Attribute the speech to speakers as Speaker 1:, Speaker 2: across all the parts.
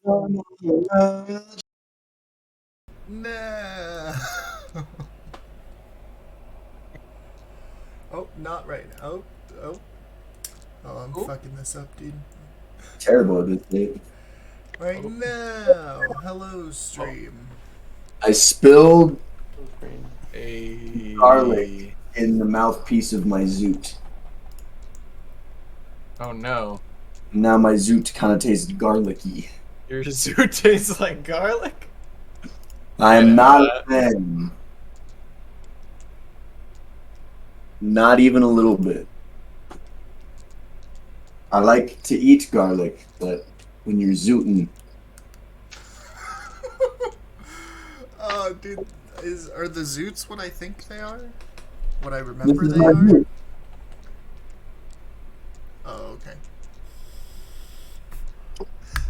Speaker 1: No. Oh, not right. Oh. Oh, I'm
Speaker 2: Ooh.
Speaker 1: fucking this up, dude.
Speaker 3: Terrible at this thing.
Speaker 1: Right
Speaker 2: Oh,
Speaker 1: now. Hello,
Speaker 2: oh,
Speaker 1: stream.
Speaker 3: I spilled
Speaker 2: full screen.
Speaker 3: garlic
Speaker 2: Hey.
Speaker 3: in the mouthpiece of my zoot.
Speaker 2: Oh no.
Speaker 3: Now my zoot kind of tastes garlicky.
Speaker 2: Your zoo tastes like garlic?
Speaker 3: I
Speaker 2: And
Speaker 3: am not a fan. Not even a little bit. I like to eat garlic, but when you're zooting,
Speaker 1: Oh, dude. Are the Zoots what I think they are? What I
Speaker 3: this
Speaker 1: remember
Speaker 3: is
Speaker 1: they
Speaker 3: my
Speaker 1: are?
Speaker 3: zoot.
Speaker 1: Oh, okay.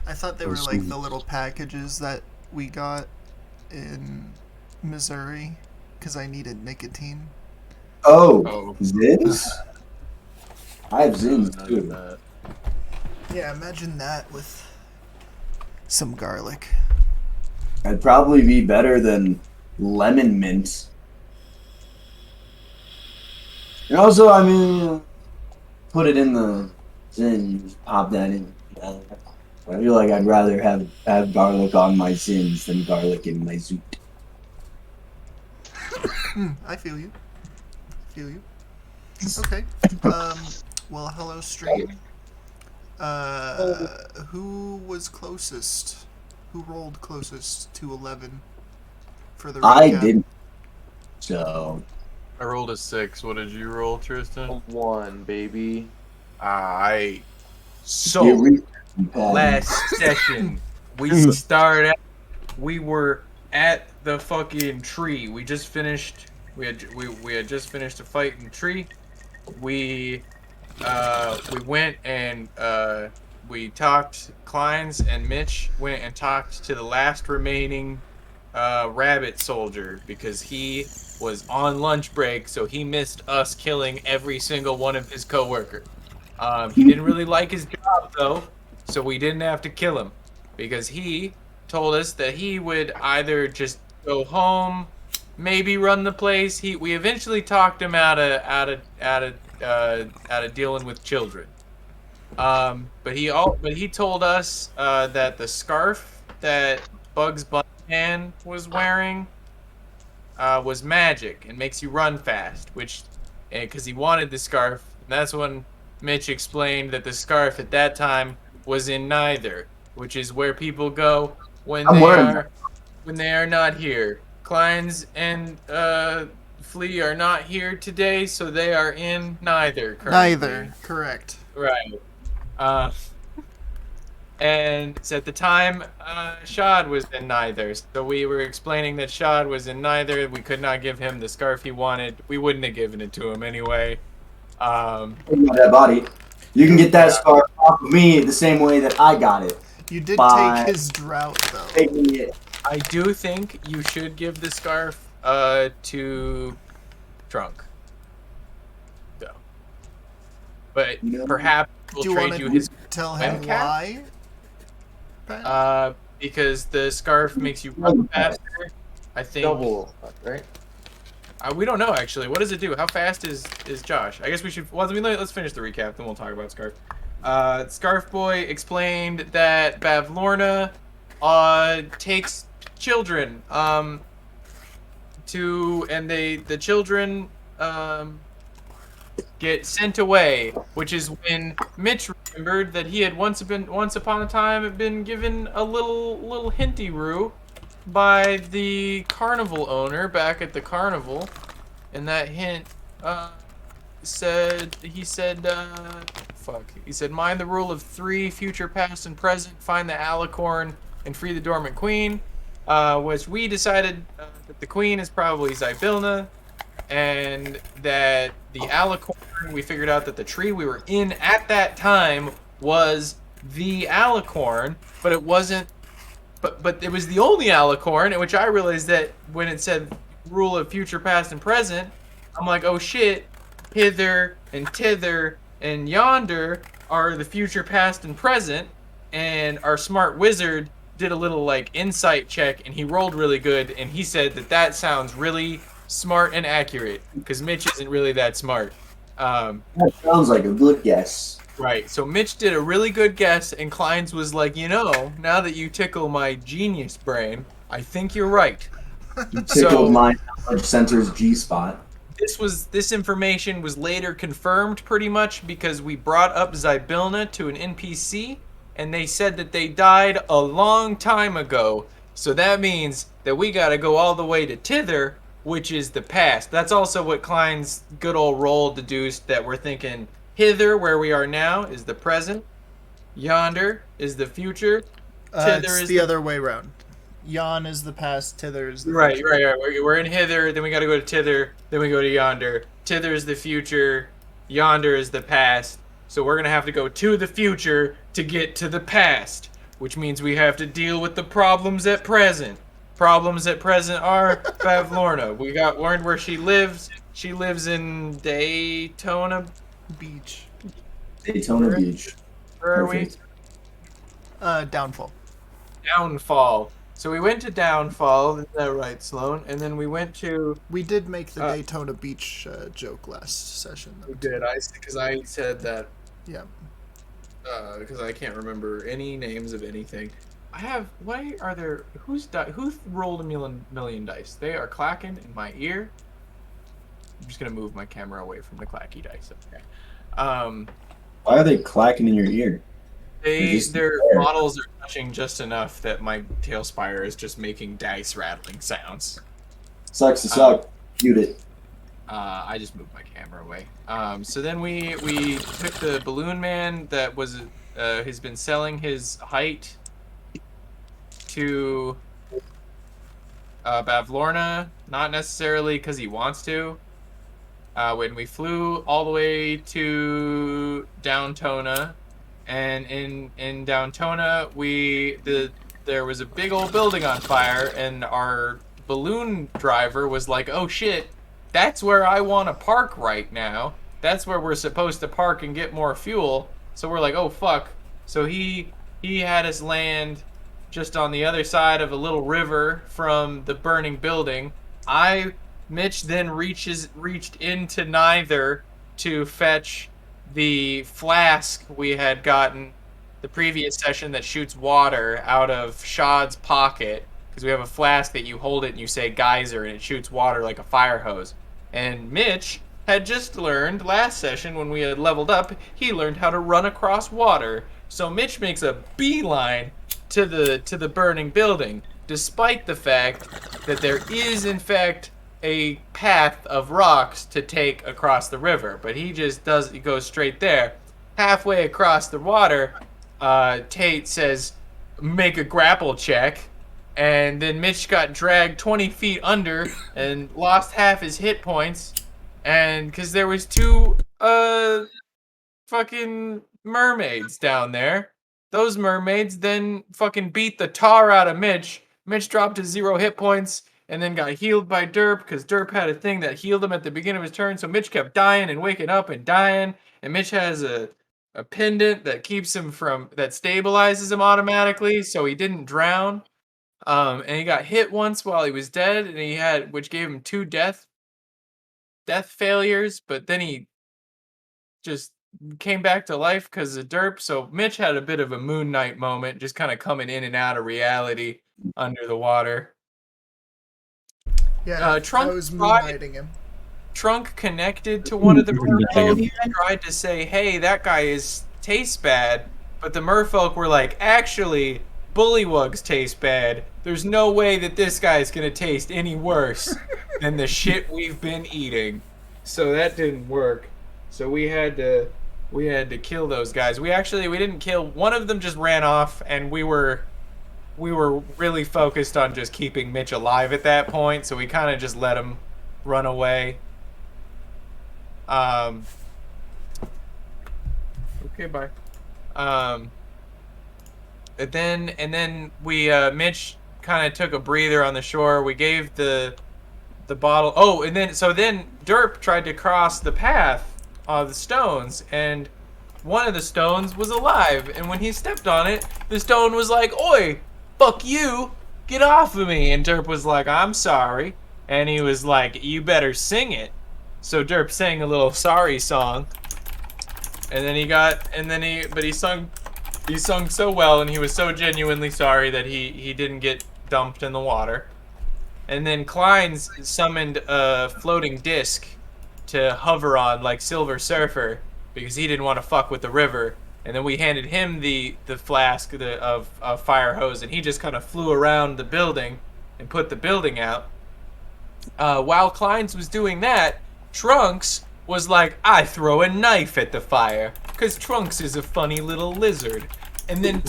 Speaker 1: I thought they
Speaker 3: Oh,
Speaker 1: were like
Speaker 3: sweet.
Speaker 1: the little packages that we got in Missouri because I needed nicotine.
Speaker 3: Oh,
Speaker 2: oh.
Speaker 3: Zins? I have
Speaker 2: No,
Speaker 3: Zins
Speaker 2: none of
Speaker 3: too.
Speaker 2: that.
Speaker 1: Yeah, imagine that with some garlic.
Speaker 3: I'd probably be better than lemon mint. And also, I mean, put it in the Zin, you just pop that in. I feel like I'd rather have garlic on my Zins than garlic in my zoot.
Speaker 1: I feel you. Feel you. Okay. Um. Well, hello, stream. Who was closest? Who rolled closest to 11 for the
Speaker 3: I
Speaker 1: recap?
Speaker 3: didn't. So
Speaker 2: I rolled a 6. What did you roll,
Speaker 4: A
Speaker 2: Tristan?
Speaker 4: 1, baby.
Speaker 2: I
Speaker 3: get
Speaker 2: so
Speaker 3: re-
Speaker 2: last session we started out, we were at the fucking tree. We just finished we had just finished a fight in the tree. We went and we talked. Kleins and Mitch went and talked to the last remaining rabbit soldier because he was on lunch break, so he missed us killing every single one of his coworkers. He didn't really like his job though, so we didn't have to kill him because he told us that he would either just go home, maybe run the place. We eventually talked him out of dealing with children. But he told us that the scarf that Bugs Bunny Man was wearing was magic and makes you run fast, which because he wanted the scarf. And that's when Mitch explained that the scarf at that time was in Neither, which is where people go
Speaker 3: I'm wearing that.
Speaker 2: when they are not here. Kleins and Flea are not here today, so they are in Neither currently.
Speaker 1: Neither. Correct.
Speaker 2: Right. Uh, and so at the time, Shad was in Neither. So we were explaining that Shad was in Neither. We could not give him the scarf he wanted. We wouldn't have given it to him anyway.
Speaker 3: That body. You can get that scarf off of me the same way that I got it
Speaker 1: You did
Speaker 3: by
Speaker 1: take his drought, though.
Speaker 3: taking it.
Speaker 2: I do think you should give the scarf to Trunk. So, but
Speaker 3: You know?
Speaker 2: perhaps we'll
Speaker 1: Do you
Speaker 2: trade
Speaker 1: want
Speaker 2: you
Speaker 1: to
Speaker 2: his
Speaker 1: tell him
Speaker 2: wind cap.
Speaker 1: why? Ben?
Speaker 2: Because the scarf makes you run faster. I think.
Speaker 4: Double, right?
Speaker 2: We don't know actually. What does it do? How fast is Josh? I guess we should. Well, let's finish the recap, then we'll talk about Scarf. Scarf Boy explained that Bavlorna takes children and the children get sent away, which is when Mitch remembered that he had once upon a time been given a little hinty-roo by the carnival owner back at the carnival, and that hint said mind the rule of 3, future, past, and present, find the alicorn, and free the dormant queen, which we decided that the queen is probably Zybilna, and that the alicorn, we figured out that the tree we were in at that time was the alicorn, but it wasn't. But it was the only alicorn, in which I realized that when it said rule of future, past, and present, I'm like, oh shit, hither and tither and yonder are the future, past, and present, and our smart wizard did a little like insight check, and he rolled really good, and he said that sounds really smart and accurate because Mitch isn't really that smart.
Speaker 3: That sounds like a good guess.
Speaker 2: Right. So Mitch did a really good guess, and Klein's was like, now that you tickle my genius brain, I think you're right.
Speaker 3: You tickled
Speaker 2: So-
Speaker 3: my knowledge center's G spot.
Speaker 2: This information was later confirmed pretty much because we brought up Zybilna to an NPC, and they said that they died a long time ago. So that means that we gotta go all the way to Tither, which is the past. That's also what Klein's good old roll deduced, that we're thinking hither, where we are now, is the present. Yonder is the future. Tither
Speaker 1: It's
Speaker 2: is
Speaker 1: the other way around. Yon is the past, Tither is the
Speaker 2: Right.
Speaker 1: future.
Speaker 2: We're in hither, then we gotta go to Tither, then we go to yonder. Tither is the future, yonder is the past. So we're gonna have to go to the future to get to the past, which means we have to deal with the problems at present. Problems at present are Bavlorna. We learned where she lives. She lives in Daytona.
Speaker 1: Beach.
Speaker 3: Daytona Beach.
Speaker 2: Where are we?
Speaker 3: Perfect.
Speaker 1: Downfall.
Speaker 2: Downfall. So we went to Downfall, is that right, Sloan? And then we went to.
Speaker 1: We did make the Daytona Beach joke last session. Though,
Speaker 2: Did I? Because I said that.
Speaker 1: Yeah.
Speaker 2: Because I can't remember any names of anything. Why are there? Who rolled a million dice? They are clacking in my ear. I'm just gonna move my camera away from the clacky dice. Okay.
Speaker 3: Why are they clacking in your ear?
Speaker 2: Their models are touching just enough that my tail spire is just making dice rattling sounds.
Speaker 3: Sucks to suck. Mute it.
Speaker 2: I just moved my camera away. So then we took the balloon man that was has been selling his height to Bavlorna, not necessarily because he wants to. When we flew all the way to Downtona, and in Downtona there was a big old building on fire, and our balloon driver was like, "Oh shit, that's where I want to park right now. That's where we're supposed to park and get more fuel." So we're like, "Oh fuck." So he had us land just on the other side of a little river from the burning building. Mitch then reached into neither to fetch the flask we had gotten the previous session that shoots water out of Shad's pocket, because we have a flask that you hold it and you say geyser and it shoots water like a fire hose. And Mitch had just learned last session when we had leveled up, he learned how to run across water. So Mitch makes a beeline to the burning building, despite the fact that there is in fact a path of rocks to take across the river, but he goes straight there. Halfway across the water, Tate says, "Make a grapple check," and then Mitch got dragged 20 feet under and lost half his hit points, and because there was two fucking mermaids down there. Those mermaids then fucking beat the tar out of Mitch. Mitch dropped to 0 hit points and then got healed by Derp, because Derp had a thing that healed him at the beginning of his turn, so Mitch kept dying and waking up and dying, and Mitch has a pendant that stabilizes him automatically, so he didn't drown. And he got hit once while he was dead, and which gave him 2 death failures, but then he just came back to life because of Derp, so Mitch had a bit of a Moon Knight moment, just kind of coming in and out of reality under the water.
Speaker 1: Yeah,
Speaker 2: Trunk
Speaker 1: I was moonlighting him.
Speaker 2: Trunk connected to one of the merfolk and tried to say, "Hey, that guy tastes bad," but the merfolk were like, "Actually, bullywugs taste bad. There's no way that this guy's gonna taste any worse than the shit we've been eating." So that didn't work. So we had to kill those guys. We didn't kill one of them, just ran off, and we were really focused on just keeping Mitch alive at that point, so we kind of just let him run away. Okay, bye. And then we Mitch kind of took a breather on the shore. We gave the bottle. Oh, and then Derp tried to cross the path of the stones, and one of the stones was alive, and when he stepped on it, the stone was like, "Oi, fuck you, get off of me. And Derp was like, I'm sorry. And he was like, you better sing it. So Derp sang a little sorry song. And then he sung so well, and he was so genuinely sorry that he didn't get dumped in the water. And then Klein's summoned a floating disc to hover on like Silver Surfer because he didn't want to fuck with the river. And then we handed him the flask of fire hose, and he just kind of flew around the building and put the building out. While Klein's was doing that, Trunks was like, I throw a knife at the fire, because Trunks is a funny little lizard. And then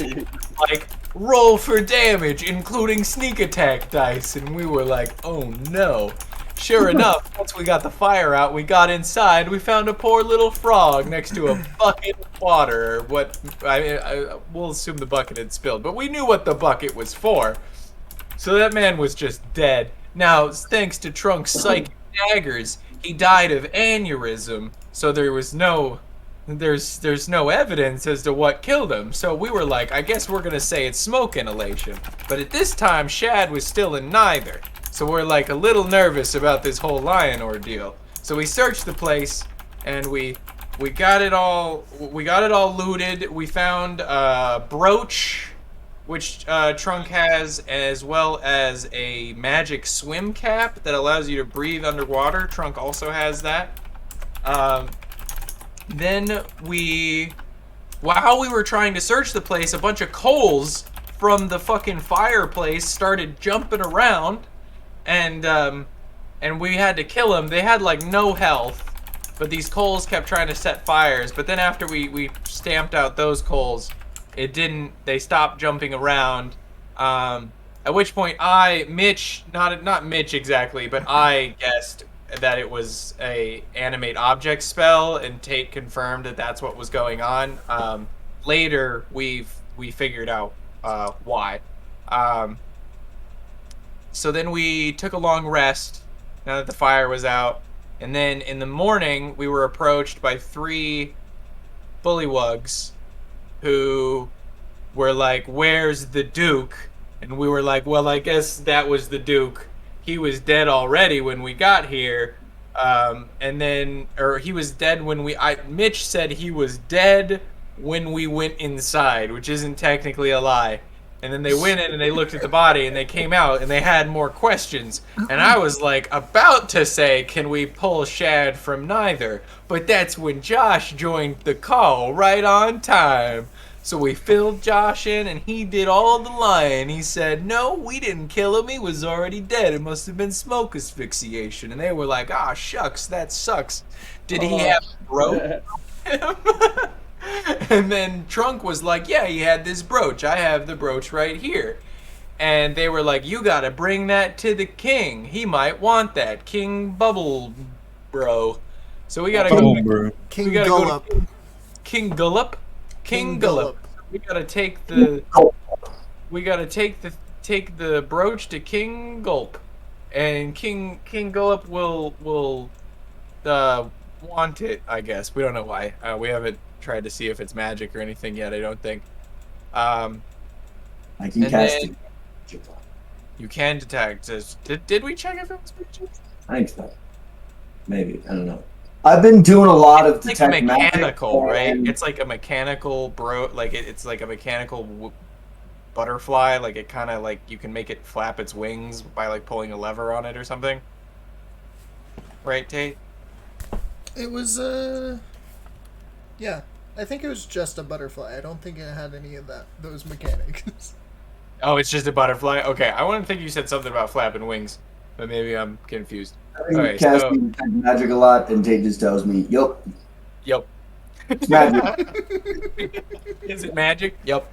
Speaker 2: like, roll for damage, including sneak attack dice. And we were like, oh no. Sure enough, once we got the fire out, we got inside, we found a poor little frog next to a bucket of water. Or what, we'll assume the bucket had spilled, but we knew what the bucket was for. So that man was just dead. Now, thanks to Trunks' psychic daggers, he died of aneurysm, so there's no evidence as to what killed him. So we were like, I guess we're gonna say it's smoke inhalation. But at this time, Shad was still in neither. So we're like a little nervous about this whole lion ordeal. So we searched the place, and we got it all looted. We found a brooch, which Trunk has, as well as a magic swim cap that allows you to breathe underwater. Trunk also has that. Then while we were trying to search the place, a bunch of coals from the fucking fireplace started jumping around, and we had to kill them. They had like no health, but these coals kept trying to set fires. But then after we stamped out those coals, they stopped jumping around. At which point Mitch, not Mitch exactly, but I guessed that it was a animate object spell, and Tate confirmed that that's what was going on. Later, we figured out why. So then we took a long rest now that the fire was out, and then in the morning we were approached by 3 bullywugs who were like, "Where's the Duke?" And we were like, "Well, I guess that was the Duke. He was dead already when we got here." He was dead when Mitch said he was dead when we went inside, which isn't technically a lie. And then they went in and they looked at the body, and they came out and they had more questions. And I was like about to say, can we pull Shad from neither? But that's when Josh joined the call right on time. So we filled Josh in, and he did all the lying. He said, no, we didn't kill him. He was already dead. It must have been smoke asphyxiation. And they were like, ah, shucks, that sucks. Did he have a brooch? And then Trunk was like, yeah, he had this brooch. I have the brooch right here. And they were like, you gotta bring that to the king. He might want that. King Bubble Bro. So we gotta go to
Speaker 1: King Gullop.
Speaker 2: King Gullop? King Gullop. We gotta take the brooch to King Gulp. And King Gullop will want it, I guess. We don't know why. We haven't tried to see if it's magic or anything yet, I don't think.
Speaker 3: I can cast it.
Speaker 2: You can detect this. Did we check if it was magic?
Speaker 3: I think so. Maybe. I don't know. I've been doing a lot of
Speaker 2: It's
Speaker 3: detect
Speaker 2: like mechanical,
Speaker 3: magic,
Speaker 2: right?
Speaker 3: and
Speaker 2: It's like a mechanical it's like a mechanical butterfly. Like it kind of like you can make it flap its wings by like pulling a lever on it or something. Right, Tate?
Speaker 1: It was, yeah. I think it was just a butterfly. I don't think it had any of those mechanics.
Speaker 2: Oh, it's just a butterfly? Okay, I want to think you said something about flapping wings, but maybe I'm confused.
Speaker 3: I've been
Speaker 2: Okay,
Speaker 3: casting detect magic a lot, and Tate just tells me, yup,
Speaker 2: Yep.
Speaker 3: it's magic.
Speaker 2: Is it magic? Yep.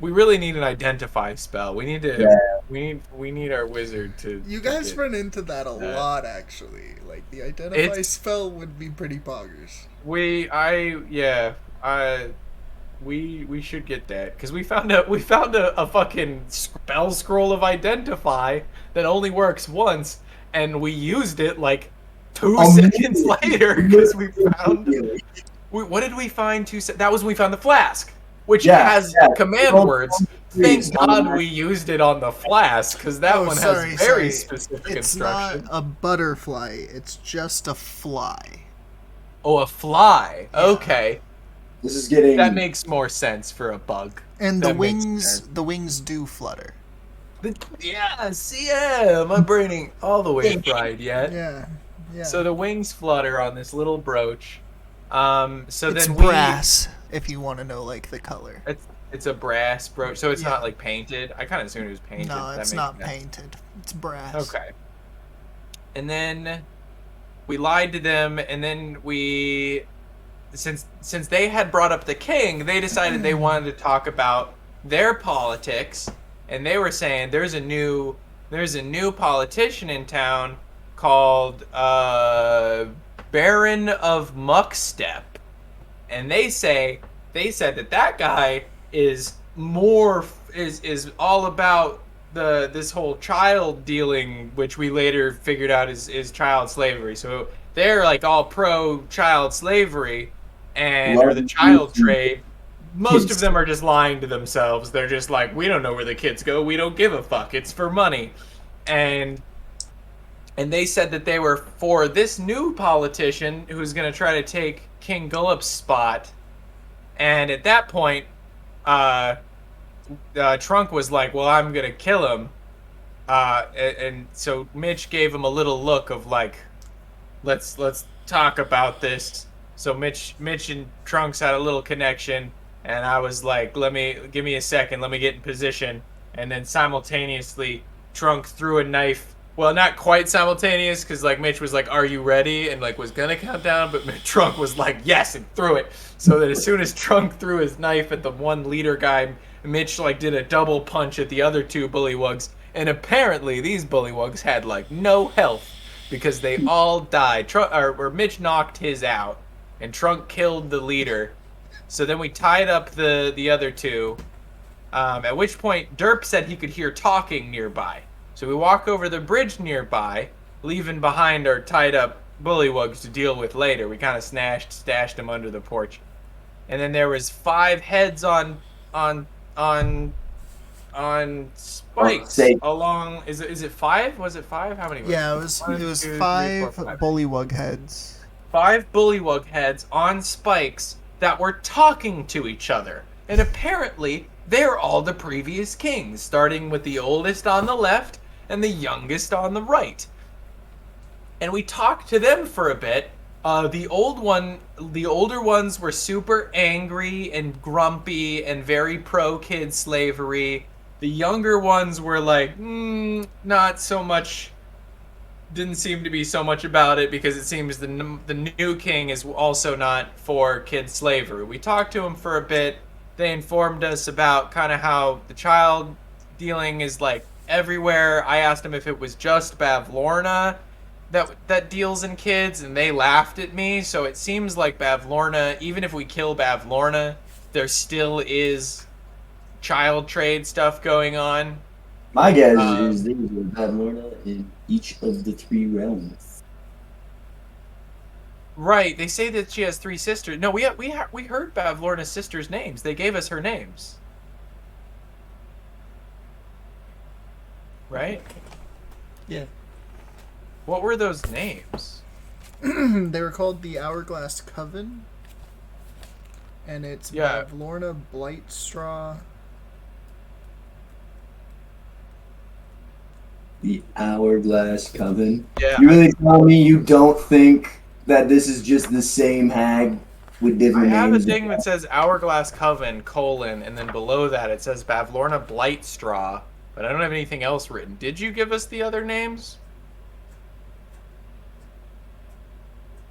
Speaker 2: We really need an identify spell. We need to.
Speaker 3: Yeah.
Speaker 2: We need our wizard to.
Speaker 1: You guys
Speaker 2: get
Speaker 1: run into that a lot, actually. Like, the identify spell would be pretty poggers.
Speaker 2: We should get that because we found a fucking spell scroll of identify that only works once, and we used it like 2 seconds later because we found. What did we find? That was when we found the flask, which has command words Thank God we used it on the flask, because that one has very specific
Speaker 1: it's
Speaker 2: instructions.
Speaker 1: It's not a butterfly. It's just a fly.
Speaker 2: Oh, a fly.
Speaker 1: Yeah.
Speaker 2: Okay.
Speaker 3: This is getting...
Speaker 2: That makes more sense for a bug.
Speaker 1: And
Speaker 2: the
Speaker 1: wings do flutter.
Speaker 2: My brain ain't all the way fried yet.
Speaker 1: Yeah.
Speaker 2: So the wings flutter on this little brooch. So
Speaker 1: it's
Speaker 2: then
Speaker 1: brass, if you want to know like the color.
Speaker 2: It's a brass brooch, so it's not like painted. I kind of assumed it was painted.
Speaker 1: No, it's not painted. It's brass.
Speaker 2: Okay. And then we lied to them, and then since they had brought up the king, they decided they wanted to talk about their politics, and they were saying there's a new politician in town called Baron of Muckstep, and they said that guy is all about this whole child dealing, which we later figured out is child slavery. So they're like all pro child slavery or the child trade. Most of them are just lying to themselves. They're just like, we don't know where the kids go. We don't give a fuck. It's for money. And they said that they were for this new politician who's going to try to take King Gullup's spot. And at that point, Trunk was like, well, I'm going to kill him. And so Mitch gave him a little look of like, let's talk about this. So Mitch and Trunks had a little connection. And I was like, give me a second. Let me get in position. And then simultaneously, Trunk threw a knife. Well, not quite simultaneous, because like Mitch was like, "Are you ready?" and like was gonna count down, but Trunk was like, "Yes," and threw it. So that as soon as Trunk threw his knife at the one leader guy, Mitch like did a double punch at the other two bullywugs, and apparently these bullywugs had like no health because they all died. Or Mitch knocked his out, and Trunk killed the leader. So then we tied up the other two. At which point Derp said he could hear talking nearby. So we walk over the bridge nearby, leaving behind our tied up bullywugs to deal with later. We kind of stashed them under the porch. And then there was 5 heads on spikes along. Is it 5? Was it 5? How many?
Speaker 1: Yeah, it was 5 bullywug heads.
Speaker 2: 5 bullywug heads on spikes that were talking to each other. And apparently they're all the previous kings, starting with the oldest on the left and the youngest on the right. And we talked to them for a bit. The older ones were super angry and grumpy and very pro-kid slavery. The younger ones were like, not so much, didn't seem to be so much about it, because it seems the new king is also not for kid slavery. We talked to him for a bit. They informed us about kind of how the child dealing is like everywhere. I asked them if it was just Bavlorna that deals in kids, and they laughed at me. So it seems like Bavlorna, even if we kill Bavlorna, there still is child trade stuff going on.
Speaker 3: My guess is there was Bavlorna in each of the 3 realms.
Speaker 2: Right, they say that she has 3 sisters. No, we heard Bavlorna's sisters' names. They gave us her names. Right?
Speaker 1: Yeah.
Speaker 2: What were those names?
Speaker 1: They were called the Hourglass Coven. And it's Bavlorna Blightstraw.
Speaker 3: The Hourglass Coven?
Speaker 2: Yeah.
Speaker 3: You really tell me you don't think that this is just the same hag with different names?
Speaker 2: I have a thing that says Hourglass Coven, and then below that it says Bavlorna Blightstraw, but I don't have anything else written. Did you give us the other names?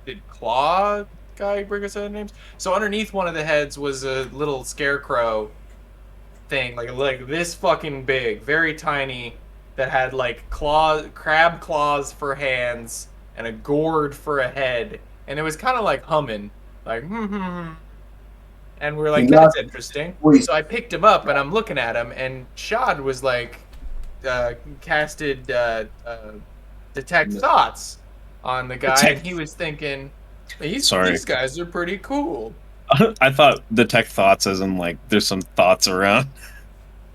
Speaker 2: Did Claw guy bring us other names? So underneath one of the heads was a little scarecrow thing, like this fucking big, very tiny, that had like crab claws for hands and a gourd for a head, and it was kind of like humming, like and we're like, that's interesting. So I picked him up and I'm looking at him, and Shad was like, casted detect thoughts on the guy, and he was thinking, these guys are pretty cool.
Speaker 5: I thought detect thoughts as in like there's some thoughts around.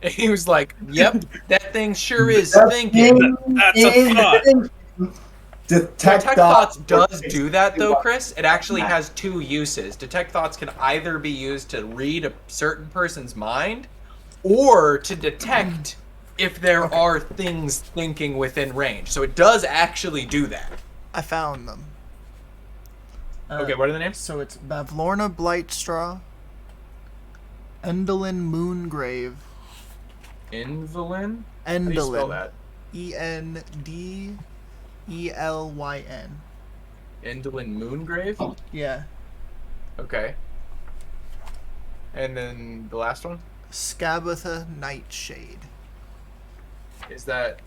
Speaker 2: And he was like, "Yep, that thing sure is
Speaker 3: That
Speaker 2: thinking."
Speaker 3: thing
Speaker 5: That's a
Speaker 3: is
Speaker 5: thought.
Speaker 3: thinking. Detect
Speaker 2: Detect Thoughts does
Speaker 3: takes
Speaker 2: do that, though,
Speaker 3: two
Speaker 2: Chris. It actually
Speaker 3: Yeah.
Speaker 2: has two uses. Detect Thoughts can either be used to read a certain person's mind, or to detect if there
Speaker 1: Okay.
Speaker 2: are things thinking within range. So it does actually do that.
Speaker 1: I found them.
Speaker 2: Okay, what are the names?
Speaker 1: So it's Bavlorna Blightstraw, Endolin Moongrave,
Speaker 2: Invalin? How do you spell
Speaker 1: Endolin,
Speaker 2: that?
Speaker 1: Endelyn.
Speaker 2: Indolin Moongrave?
Speaker 1: Yeah.
Speaker 2: Okay. And then the last one?
Speaker 1: Skabatha Nightshade.
Speaker 2: Is that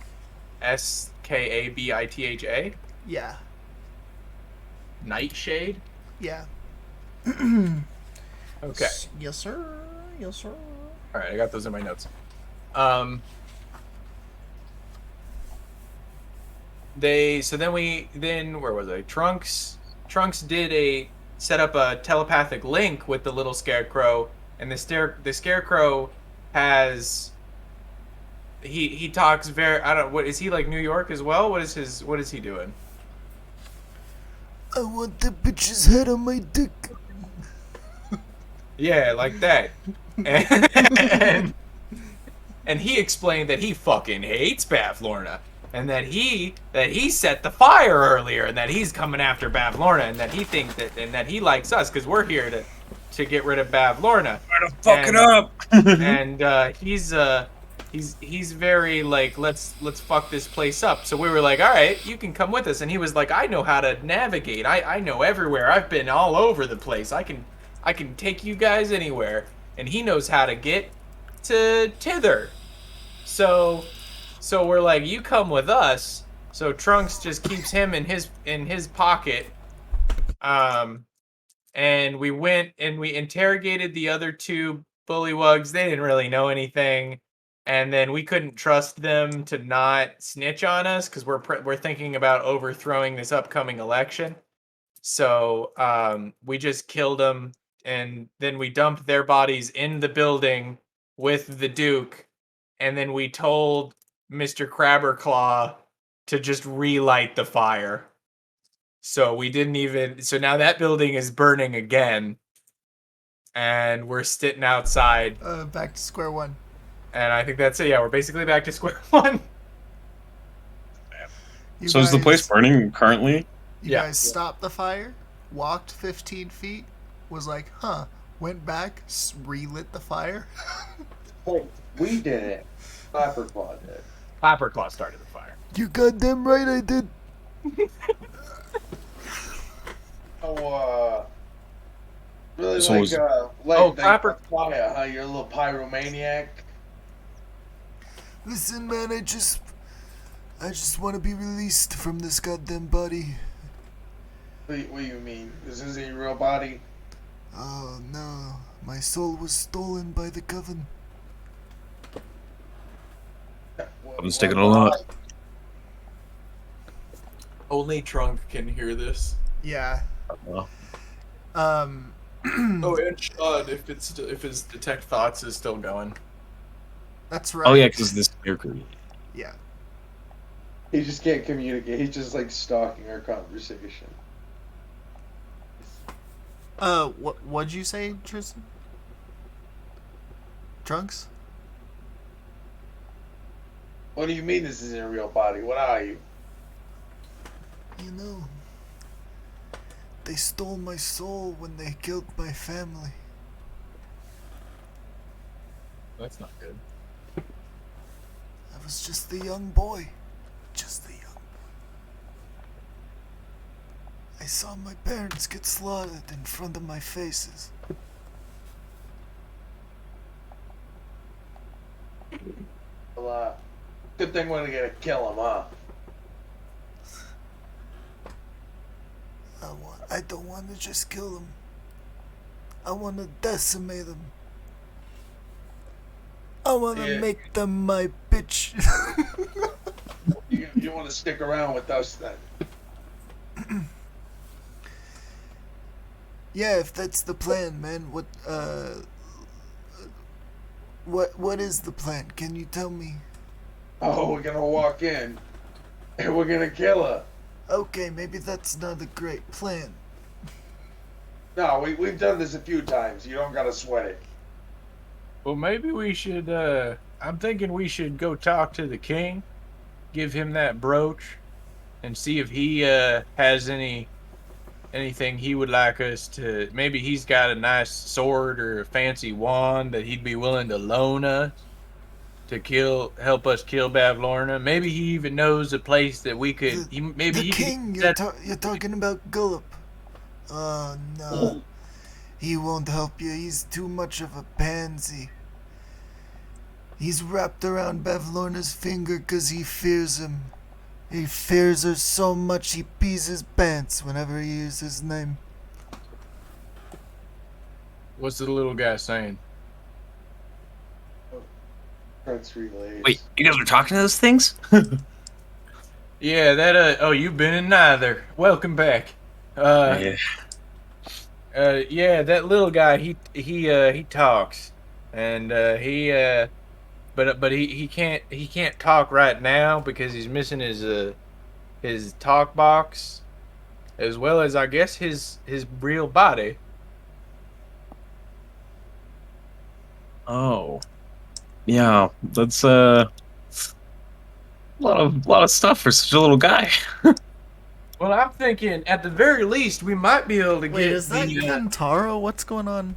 Speaker 2: Skabitha?
Speaker 1: Yeah.
Speaker 2: Nightshade?
Speaker 1: Yeah.
Speaker 2: Okay.
Speaker 1: Yes, sir. Yes, sir.
Speaker 2: Alright, I got those in my notes. Then where was I? Trunks did set up a telepathic link with the little scarecrow, and the scarecrow has he talks very, I don't, what is he, like New York as well? What is he doing?
Speaker 1: I want the bitch's head on my dick.
Speaker 2: Yeah, like that. And, and he explained that he fucking hates Bavlorna, and that he set the fire earlier, and that he's coming after Bavlorna, and that he likes us because we're here to get rid of Bavlorna.
Speaker 5: Try to fuck it up.
Speaker 2: And he's very like, let's fuck this place up. So we were like, all right, you can come with us. And he was like, I know how to navigate. I know everywhere. I've been all over the place. I can take you guys anywhere. And he knows how to get to Tither. So we're like, you come with us. So Trunks just keeps him in his pocket. And we went and we interrogated the other two bullywugs. They didn't really know anything, and then we couldn't trust them to not snitch on us because we're thinking about overthrowing this upcoming election. So we just killed them, and then we dumped their bodies in the building with the Duke, and then we told Mr. Crabberclaw to just relight the fire. So we didn't even. So now that building is burning again, and we're sitting outside.
Speaker 1: Back to square one.
Speaker 2: And I think that's it. Yeah, we're basically back to square one.
Speaker 5: So is the place burning currently?
Speaker 1: You
Speaker 2: Yeah.
Speaker 1: guys stopped the fire, walked 15 feet, was like, huh, went back, relit the fire.
Speaker 4: Like, we did it. Clapperclaw did.
Speaker 2: Clapperclaw started the fire.
Speaker 1: You goddamn right I did.
Speaker 4: Oh, really
Speaker 5: So was-
Speaker 4: Clapperclaw, huh? You're a little pyromaniac.
Speaker 1: Listen, man, I just want to be released from this goddamn body.
Speaker 4: What do you mean? This isn't your real body?
Speaker 1: Oh, no. My soul was stolen by the coven.
Speaker 5: I've been sticking a lot.
Speaker 2: Only Trunk can hear this.
Speaker 1: Yeah.
Speaker 5: Well,
Speaker 2: Oh, and Sean, if his detect thoughts is still going.
Speaker 1: That's right.
Speaker 5: oh yeah, because this scarecrow.
Speaker 1: Yeah.
Speaker 4: He just can't communicate. He's just like stalking our conversation.
Speaker 1: What'd you say, Tristan? Trunks?
Speaker 4: What do you mean this isn't a real body? What are you?
Speaker 1: You know, they stole my soul when they killed my family.
Speaker 2: That's not good.
Speaker 1: I was just a young boy. Just a young boy. I saw my parents get slaughtered in front of my faces.
Speaker 4: Well, good thing we're gonna kill him, huh?
Speaker 1: I don't want to just kill them. I want to decimate them. I want to
Speaker 4: Yeah.
Speaker 1: make them my bitch.
Speaker 4: You want to stick around with us then?
Speaker 1: Yeah, if that's the plan, man. What is the plan? Can you tell me?
Speaker 4: Oh, we're gonna walk in and we're gonna kill her.
Speaker 1: Okay, maybe that's not a great plan.
Speaker 4: No, we've done this a few times. You don't gotta sweat it.
Speaker 2: Well, maybe we should. I'm thinking we should go talk to the king, give him that brooch, and see if he has anything he would like us to. Maybe he's got a nice sword or a fancy wand that he'd be willing to loan us to help us kill Bavlorna. Maybe he even knows a place that we could.
Speaker 1: The
Speaker 2: He could
Speaker 1: king,
Speaker 2: set.
Speaker 1: you're talking about Gullop. Oh, no. He won't help you. He's too much of a pansy. He's wrapped around Bavlorna's finger 'cause he fears him. He fears her so much he pees his pants whenever he hears his name.
Speaker 2: What's the little guy saying?
Speaker 4: Prince relays.
Speaker 5: Wait, you guys were talking to those things?
Speaker 2: Yeah, that. Oh, you've been in neither. Welcome back.
Speaker 5: Yeah.
Speaker 2: Yeah, that little guy. He talks, and but he can't talk right now because he's missing his talk box, as well as I guess his real body.
Speaker 5: Oh. Yeah, that's a lot of stuff for such a little guy.
Speaker 2: Well, I'm thinking at the very least we might be able to
Speaker 1: Wait,
Speaker 2: get
Speaker 1: is that
Speaker 2: the.
Speaker 1: Kentaro? What's going on?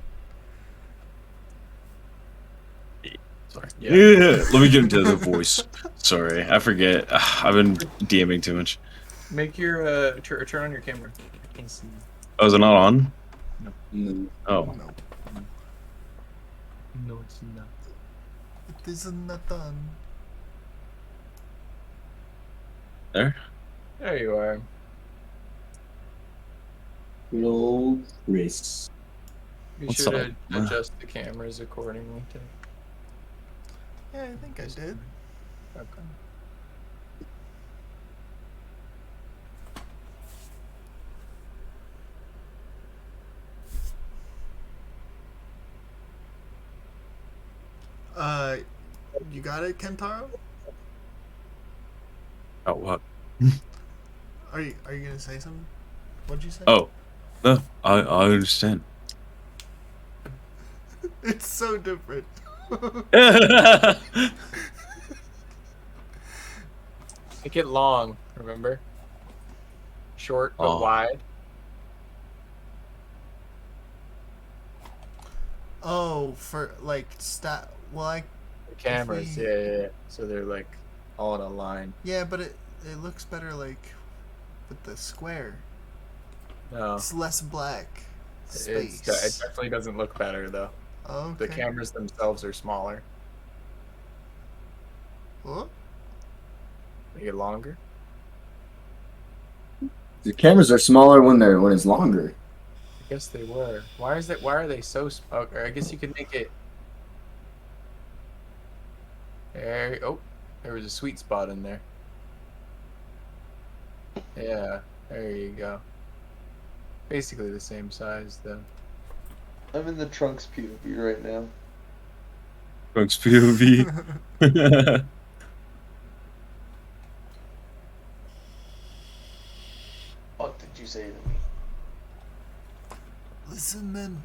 Speaker 5: Sorry.
Speaker 2: Yeah.
Speaker 5: Yeah. Let me get into the voice. Sorry, I forget. I've been DMing too much.
Speaker 2: Make your turn on your camera. I can't see.
Speaker 5: Oh, is it not on?
Speaker 3: No.
Speaker 5: Oh.
Speaker 1: No,
Speaker 2: No, it's not.
Speaker 1: it isn't that done.
Speaker 5: There?
Speaker 2: There you are.
Speaker 3: Good old Chris.
Speaker 2: You
Speaker 5: What's
Speaker 2: should
Speaker 5: up?
Speaker 2: adjust the cameras accordingly to.
Speaker 1: Yeah, I think I did.
Speaker 2: Okay.
Speaker 1: You got it, Kentaro?
Speaker 5: Oh, what?
Speaker 1: Are you gonna say something? What'd you say?
Speaker 5: Oh. No, I understand.
Speaker 1: It's so different.
Speaker 2: Make it long, remember? Short but
Speaker 5: Oh.
Speaker 2: wide.
Speaker 1: Oh, for like Well,
Speaker 2: The cameras,
Speaker 1: we-
Speaker 2: yeah. So they're like all in a line.
Speaker 1: yeah, but it looks better like with the square.
Speaker 2: No,
Speaker 1: It's less black
Speaker 2: it
Speaker 1: space.
Speaker 2: definitely doesn't look better though.
Speaker 1: Okay.
Speaker 2: The cameras themselves are smaller.
Speaker 1: What?
Speaker 2: Make it longer.
Speaker 3: The cameras are smaller when it's longer.
Speaker 2: I guess they were. Why are they so? Okay, I guess you could make it. Oh, there was a sweet spot in there. Yeah, there you go. Basically the same size though.
Speaker 4: I'm in the Trunks POV right now.
Speaker 5: Trunks POV.
Speaker 4: What did you say to me?
Speaker 1: Listen, man.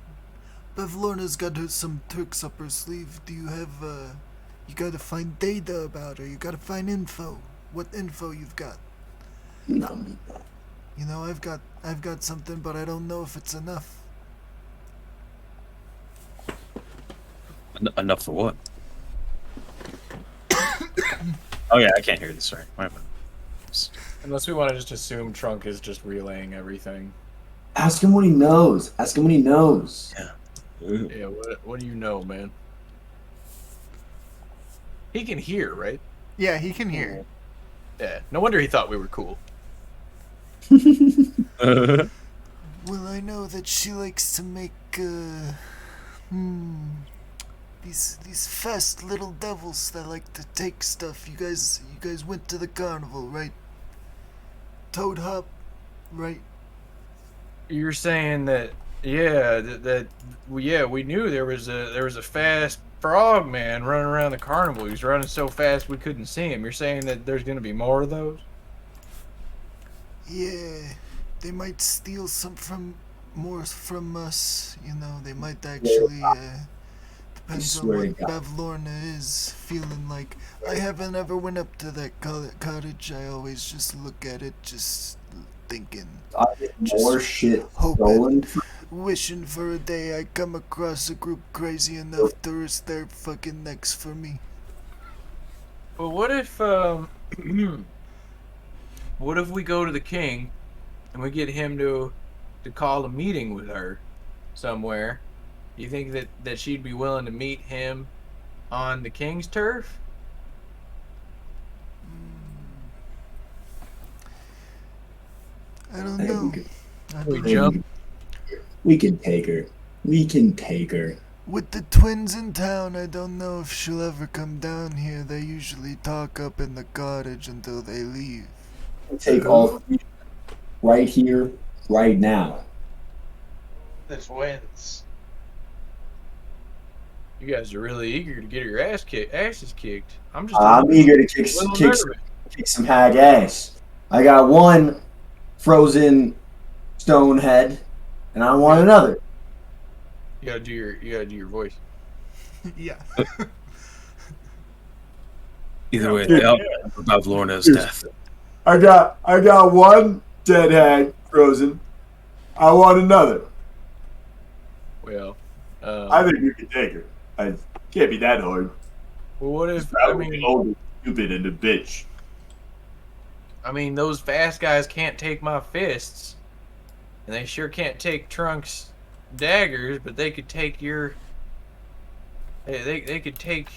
Speaker 1: Bavlorna's got some tricks up her sleeve. Do you have, you gotta find data about her. You gotta find info. What info you've got?
Speaker 3: No.
Speaker 1: You know, I've got something, but I don't know if it's enough.
Speaker 5: Enough for what? Oh yeah, I can't hear this. Sorry. My bad.
Speaker 2: Unless we want to just assume Trunk is just relaying everything.
Speaker 3: Ask him what he knows. Ask him what he knows.
Speaker 2: Yeah, what do you know, man? He can hear, right?
Speaker 1: Yeah, he can hear.
Speaker 2: Yeah. No wonder he thought we were cool.
Speaker 1: Well, I know that she likes to make, these fast little devils that like to take stuff. You guys went to the carnival, right? Toad Hop, right?
Speaker 2: You're saying that, yeah, we knew there was a fast frog man running around the carnival. He was running so fast we couldn't see him. You're saying that there's going to be more of those?
Speaker 1: Yeah, they might steal more from us. You know, they might actually. Depends on
Speaker 3: swear to
Speaker 1: what
Speaker 3: God.
Speaker 1: Bavlorna is feeling like. I haven't ever went up to that cottage. I always just look at it, just thinking,
Speaker 3: I get more
Speaker 1: Just
Speaker 3: shit
Speaker 1: hoping.
Speaker 3: stolen.
Speaker 1: wishing for a day I come across a group crazy enough to risk their fucking necks for me.
Speaker 2: Well, what if what if we go to the king and we get him to call a meeting with her somewhere? You think that she'd be willing to meet him on the king's turf?
Speaker 1: I don't
Speaker 3: I think
Speaker 1: know.
Speaker 3: we could-
Speaker 1: I
Speaker 2: We
Speaker 1: don't
Speaker 2: jump.
Speaker 1: know.
Speaker 3: We can take her. We can take her.
Speaker 1: With the twins in town, I don't know if she'll ever come down here. They usually talk up in the cottage until they leave.
Speaker 3: Take all three right here, right now.
Speaker 4: The twins.
Speaker 2: You guys are really eager to get your asses kicked. I'm just
Speaker 3: I'm eager to kick,
Speaker 2: a little
Speaker 3: kick,
Speaker 2: nervous.
Speaker 3: kick some hag ass. I got one frozen stone head, and I want another.
Speaker 2: You gotta do your voice.
Speaker 1: Yeah.
Speaker 5: Either way,
Speaker 3: Yeah.
Speaker 5: the outcome about Lorna's death.
Speaker 3: I got one dead hag frozen. I want another.
Speaker 2: Well,
Speaker 3: I think we can take her. I can't be that hard.
Speaker 2: well, what if
Speaker 3: old and stupid and a bitch.
Speaker 2: I mean those fast guys can't take my fists, and they sure can't take Trunk's daggers, but they could take your. They could take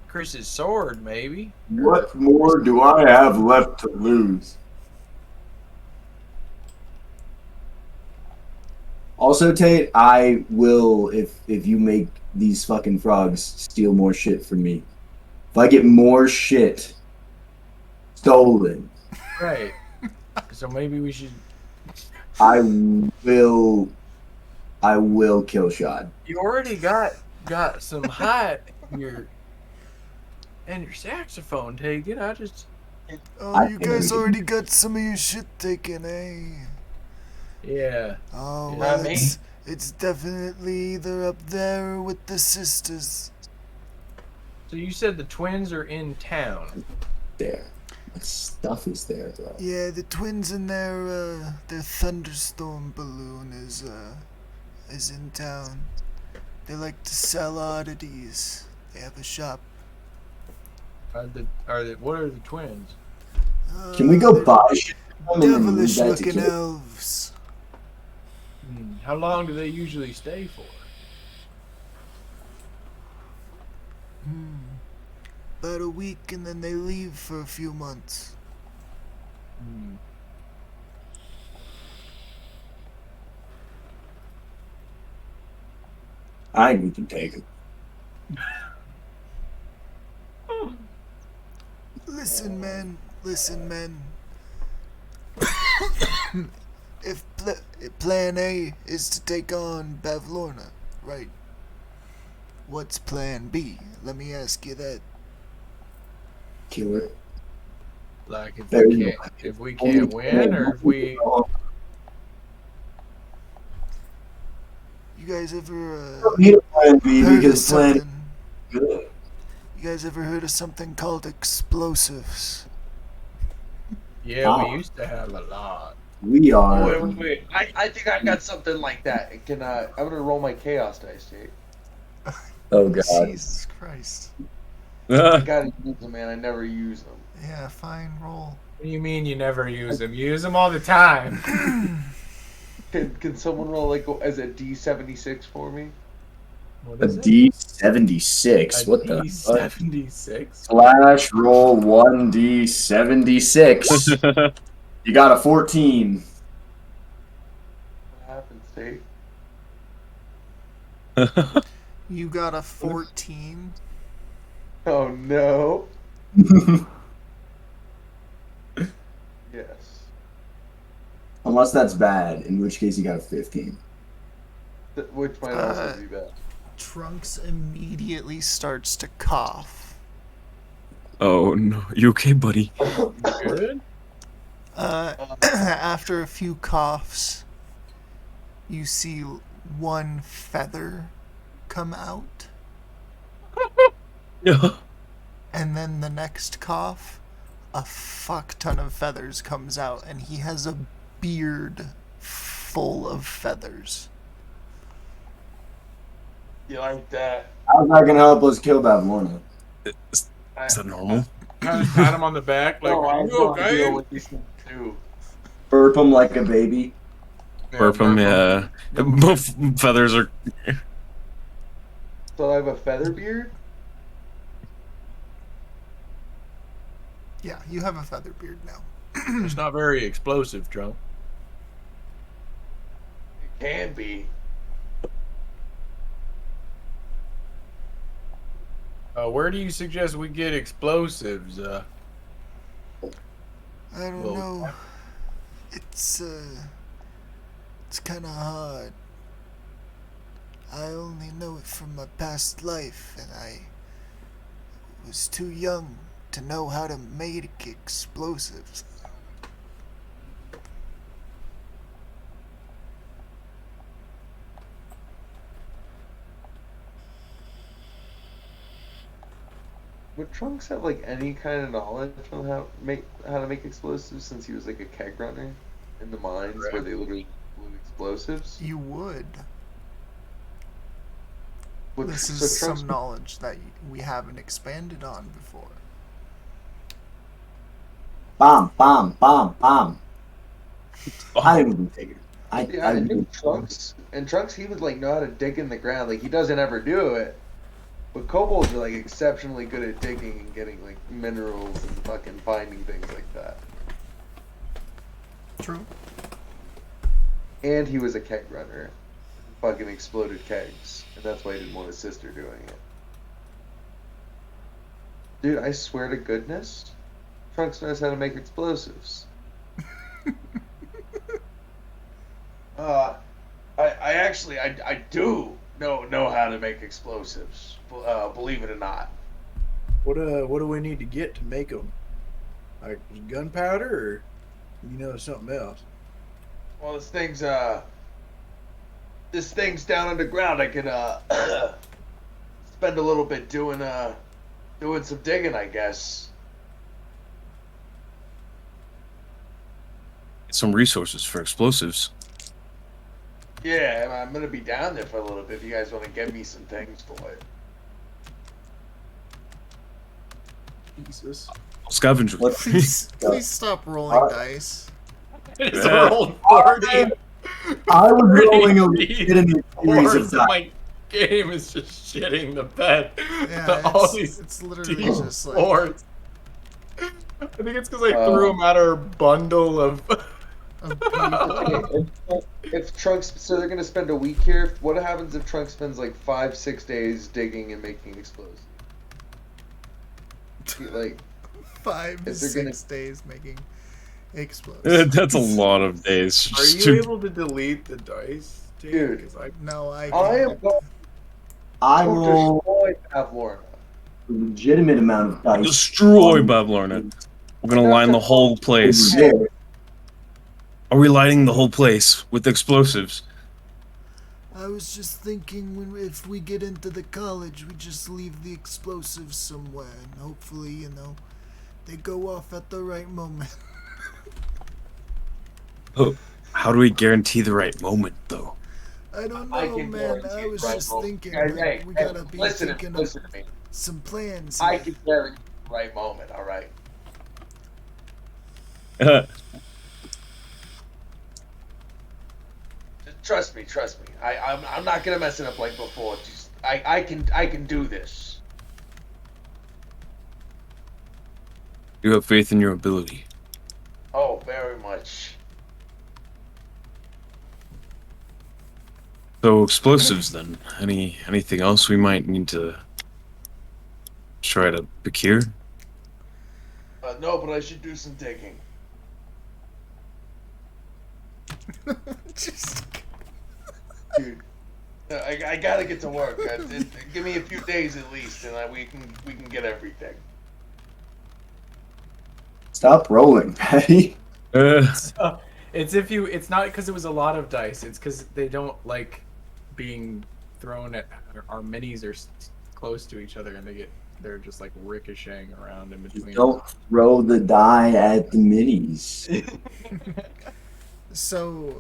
Speaker 2: Chris's sword, maybe.
Speaker 3: What more do I have left to lose? Also, Tate, I will if you make these fucking frogs steal more shit from me. If I get more shit stolen,
Speaker 2: Right. So maybe we should.
Speaker 3: I will kill Shad.
Speaker 2: You already got some hot in your saxophone taken. I just.
Speaker 1: Oh,
Speaker 3: I
Speaker 1: you
Speaker 3: think
Speaker 1: guys
Speaker 3: we-
Speaker 1: already got some of your shit taken, eh?
Speaker 2: Yeah.
Speaker 1: Oh,
Speaker 2: Yeah,
Speaker 1: well,
Speaker 4: me.
Speaker 1: it's definitely either up there or with the sisters.
Speaker 2: So you said the twins are in town.
Speaker 3: There. What stuff is there, bro?
Speaker 1: Yeah, the twins and their thunderstorm balloon is in town. They like to sell oddities. They have a shop.
Speaker 2: What are the twins?
Speaker 3: Can we go
Speaker 1: they're
Speaker 3: buy shit from them and then
Speaker 1: devilish
Speaker 3: leave that to
Speaker 1: looking
Speaker 3: kill?
Speaker 1: elves.
Speaker 2: How long do they usually stay for?
Speaker 1: About a week, and then they leave for a few months.
Speaker 3: I think we can take it.
Speaker 1: Listen, man. if plan A is to take on Bavlorna, right? What's plan B? Let me ask you that.
Speaker 3: Kill her.
Speaker 2: Like if
Speaker 3: There
Speaker 2: we
Speaker 3: you
Speaker 2: can't
Speaker 3: go.
Speaker 2: if we can't win, or if we.
Speaker 1: You guys ever
Speaker 3: Need a plan B
Speaker 1: heard of
Speaker 3: because plan
Speaker 1: something?
Speaker 3: good.
Speaker 1: You guys ever heard of something called explosives?
Speaker 2: Yeah,
Speaker 3: Oh.
Speaker 2: we used to have a lot.
Speaker 3: We are.
Speaker 4: Wait. I think I got something like that. Can I'm gonna roll my chaos dice, Jake.
Speaker 3: Oh god.
Speaker 1: Jesus Christ.
Speaker 4: I gotta use them, man. I never use them.
Speaker 1: Yeah, fine, roll.
Speaker 2: What do you mean you never use them? You use them all the time.
Speaker 4: Can someone roll like as a D76 for me?
Speaker 2: What
Speaker 3: A
Speaker 2: is it?
Speaker 3: D76. What the fuck?
Speaker 2: D76?
Speaker 3: Slash roll 1D76. You got a 14.
Speaker 4: What happens, Jake?
Speaker 1: You got a 14.
Speaker 4: Oh no. Yes.
Speaker 3: Unless that's bad, in which case you got a 15.
Speaker 4: Which might also be bad.
Speaker 1: Trunks immediately starts to cough.
Speaker 5: Oh no, you okay, buddy?
Speaker 2: Good.
Speaker 1: After a few coughs, you see one feather come out,
Speaker 5: Yeah.
Speaker 1: and then the next cough, a fuck ton of feathers comes out, and he has a beard full of feathers.
Speaker 4: You like that?
Speaker 3: How's that gonna help us kill Bavlorna?
Speaker 5: Is that normal?
Speaker 2: I just pat him on the back, like,
Speaker 4: No, I
Speaker 2: are
Speaker 4: have
Speaker 2: you
Speaker 4: no idea
Speaker 2: okay?
Speaker 4: what these things do.
Speaker 3: Burp him like a baby.
Speaker 5: Burp him, yeah. Both feathers are.
Speaker 4: So I have a feather beard?
Speaker 1: Yeah, you have a feather beard now.
Speaker 2: It's not very explosive, Trunk.
Speaker 4: It can be.
Speaker 2: Where do you suggest we get explosives?
Speaker 1: I don't
Speaker 2: Well,
Speaker 1: know. It's kind of hard. I only know it from my past life, and I was too young to know how to make explosives.
Speaker 4: Would Trunks have like any kind of knowledge on how to make explosives since he was like a keg runner in the mines where they literally blew explosives?
Speaker 1: You would.
Speaker 4: Would,
Speaker 1: This
Speaker 4: so
Speaker 1: is
Speaker 4: Trunks
Speaker 1: some knowledge that we haven't expanded on before.
Speaker 3: Bomb, bomb, bomb, bomb. I didn't even figure.
Speaker 4: Yeah, I knew Trunks, and Trunks he would like know how to dig in the ground. Like he doesn't ever do it, but kobolds are like exceptionally good at digging and getting like minerals and fucking finding things like that.
Speaker 1: True.
Speaker 4: And he was a keg runner, fucking exploded kegs, and that's why he didn't want his sister doing it. Dude, I swear to goodness, Trunks knows how to make explosives. I actually do know how to make explosives. Believe it or not.
Speaker 6: What do we need to get to make them? Like gunpowder, or something else?
Speaker 4: Well, this thing's down underground. I could spend a little bit doing some digging, I guess.
Speaker 5: Some resources for explosives.
Speaker 4: Yeah, I'm gonna be down there for a little bit. If you guys want to get me some things for it.
Speaker 6: Jesus.
Speaker 5: Scavenge.
Speaker 1: Please stop rolling dice.
Speaker 2: It's
Speaker 5: Yeah.
Speaker 2: rolled 40.
Speaker 3: I was rolling a legitimate series of
Speaker 2: Horse,
Speaker 3: dice.
Speaker 2: my game is just shitting the bed.
Speaker 1: Yeah,
Speaker 2: All these
Speaker 1: it's literally
Speaker 2: deep
Speaker 1: just like
Speaker 2: fours. I think it's because I threw him at our bundle of.
Speaker 1: of people.
Speaker 4: If Trunks, so they're gonna spend a week here. What happens if Trunks spends like 5-6 days digging and making explosives? Like
Speaker 1: 5 to
Speaker 4: If they're gonna-
Speaker 1: 6 days making explosives.
Speaker 5: That's a lot of days.
Speaker 2: Are
Speaker 5: Just
Speaker 2: you
Speaker 5: to-
Speaker 2: able to delete the dice,
Speaker 4: Dude.
Speaker 2: 'Cause I
Speaker 1: No, I
Speaker 4: I am
Speaker 1: can't.
Speaker 4: going
Speaker 3: I
Speaker 4: to
Speaker 3: roll
Speaker 4: destroy Pavlorna.
Speaker 3: a legitimate amount of dice.
Speaker 5: Destroy Bavlorna. We're gonna line the whole place.
Speaker 3: Yeah.
Speaker 5: Are we lighting the whole place with explosives?
Speaker 1: I was just thinking if we get into the college, we just leave the explosives somewhere, and hopefully, they go off at the right moment.
Speaker 5: Oh, how do we guarantee the right moment, though?
Speaker 1: I don't
Speaker 4: I
Speaker 1: know,
Speaker 4: can
Speaker 1: man.
Speaker 4: guarantee
Speaker 1: I was
Speaker 4: right
Speaker 1: just
Speaker 4: moment.
Speaker 1: thinking
Speaker 4: Hey,
Speaker 1: that
Speaker 4: hey,
Speaker 1: we
Speaker 4: hey,
Speaker 1: gotta be
Speaker 4: listen
Speaker 1: thinking
Speaker 4: to
Speaker 1: of
Speaker 4: me.
Speaker 1: some plans.
Speaker 4: I
Speaker 1: here.
Speaker 4: can guarantee the right moment. All right. Just trust me. I'm not gonna mess it up like before. Just I can do this.
Speaker 5: You have faith in your ability.
Speaker 4: Oh, very much.
Speaker 5: So explosives then. Anything else we might need to try to procure?
Speaker 4: No, but I should do some digging.
Speaker 1: Just
Speaker 4: Dude, I gotta get to work. Give me a few days at least, and we can get everything.
Speaker 3: Stop rolling, Patty.
Speaker 2: So, it's not because it was a lot of dice. It's because they don't like being thrown at our minis are close to each other, and they're just like ricocheting around in between.
Speaker 3: Don't throw the die at the minis.
Speaker 1: So,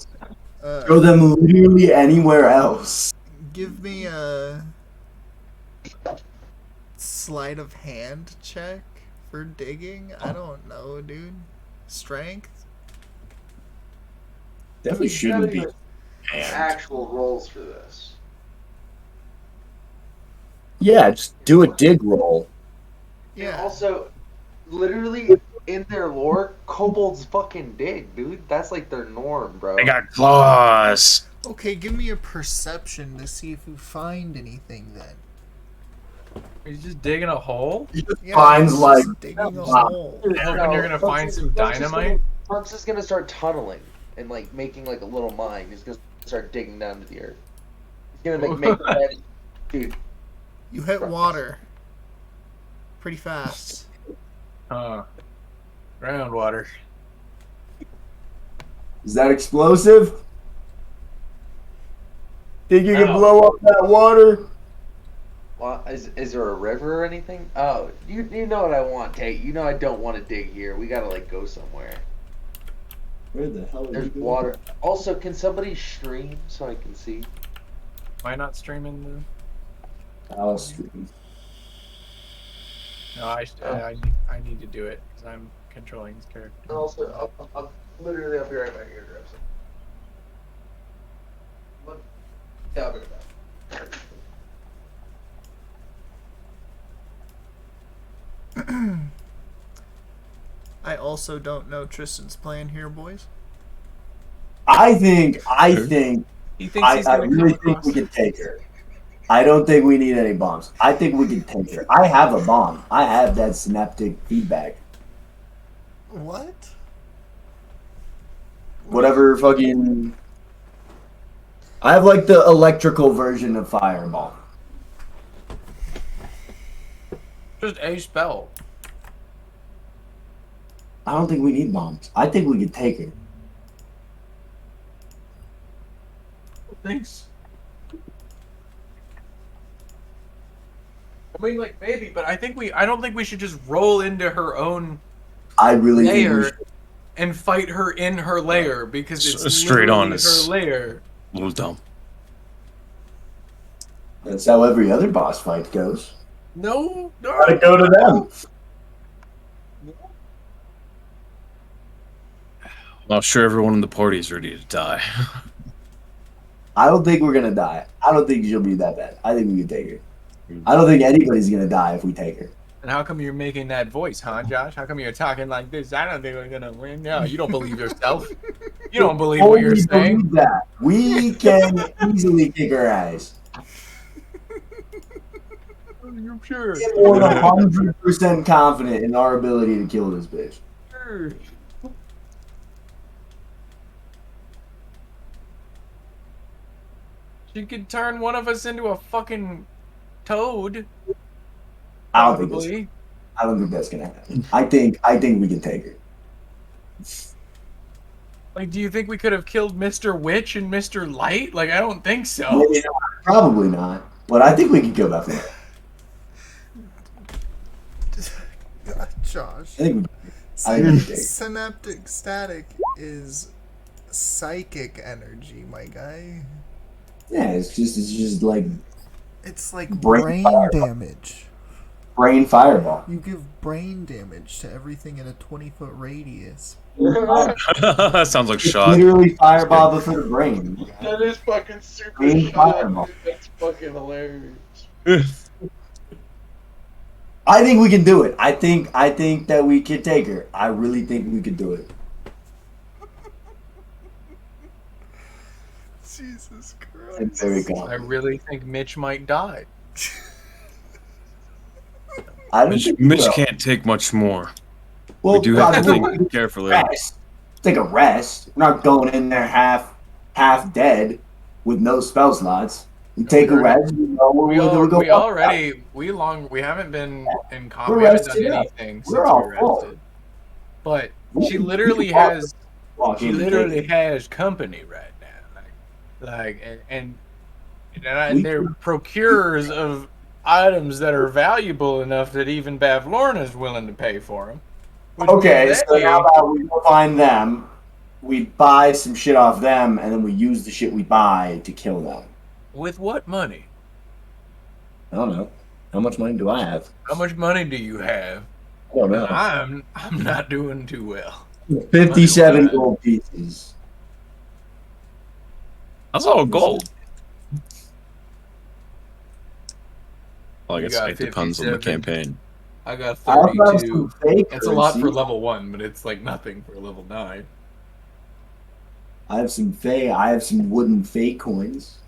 Speaker 3: Throw them literally anywhere else.
Speaker 1: give me a sleight of hand check for digging. I don't know, dude. Strength?
Speaker 3: Definitely shouldn't be.
Speaker 4: Actual rolls for this.
Speaker 3: Yeah, just do a dig roll.
Speaker 4: And
Speaker 1: Yeah.
Speaker 4: also, literally in their lore, kobolds fucking dig, dude. That's like their norm, bro.
Speaker 5: I got claws.
Speaker 1: Okay, give me a perception to see if you find anything then.
Speaker 2: Are you just digging a hole?
Speaker 3: He just
Speaker 1: Yeah,
Speaker 3: finds
Speaker 1: it's
Speaker 3: like
Speaker 1: just digging a
Speaker 3: wow.
Speaker 1: hole.
Speaker 2: Hoping you're gonna find some dynamite.
Speaker 4: Trunks is gonna start tunneling and like making like a little mine. He's gonna start digging down to the earth. He's gonna make dude.
Speaker 1: You hit water pretty fast.
Speaker 2: Groundwater.
Speaker 3: Is that explosive? Think you can
Speaker 2: No.
Speaker 3: blow up that water?
Speaker 4: Well, is there a river or anything? Oh, you know what I want, Tate. You know I don't want to dig here. We gotta like go somewhere.
Speaker 3: Where the hell
Speaker 4: There's water. Also, can somebody stream so I can see?
Speaker 2: Am I not streaming
Speaker 3: I'll stream.
Speaker 2: the? No, I need to do it because I'm controlling his character.
Speaker 4: And also, I'll literally I'll be right back here. Grab some. Yeah, I'll be right back.
Speaker 1: I also don't know Tristan's plan here, boys.
Speaker 3: I think
Speaker 2: He thinks he's
Speaker 3: I
Speaker 2: gonna
Speaker 3: really
Speaker 2: come
Speaker 3: think
Speaker 2: across.
Speaker 3: we can take her. I don't think we need any bombs. I think we can take her. I have a bomb. I have that synaptic feedback.
Speaker 1: What?
Speaker 3: Whatever fucking. I have like the electrical version of fireball.
Speaker 2: Just a spell.
Speaker 3: I don't think we need bombs. I think we can take her.
Speaker 2: Thanks. I mean, like maybe, but I don't think we should just roll into her own
Speaker 3: I really think we
Speaker 2: layer
Speaker 3: should.
Speaker 2: and fight her in her lair because it's
Speaker 5: Straight on,
Speaker 2: literally
Speaker 5: it's-
Speaker 2: her lair.
Speaker 5: A little dumb.
Speaker 3: That's how every other boss fight goes.
Speaker 2: No,
Speaker 3: Gotta go to them.
Speaker 5: I'm not sure everyone in the party is ready to die.
Speaker 3: I don't think we're gonna die. I don't think she'll be that bad. I think we can take her. I don't think anybody's gonna die if we take her.
Speaker 2: And how come you're making that voice, huh, Josh? How come you're talking like this? I don't think we're gonna win. No, you don't believe yourself. You don't believe what you're
Speaker 3: Only
Speaker 2: saying.
Speaker 3: believe that. We can easily kick her ass.
Speaker 2: You're sure.
Speaker 3: We're 100% confident in our ability to kill this bitch.
Speaker 2: Sure. She could turn one of us into a fucking toad.
Speaker 3: I don't think
Speaker 2: Probably.
Speaker 3: that's gonna happen. I think we can take her.
Speaker 2: Like, do you think we could have killed Mr. Witch and Mr. Light? Like, I don't think so.
Speaker 3: Maybe not. Probably not. But I think we can kill that thing.
Speaker 1: Josh.
Speaker 3: I think I think we can take her.
Speaker 1: Synaptic static is psychic energy, my guy.
Speaker 3: Yeah, it's just like
Speaker 1: It's like
Speaker 3: Brain
Speaker 1: brain
Speaker 3: fireball.
Speaker 1: damage.
Speaker 3: brain fireball.
Speaker 1: You give brain damage to everything in a 20-foot radius.
Speaker 5: That sounds like
Speaker 3: It's
Speaker 5: shot.
Speaker 3: literally fireball but for the brain.
Speaker 4: That is fucking super
Speaker 3: Green
Speaker 4: shot.
Speaker 3: fireball.
Speaker 4: That's fucking hilarious.
Speaker 3: I think we can do it. I think that we can take her. I really think we could do it.
Speaker 1: Jesus
Speaker 3: I'm
Speaker 1: Christ.
Speaker 3: very
Speaker 2: I
Speaker 3: confident.
Speaker 2: really think Mitch might die.
Speaker 3: I don't
Speaker 5: Mitch,
Speaker 3: think we
Speaker 5: Mitch
Speaker 3: will.
Speaker 5: can't take much more.
Speaker 3: Well,
Speaker 5: We do have to
Speaker 3: probably
Speaker 5: think carefully.
Speaker 3: rest. Take a rest. We're not going in there half dead with no spell slots. We take a rest. We go.
Speaker 2: We
Speaker 3: We go.
Speaker 2: we haven't been in
Speaker 3: We're
Speaker 2: we haven't done
Speaker 3: rested up.
Speaker 2: anything
Speaker 3: We're
Speaker 2: since we
Speaker 3: all full.
Speaker 2: rested. But
Speaker 3: We
Speaker 2: she
Speaker 3: can
Speaker 2: literally
Speaker 3: walk-
Speaker 2: has
Speaker 3: walk
Speaker 2: she
Speaker 3: in and
Speaker 2: literally
Speaker 3: take
Speaker 2: has company right now. And
Speaker 3: We
Speaker 2: they're
Speaker 3: can-
Speaker 2: procurers of items that are valuable enough that even Bavlorna is willing to pay for them.
Speaker 3: it. Okay, so now that we go find them, we buy some shit off them, and then we use the shit we buy to kill them.
Speaker 2: With what money?
Speaker 3: I don't know. How much money do I have?
Speaker 2: How much money do you have?
Speaker 3: I don't know.
Speaker 2: I'm not doing too well.
Speaker 3: 57
Speaker 2: money-wise.
Speaker 3: gold pieces.
Speaker 5: That's all gold. Well, I
Speaker 2: You
Speaker 5: guess
Speaker 2: got
Speaker 5: it depends on the
Speaker 2: 57.
Speaker 5: campaign.
Speaker 2: I got
Speaker 3: I also have
Speaker 2: 32.
Speaker 3: some fake
Speaker 2: It's a lot for
Speaker 3: currency.
Speaker 2: level 1, but it's like nothing for level 9.
Speaker 3: I have some wooden fake coins.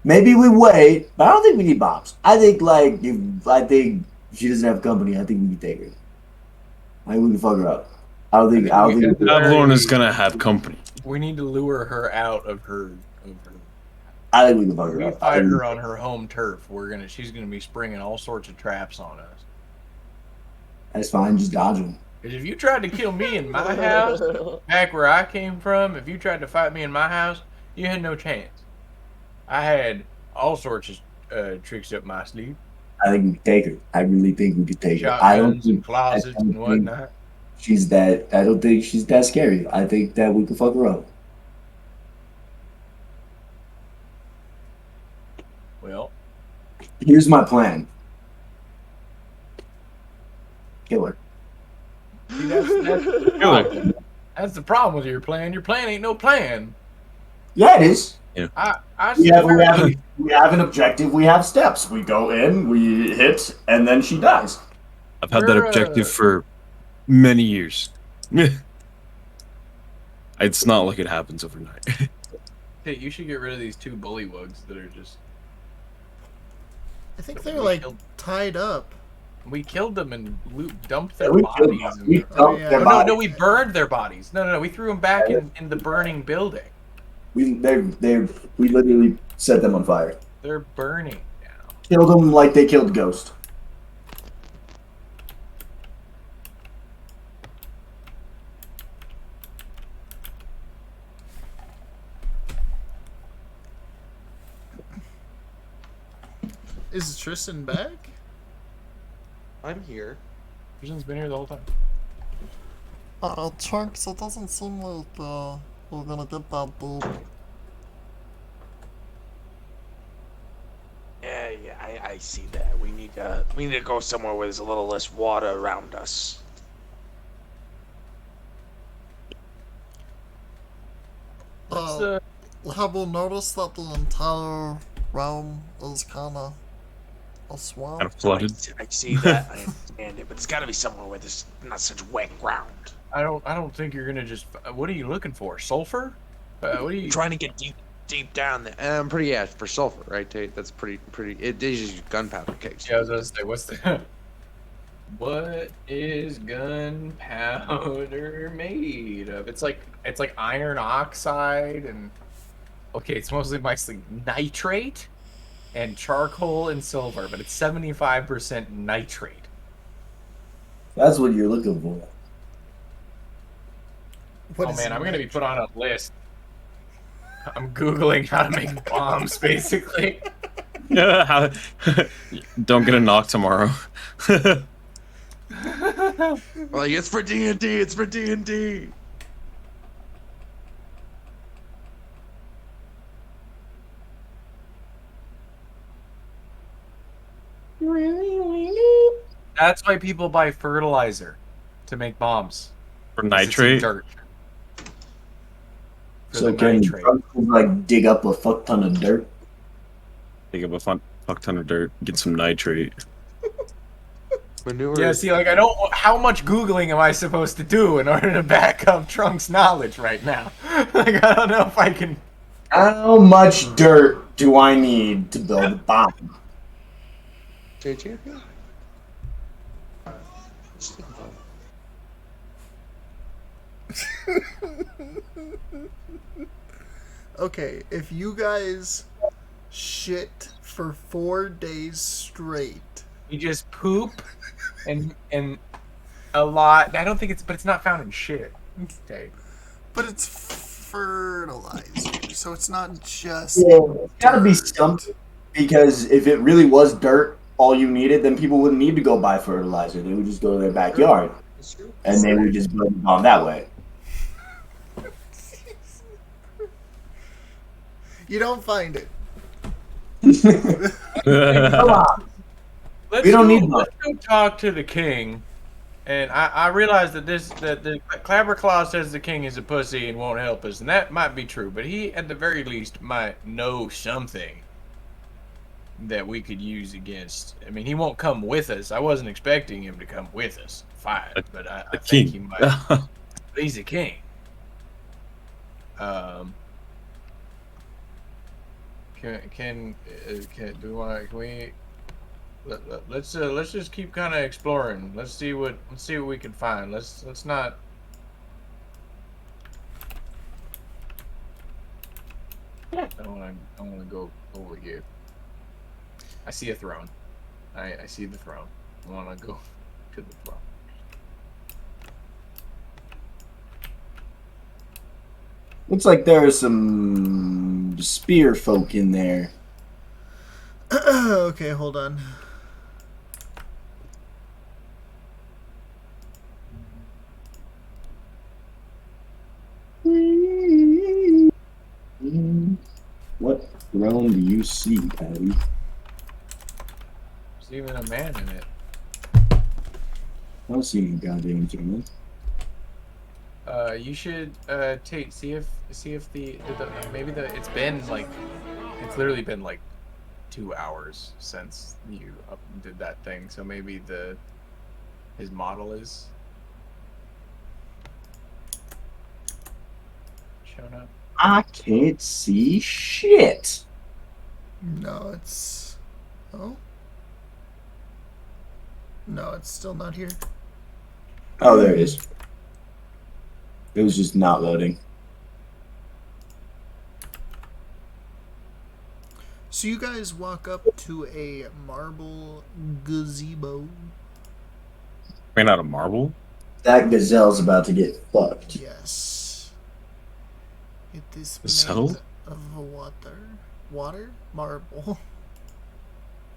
Speaker 3: Maybe we wait, but I don't think we need bombs. I think if she doesn't have company, I think we can take her. I think we can fuck her up. I don't think
Speaker 5: Avalon is gonna have company.
Speaker 2: We need to lure her out of her.
Speaker 3: I think we can fuck her
Speaker 2: We
Speaker 3: up.
Speaker 2: fight her on her home turf. She's gonna be springing all sorts of traps on us.
Speaker 3: That's fine, just dodge them.
Speaker 2: Because if you tried to kill me in my house, back where I came from, if you tried to fight me in my house, you had no chance. I had all sorts of tricks up my sleeve.
Speaker 3: I think we could take her. I really think we could take her. I don't
Speaker 2: Shotguns and
Speaker 3: think
Speaker 2: closets and whatnot.
Speaker 3: she's that. I don't think she's that scary. I think that we could fuck her up.
Speaker 2: Well,
Speaker 3: Here's my plan. Kill her.
Speaker 2: see, that's the problem with your plan. Your plan ain't no plan.
Speaker 3: Yeah, it is.
Speaker 2: I
Speaker 3: We
Speaker 2: swear.
Speaker 3: have an objective. We have steps. We go in, we hit, and then she dies.
Speaker 5: I've had that objective for many years. It's not like it happens overnight.
Speaker 2: Hey, you should get rid of these 2 bullywugs that are just.
Speaker 1: I think they're like tied up.
Speaker 2: We killed them and dumped their
Speaker 3: We
Speaker 2: bodies.
Speaker 3: killed them. We
Speaker 2: and-
Speaker 3: dumped
Speaker 1: yeah.
Speaker 3: their
Speaker 2: no,
Speaker 3: bodies.
Speaker 2: no, we burned their bodies. No, we threw them back in the burning building.
Speaker 3: We literally set them on fire.
Speaker 2: They're burning now.
Speaker 3: Killed them like they killed Ghost.
Speaker 1: Is Tristan back?
Speaker 4: I'm here.
Speaker 2: Tristan's been here the whole time.
Speaker 1: Trunks, it doesn't seem like we're gonna get that deep.
Speaker 7: Yeah, I see that. We need to go somewhere where there's a little less water around us.
Speaker 1: Have you noticed that the entire realm is kinda a swamp?
Speaker 5: Kind of flooded.
Speaker 7: I see that. I understand it, but it's got to be somewhere where there's not such wet ground.
Speaker 2: I don't think you're gonna just. What are you looking for? Sulfur? What are you?
Speaker 7: Trying to get deep down there.
Speaker 4: I'm pretty for sulfur, right, Tate? That's pretty. It is just gunpowder cakes.
Speaker 2: Yeah, I was gonna say, what's the? What is gunpowder made of? It's like iron oxide and. Okay, it's mostly nitrate and charcoal and silver, but it's 75% nitrate.
Speaker 3: That's what you're looking for.
Speaker 1: What
Speaker 2: Oh
Speaker 1: is
Speaker 2: man, I'm gonna be put
Speaker 1: nitrate?
Speaker 2: on a list. I'm googling how to make bombs, basically.
Speaker 5: Yeah. Don't get a knock tomorrow.
Speaker 4: Like it's for D&D. It's for D&D.
Speaker 2: That's why people buy fertilizer to make bombs.
Speaker 5: For
Speaker 2: 'Cause it's in
Speaker 5: nitrate.
Speaker 2: dirt. For
Speaker 3: So
Speaker 2: the
Speaker 3: can
Speaker 2: nitrate.
Speaker 3: Trunks like dig up a fuck ton of dirt?
Speaker 5: Dig up a fuck ton of dirt, get some nitrate.
Speaker 4: Manure.
Speaker 2: Yeah, see, like, I don't. How much Googling am I supposed to do in order to back up Trunk's knowledge right now? Like, I don't know if I can.
Speaker 3: How much dirt do I need to build a bomb?
Speaker 4: JJ?
Speaker 1: Okay, if you guys shit for 4 days straight.
Speaker 2: You just poop and a lot. I don't think but it's not found in shit. Okay.
Speaker 1: But it's fertilizer, so it's not just.
Speaker 3: Yeah, it's gotta be
Speaker 1: dirt.
Speaker 3: something. Because if it really was dirt, all you needed, then people wouldn't need to go buy fertilizer. They would just go to their backyard, and they would just build the bomb that way.
Speaker 1: You don't find it.
Speaker 3: Come on.
Speaker 2: Let's
Speaker 3: We don't
Speaker 2: go,
Speaker 3: need
Speaker 2: let's go talk to the king. And I realize that the Clabberclaw says the king is a pussy and won't help us, and that might be true. But he, at the very least, might know something that we could use against. I mean, he won't come with us. I wasn't expecting him to come with us. Fine, but I think he might. But he's a king. Can do we want to? Can we? Let's just keep kind of exploring. Let's see what we can find. Let's not. I want to go over here. I see a throne. I see the throne. I want to go to the throne.
Speaker 3: Looks like there are some spear folk in there.
Speaker 1: Okay, hold on.
Speaker 3: What throne do you see, Patty?
Speaker 2: There's even a man in it.
Speaker 3: I don't see any goddamn throne.
Speaker 2: You should see if maybe it's been like it's literally been like 2 hours since you did that thing, so maybe his model is shown up.
Speaker 3: I can't see shit.
Speaker 1: No, it's. Oh? No, it's still not here.
Speaker 3: Oh, there it is. It was just not loading.
Speaker 1: So you guys walk up to a marble gazebo.
Speaker 5: Ran out of marble?
Speaker 3: That gazelle's about to get fucked.
Speaker 1: Yes. It is
Speaker 5: Gazelle?
Speaker 1: made of water. Water? Marble.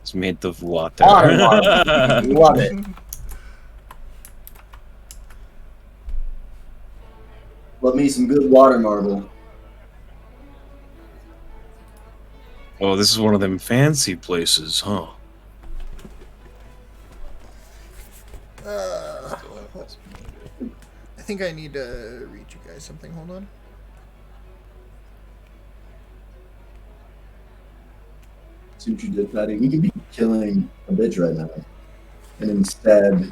Speaker 5: It's made of water.
Speaker 3: Water marble. Love it. Love me some good water marble.
Speaker 5: Oh, this is one of them fancy places, huh?
Speaker 1: I think I need to read you guys something. Hold on.
Speaker 3: See what you did, Patty? We could be killing a bitch right now. And instead,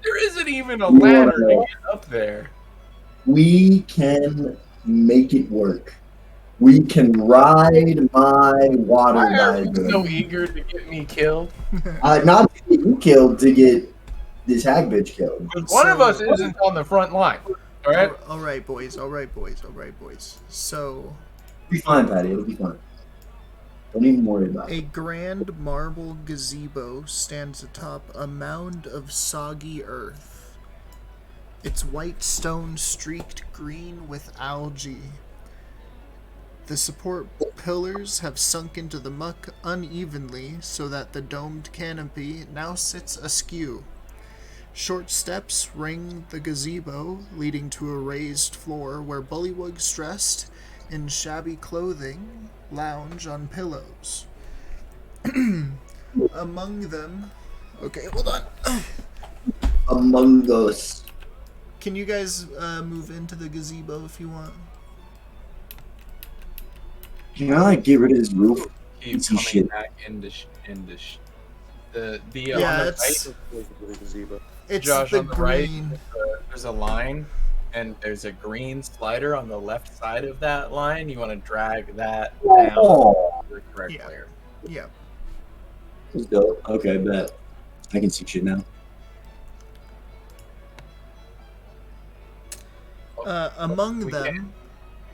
Speaker 2: There isn't even a ladder to get up there.
Speaker 3: we can make it work. We can ride my water
Speaker 2: Why are you
Speaker 3: diagram.
Speaker 2: so eager to get me killed?
Speaker 3: Not to get you killed, to get this hag bitch killed.
Speaker 2: One of us isn't on the front line. All right.
Speaker 1: All right, boys. All right, boys. All right, boys. So,
Speaker 3: It'll be fine, Patty. It'll be fine. Don't even worry about
Speaker 1: a
Speaker 3: it.
Speaker 1: grand marble gazebo stands atop a mound of soggy earth. Its white stone streaked green with algae. The support pillars have sunk into the muck unevenly so that the domed canopy now sits askew. Short steps ring the gazebo, leading to a raised floor where bullywugs dressed in shabby clothing lounge on pillows. Among them... Okay, hold on.
Speaker 3: Among Us.
Speaker 1: Can you guys move into the gazebo if you want?
Speaker 3: Can I like get rid of this roof?
Speaker 2: Keep
Speaker 3: Some
Speaker 2: coming
Speaker 3: shit.
Speaker 2: back into the
Speaker 1: Yeah,
Speaker 2: on the
Speaker 1: it's
Speaker 2: right,
Speaker 1: it's
Speaker 2: Josh,
Speaker 1: the
Speaker 2: on the right,
Speaker 1: green.
Speaker 2: there's a line, and there's a green slider on the left side of that line. You want to drag that down
Speaker 3: Oh,
Speaker 2: the correct
Speaker 1: Yeah.
Speaker 2: layer.
Speaker 1: Yeah.
Speaker 3: that's dope. Okay, bet. I can see shit now.
Speaker 1: Among
Speaker 2: We
Speaker 1: them,
Speaker 2: You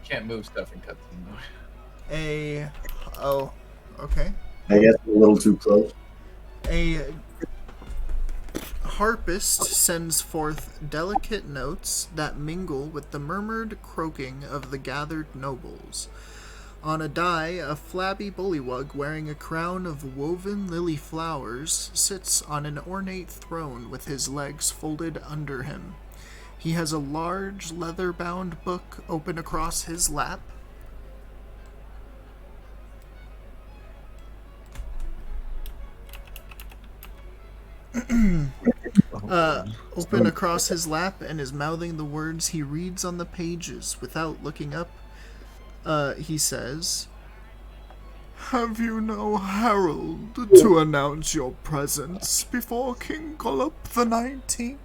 Speaker 2: can't move stuff in cutscene though.
Speaker 1: Oh, okay.
Speaker 3: I guess a little too close.
Speaker 1: A harpist sends forth delicate notes that mingle with the murmured croaking of the gathered nobles. On a die, a flabby bullywug wearing a crown of woven lily flowers sits on an ornate throne with his legs folded under him. He has a large leather-bound book open across his lap. Open across his lap and is mouthing the words he reads on the pages without looking up. He says, "Have you no herald to announce your presence before King Gullop the 19th?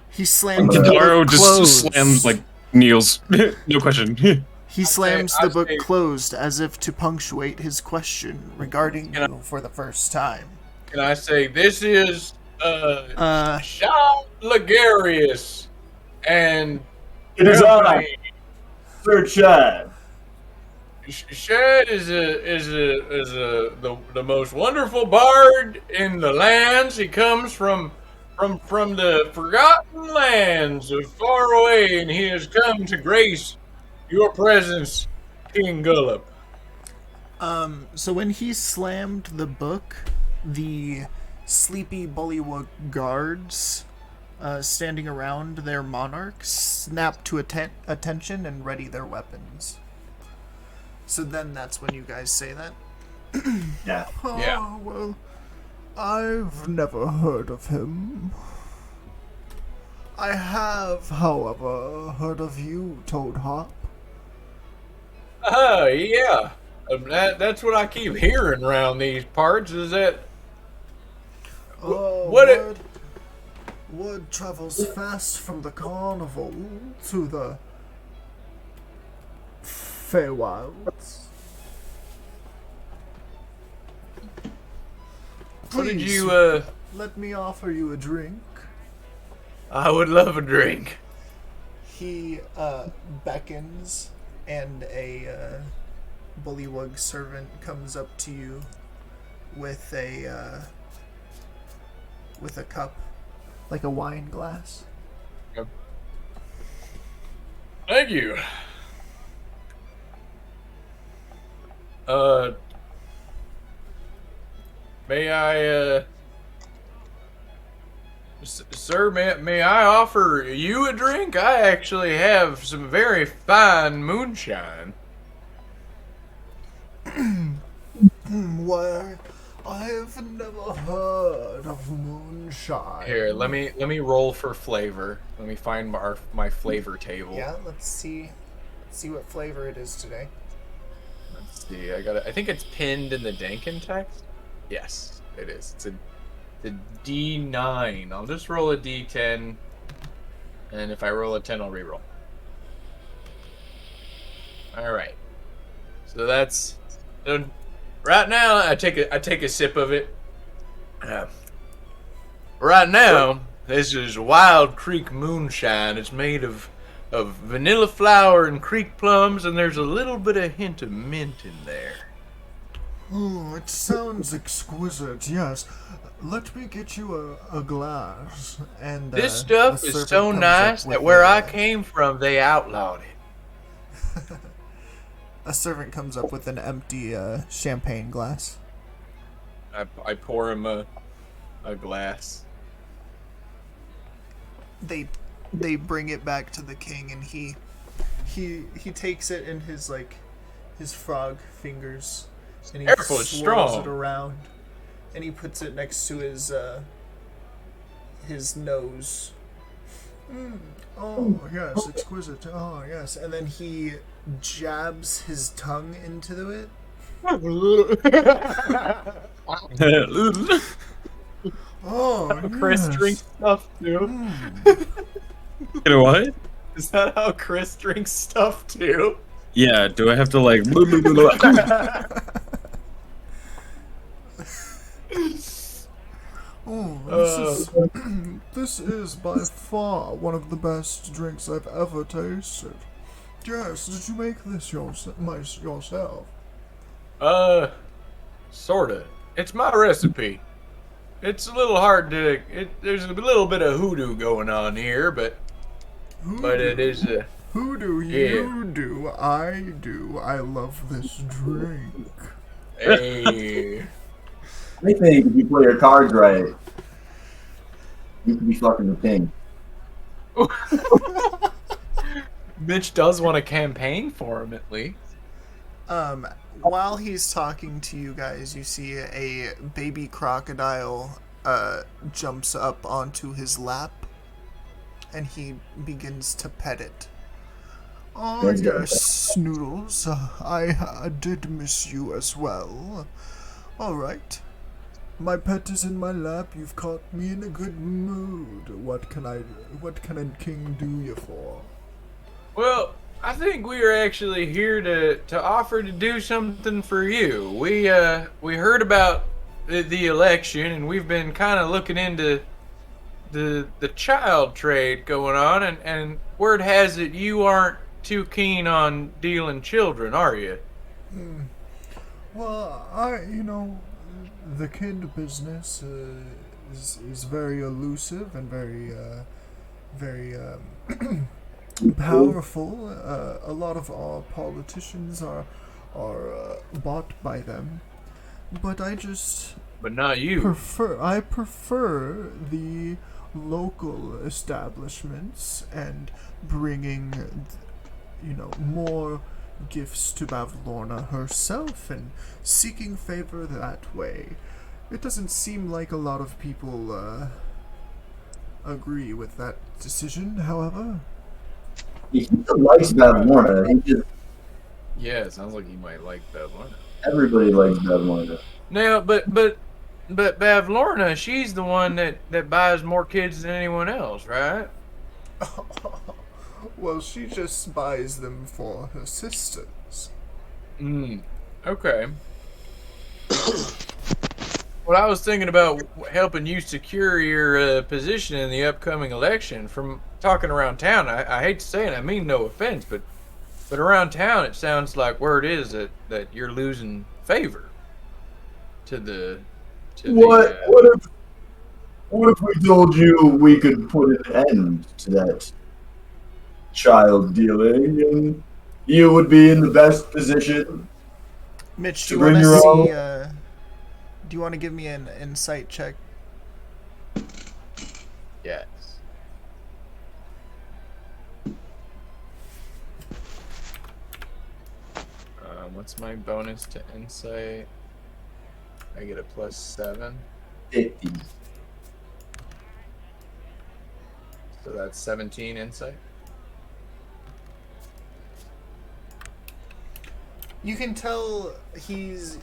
Speaker 1: He slams the
Speaker 5: Gennaro
Speaker 1: book
Speaker 5: just
Speaker 1: closed.
Speaker 5: slams, like, kneels. No question.
Speaker 1: He slams the book
Speaker 2: say-
Speaker 1: closed as if to punctuate his question regarding you for the first time.
Speaker 2: Can I say this is
Speaker 1: Uh,
Speaker 2: Sean Legarius and
Speaker 3: It is
Speaker 2: company.
Speaker 3: I, Sir Chad.
Speaker 2: Shad is the most wonderful bard in the lands. He comes from the forgotten lands of far away, and he has come to grace your presence, King Gullop.
Speaker 1: So when he slammed the book, the sleepy bullywug guards standing around their monarch snap to attention and ready their weapons. So then that's when you guys say that.
Speaker 3: Yeah.
Speaker 2: Yeah.
Speaker 1: Well, I've never heard of him. I have, however, heard of you, Toad Hop.
Speaker 2: Oh, yeah. That's what I keep hearing around these parts, is that
Speaker 1: Oh,
Speaker 2: what it-
Speaker 1: word travels fast from the carnival to the Feywilds.
Speaker 2: what did
Speaker 1: Please,
Speaker 2: you,
Speaker 1: let me offer you a drink.
Speaker 2: I would love a drink.
Speaker 1: He beckons, and a bullywug servant comes up to you with a cup, like a wine glass.
Speaker 2: Thank you. May I, sir, may I offer you a drink? I actually have some very fine moonshine.
Speaker 1: Why, I've never heard of moonshine.
Speaker 2: Here, let me roll for flavor. Let me find my flavor table.
Speaker 1: Yeah, let's see what flavor it is today.
Speaker 2: Let's see. I think it's pinned in the Dankin text. Yes, it is. It's a D9. I'll just roll a D10, and if I roll a 10, I'll reroll. All right. So that's right now. I take a sip of it. Right now, this is Wild Creek moonshine. It's made of vanilla flower and creek plums, and there's a little bit of hint of mint in there.
Speaker 1: Oh, it sounds exquisite, yes. Let me get you a glass. And
Speaker 2: This
Speaker 1: a
Speaker 2: stuff is
Speaker 1: servant
Speaker 2: so
Speaker 1: comes up
Speaker 2: nice
Speaker 1: with
Speaker 2: that where I
Speaker 1: a-
Speaker 2: came from, they outlawed it.
Speaker 1: A servant comes up with an empty champagne glass.
Speaker 2: I pour him a glass.
Speaker 1: They bring it back to the king, and he takes it in his frog fingers, and he
Speaker 2: Careful, it's
Speaker 1: swirls
Speaker 2: strong.
Speaker 1: it around, and he puts it next to his nose. Oh yes, exquisite. Oh yes, and then he jabs his tongue into it. Oh,
Speaker 2: Chris
Speaker 1: yes.
Speaker 2: drinks stuff too.
Speaker 5: You know what?
Speaker 2: Is that how Chris drinks stuff too?
Speaker 5: Yeah, do I have to, like...
Speaker 1: Oh, this is by far one of the best drinks I've ever tasted. Yes, did you make this yourself?
Speaker 2: Sorta. It's my recipe. It's a little hard to. There's a little bit of hoodoo going on here, but it is.
Speaker 1: Who do
Speaker 2: Yeah.
Speaker 1: you do? I do. I love this drink.
Speaker 2: Hey.
Speaker 3: I think if you play your cards right, you could be fucking the king.
Speaker 2: Mitch does want to campaign for him at least.
Speaker 1: While he's talking to you guys, you see a baby crocodile jumps up onto his lap, and he begins to pet it. Oh yes, Snoodles, I did miss you as well. All right, my pet is in my lap. You've caught me in a good mood. What can a king do you for?
Speaker 2: Well, I think we are actually here to offer to do something for you. We heard about the election, and we've been kind of looking into the child trade going on, and word has it you aren't too keen on dealing children, are you?
Speaker 1: Well, the kid business is very elusive and very powerful. A lot of our politicians are bought by them, but
Speaker 2: But not you.
Speaker 1: I prefer the local establishments and bringing, more gifts to Bavlorna herself and seeking favor that way. It doesn't seem like a lot of people agree with that decision, however.
Speaker 3: He likes Bavlorna. He just
Speaker 2: Yeah, it sounds like you might like Bavlorna.
Speaker 3: everybody likes Bavlorna.
Speaker 2: Now, but Bavlorna, she's the one that buys more kids than anyone else, right?
Speaker 1: Well, she just buys them for her sisters.
Speaker 2: Okay. Well, I was thinking about helping you secure your position in the upcoming election. From talking around town, I hate to say it, I mean no offense, but around town it sounds like word is that you're losing favor to the.
Speaker 3: What if we told you we could put an end to that child dealing, and you would be in the best position?
Speaker 1: Mitch,
Speaker 3: do you want to see?
Speaker 1: Do you want to give me an insight check?
Speaker 2: Yes. What's my bonus to insight? I get a +7.
Speaker 3: 50.
Speaker 2: So that's 17 insight.
Speaker 1: You can tell he's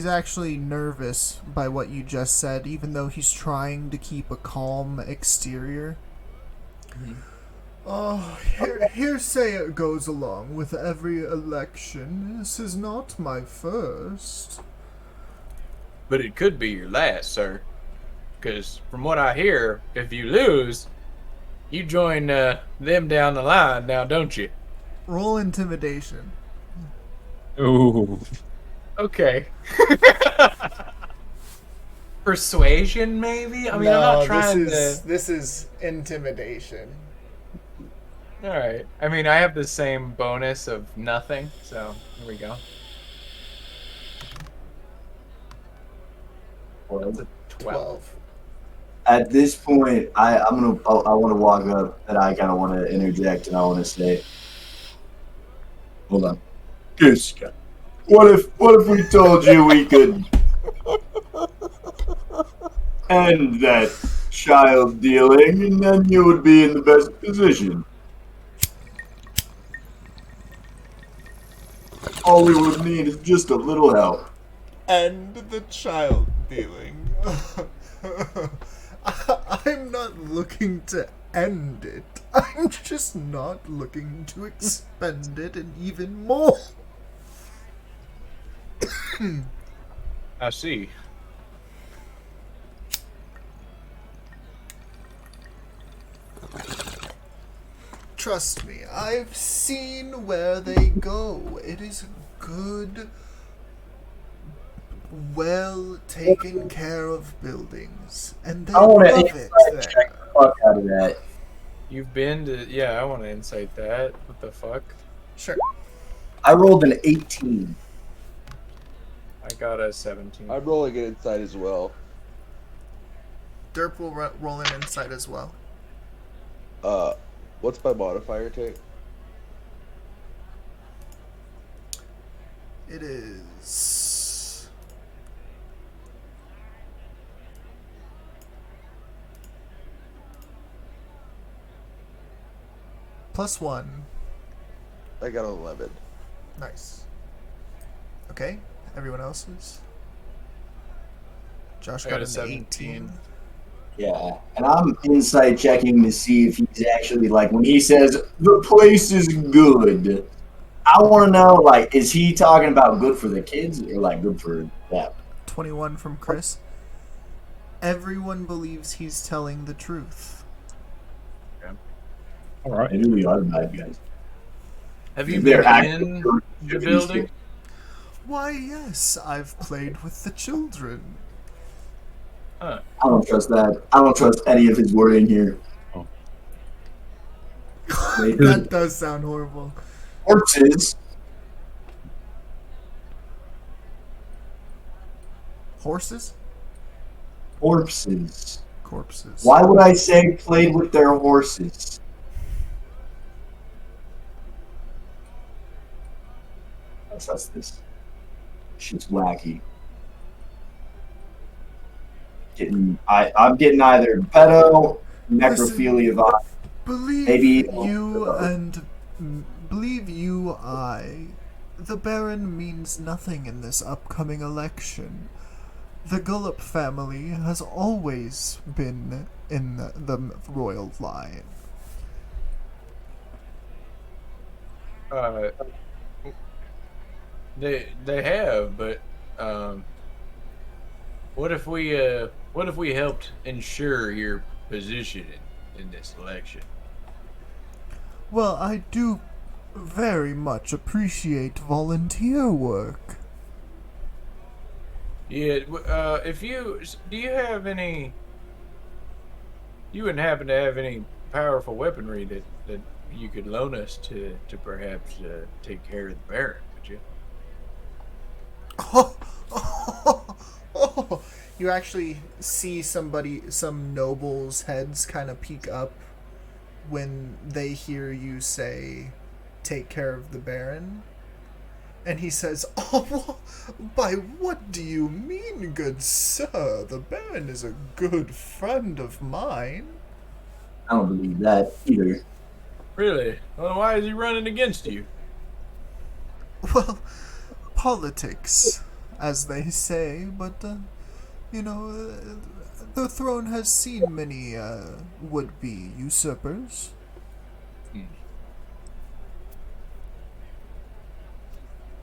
Speaker 1: actually nervous by what you just said, even though he's trying to keep a calm exterior. Oh, hearsay it goes along with every election. This is not my first.
Speaker 2: But it could be your last, sir. Because from what I hear, if you lose, you join them down the line now, don't you?
Speaker 1: Roll intimidation.
Speaker 5: Ooh.
Speaker 2: Okay. Persuasion, maybe? I mean, I'm not trying to...
Speaker 1: This is intimidation.
Speaker 2: Alright. I mean, I have the same bonus of nothing, so here we go. That's a 12.
Speaker 3: At this point, I want to walk up, and I kind of want to interject, and I want to say, hold on, Goose guy. What if we told you we could end that child dealing, and then you would be in the best position? All we would need is just a little help.
Speaker 1: End the child dealing. I'm not looking to end it. I'm just not looking to expend it and even more.
Speaker 2: I see.
Speaker 1: Trust me, I've seen where they go. It is good, well taken care of buildings, and they
Speaker 3: I want to
Speaker 1: love it
Speaker 3: check
Speaker 1: there.
Speaker 3: the fuck out of that.
Speaker 2: You've been to. Yeah, I want to insight that. What the fuck?
Speaker 1: Sure.
Speaker 3: I rolled an 18.
Speaker 2: I got a 17.
Speaker 4: I'm rolling it inside as well.
Speaker 1: Derp will roll an insight as well.
Speaker 4: What's my modifier take?
Speaker 1: It is +1.
Speaker 4: I got 11.
Speaker 1: Nice. Okay, everyone else's. Josh
Speaker 2: I
Speaker 1: got
Speaker 2: got a
Speaker 1: an
Speaker 2: 17.
Speaker 1: 18.
Speaker 3: Yeah, and I'm insight checking to see if he's actually like when he says the place is good. I want to know like is he talking about good for the kids or like good for them?
Speaker 1: 21 from Chris. Everyone believes he's telling the truth.
Speaker 5: All right.
Speaker 3: Maybe we are the bad guys.
Speaker 2: Have you
Speaker 3: They're
Speaker 2: been
Speaker 3: actually
Speaker 2: in
Speaker 3: good
Speaker 2: the
Speaker 3: for these
Speaker 2: building?
Speaker 3: kids.
Speaker 1: Why, yes, I've played with the children.
Speaker 2: Huh.
Speaker 3: I don't trust that. I don't trust any of his wording here.
Speaker 1: That does sound horrible.
Speaker 3: Horses.
Speaker 1: Horses?
Speaker 3: Corpses.
Speaker 1: Corpses.
Speaker 3: Why would I say played with their horses? I don't trust this. Shit's wacky. I'm getting either pedo, necrophilia vibe.
Speaker 1: Believe
Speaker 3: Maybe-
Speaker 1: believe you I, the Baron means nothing in this upcoming election. The Gullop family has always been in the royal line.
Speaker 2: They have, but what if we helped ensure your position in this election?
Speaker 1: Well, I do very much appreciate volunteer work.
Speaker 2: Yeah. If you do, you have any? You wouldn't happen to have any powerful weaponry that you could loan us to perhaps take care of the Baron, would you?
Speaker 1: You actually see some nobles' heads kind of peek up when they hear you say, "Take care of the Baron." And he says, "Oh, by what do you mean, good sir? The Baron is a good friend of mine."
Speaker 3: I don't believe that either.
Speaker 2: Really? Well, why is he running against you?
Speaker 1: Well, politics, as they say, but, the throne has seen many, would-be usurpers.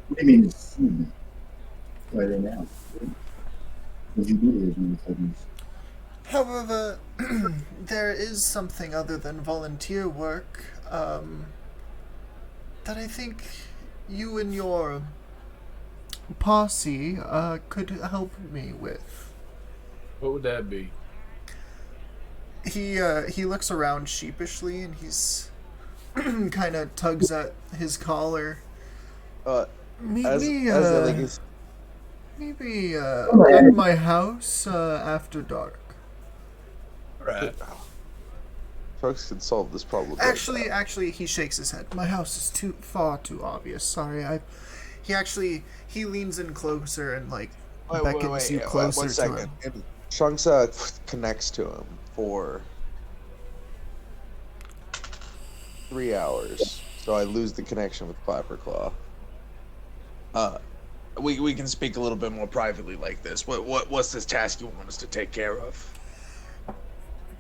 Speaker 3: What do you mean it's human? Why are they now? What did you do to those motherfuckers?
Speaker 1: However, there is something other than volunteer work, that I think you and your posse, could help me with.
Speaker 2: What would that be?
Speaker 1: He looks around sheepishly and he's kind of tugs at his collar. Maybe at my house after dark.
Speaker 2: Right.
Speaker 4: Folks can solve this problem.
Speaker 1: Actually, he shakes his head. My house is far too obvious. Sorry, he leans in closer and beckons you closer
Speaker 4: 1
Speaker 1: to
Speaker 4: second.
Speaker 1: him.
Speaker 4: And Trunks connects to him for 3 hours, so I lose the connection with Clapperclaw.
Speaker 7: We can speak a little bit more privately like this. What's this task you want us to take care of?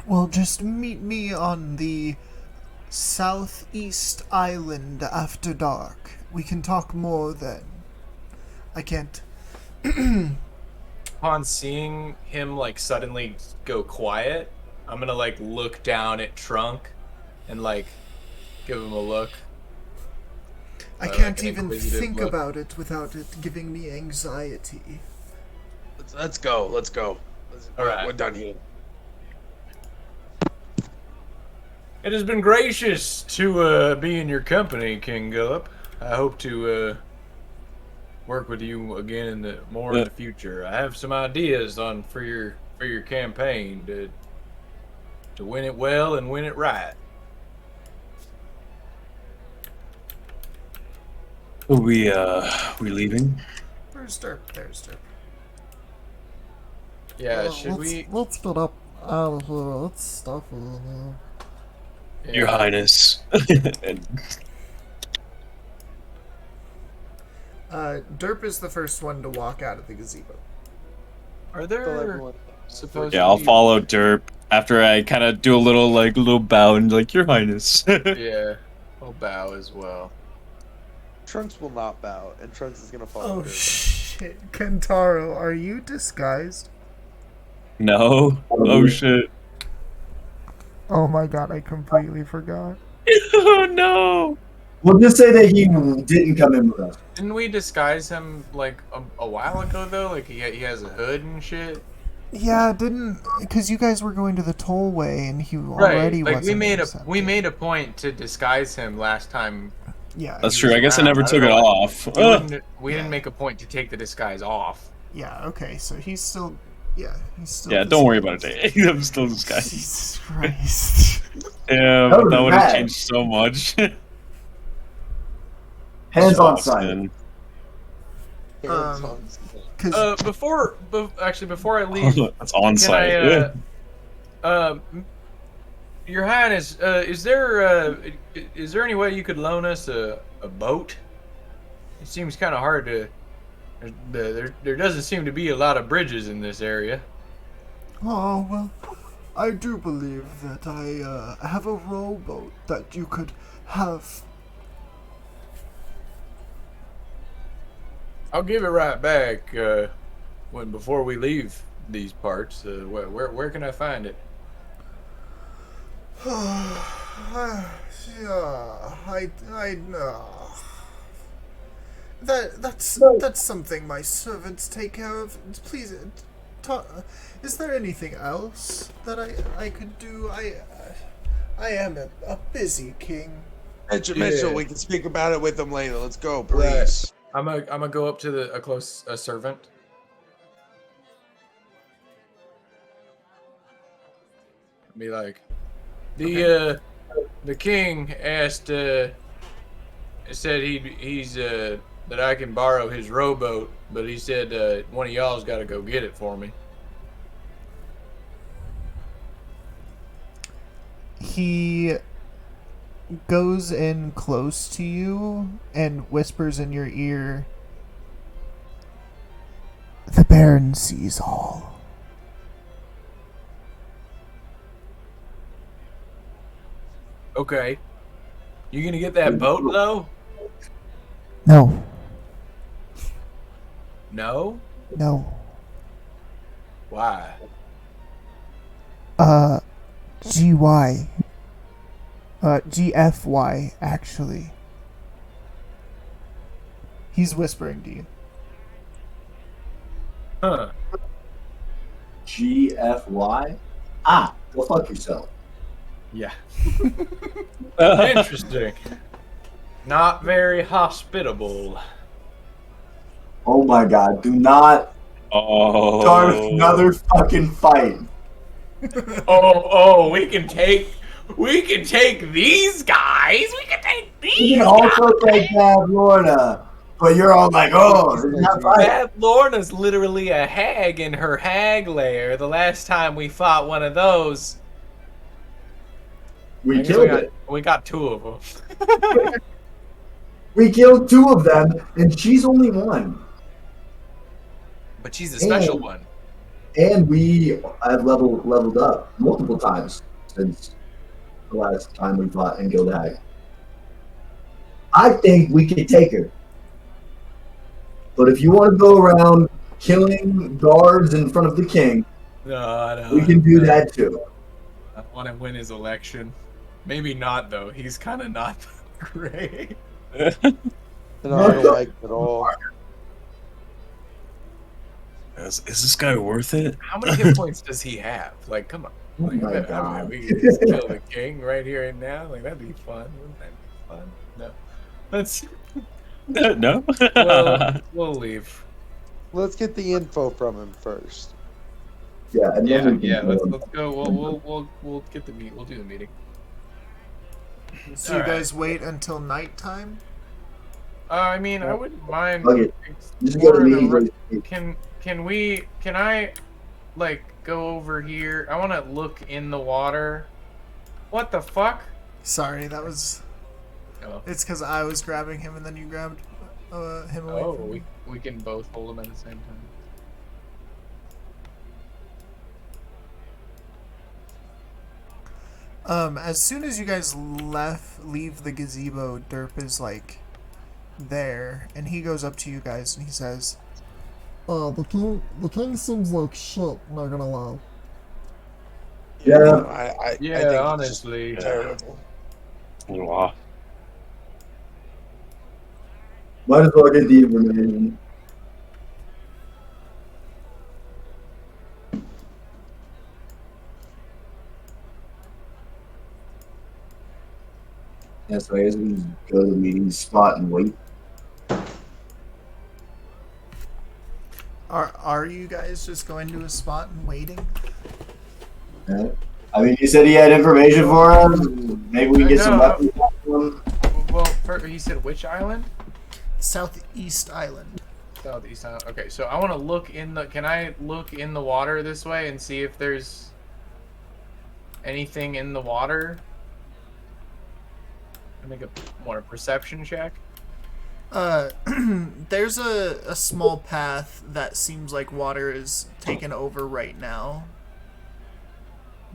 Speaker 1: Well, just meet me on the southeast island after dark. We can talk more then. I can't.
Speaker 2: Upon seeing him suddenly go quiet, I'm gonna look down at Trunk and give him a look.
Speaker 1: I
Speaker 2: Like
Speaker 1: can't
Speaker 2: an
Speaker 1: even
Speaker 2: inquisitive
Speaker 1: think
Speaker 2: look.
Speaker 1: about it without it giving me anxiety.
Speaker 7: Let's go.
Speaker 2: All right.
Speaker 7: We're done here.
Speaker 2: It has been gracious to be in your company, King Gullip. I hope to work with you again in the future. I have some ideas for your campaign to win it well and win it right.
Speaker 5: We leaving?
Speaker 1: Where's Derp? There's Derp.
Speaker 2: Yeah, should we?
Speaker 8: Let's get up out of here. It's stuffy in here.
Speaker 5: Your
Speaker 2: Yeah.
Speaker 5: Highness. And
Speaker 1: Derp is the first one to walk out of the gazebo.
Speaker 2: Are
Speaker 4: Tell
Speaker 2: there
Speaker 4: everyone.
Speaker 2: supposed
Speaker 5: yeah,
Speaker 2: to
Speaker 5: I'll
Speaker 2: be?
Speaker 5: follow Derp after I kind of do a little bow and like, Your Highness.
Speaker 2: Yeah, I'll bow as well.
Speaker 4: Trunks will not bow, and Trunks is gonna follow.
Speaker 1: Oh
Speaker 4: Derp.
Speaker 1: shit, Kentaro, are you disguised?
Speaker 5: No. Oh shit.
Speaker 8: Oh my god, I completely forgot.
Speaker 5: Oh no.
Speaker 3: We'll just say that he didn't come in with us.
Speaker 2: Didn't we disguise him like a while ago though? Like he has a hood and shit.
Speaker 8: Yeah, because you guys were going to the tollway and he already
Speaker 2: Like
Speaker 8: wasn't
Speaker 2: we
Speaker 8: accepted.
Speaker 2: made a point to disguise him last time.
Speaker 8: Yeah,
Speaker 5: That's
Speaker 8: he
Speaker 5: true.
Speaker 8: was-
Speaker 5: I guess I never took it off.
Speaker 2: We didn't make a point to take the disguise off.
Speaker 8: Yeah, okay, so he's still. Yeah, he's still.
Speaker 5: Yeah, don't worry about it, Dave. I'm still this guy.
Speaker 8: Jesus Christ.
Speaker 5: Yeah,
Speaker 3: That was
Speaker 5: that would have
Speaker 3: bad.
Speaker 5: changed so much.
Speaker 3: Hands on
Speaker 5: Austin.
Speaker 3: sight.
Speaker 1: Because
Speaker 2: Before I leave,
Speaker 5: That's on
Speaker 2: can
Speaker 5: site.
Speaker 2: Your Highness, is there any way you could loan us a boat? It seems kind of hard to. There doesn't seem to be a lot of bridges in this area.
Speaker 8: Oh, well, I do believe that I have a rowboat that you could have.
Speaker 2: I'll give it right back before we leave these parts. Where can I find it?
Speaker 1: yeah, I know. That's something my servants take care of. Please, is there anything else that I could do? I am a busy king.
Speaker 7: Mitchell, we can speak about it with them later. Let's go, please.
Speaker 2: I'm gonna go up to a servant. Be like, the king asked, said he's that I can borrow his rowboat, but he said one of y'all's got to go get it for me.
Speaker 8: He goes in close to you and whispers in your ear, "The Baron sees all."
Speaker 2: Okay, you gonna get that boat though?
Speaker 8: No,
Speaker 2: No.
Speaker 8: no.
Speaker 2: Why?
Speaker 8: GY. GFY, actually. He's whispering to you.
Speaker 2: Huh.
Speaker 3: GFY? Ah, go fuck yourself.
Speaker 2: Yeah. Interesting. Not very hospitable.
Speaker 3: Oh my god, do not
Speaker 5: Oh.
Speaker 3: start another fucking fight.
Speaker 2: Oh, we can take these guys. We can take
Speaker 3: You
Speaker 2: these
Speaker 3: can also take Bad Lorna, but you're all like, oh, this is not fight.
Speaker 2: Bad Lorna's literally a hag in her hag lair. The last time we fought one of those, I
Speaker 3: We
Speaker 2: guess
Speaker 3: killed it.
Speaker 2: we got two of them.
Speaker 3: We killed two of them, and she's only one.
Speaker 2: But she's a special
Speaker 3: And-
Speaker 2: one.
Speaker 3: And we have leveled up multiple times since the last time we fought in Guild Hag. I think we could take her. But if you want to go around killing guards in front of the king,
Speaker 2: No, I don't.
Speaker 3: we can do that too.
Speaker 2: I want to win his election. Maybe not though. He's kind of not great.
Speaker 7: No, I don't like it at all.
Speaker 5: Is this guy worth it?
Speaker 2: How many hit points does he have? Like, come on.
Speaker 3: Oh
Speaker 2: Like,
Speaker 3: my
Speaker 2: I
Speaker 3: God.
Speaker 2: mean, we could just kill the king right here and now. Like, that'd be fun. Wouldn't that be fun? No. Let's.
Speaker 5: No.
Speaker 2: We'll leave.
Speaker 7: Let's get the info from him first.
Speaker 3: Yeah, and
Speaker 2: Yeah,
Speaker 3: then we can
Speaker 2: yeah.
Speaker 3: go.
Speaker 2: Let's go. We'll get the meet. We'll do the meeting.
Speaker 1: So you
Speaker 2: Alright.
Speaker 1: guys wait until nighttime?
Speaker 2: I mean, I wouldn't mind.
Speaker 3: Okay. Just go to
Speaker 2: exploring
Speaker 3: meeting.
Speaker 2: the Can I like go over here? I want to look in the water. What the fuck?
Speaker 1: Sorry, that was.
Speaker 2: Oh,
Speaker 1: It's because I was grabbing him and then you grabbed him away
Speaker 2: oh,
Speaker 1: from me.
Speaker 2: we can both hold them at the same time.
Speaker 1: As soon as you guys leave the gazebo, Derp is like there, and he goes up to you guys and he says,
Speaker 8: The king seems like shit, not gonna lie.
Speaker 3: Yeah.
Speaker 7: I
Speaker 2: Yeah,
Speaker 7: think it's
Speaker 2: honestly.
Speaker 7: just terrible.
Speaker 5: A little off.
Speaker 3: Might as well get the information. Yeah, so I guess we can go to the meeting spot and wait.
Speaker 1: Are you guys just going to a spot and waiting?
Speaker 3: Yeah. I mean, you said he had information for us. Maybe we can get some
Speaker 2: No.
Speaker 3: weapons off him.
Speaker 2: Well, he said which island?
Speaker 1: Southeast Island.
Speaker 2: Southeast island. Okay, so I want to look in the. Can I look in the water this way and see if there's anything in the water? I make a perception check.
Speaker 1: There's a small path that seems like water is taken over right now.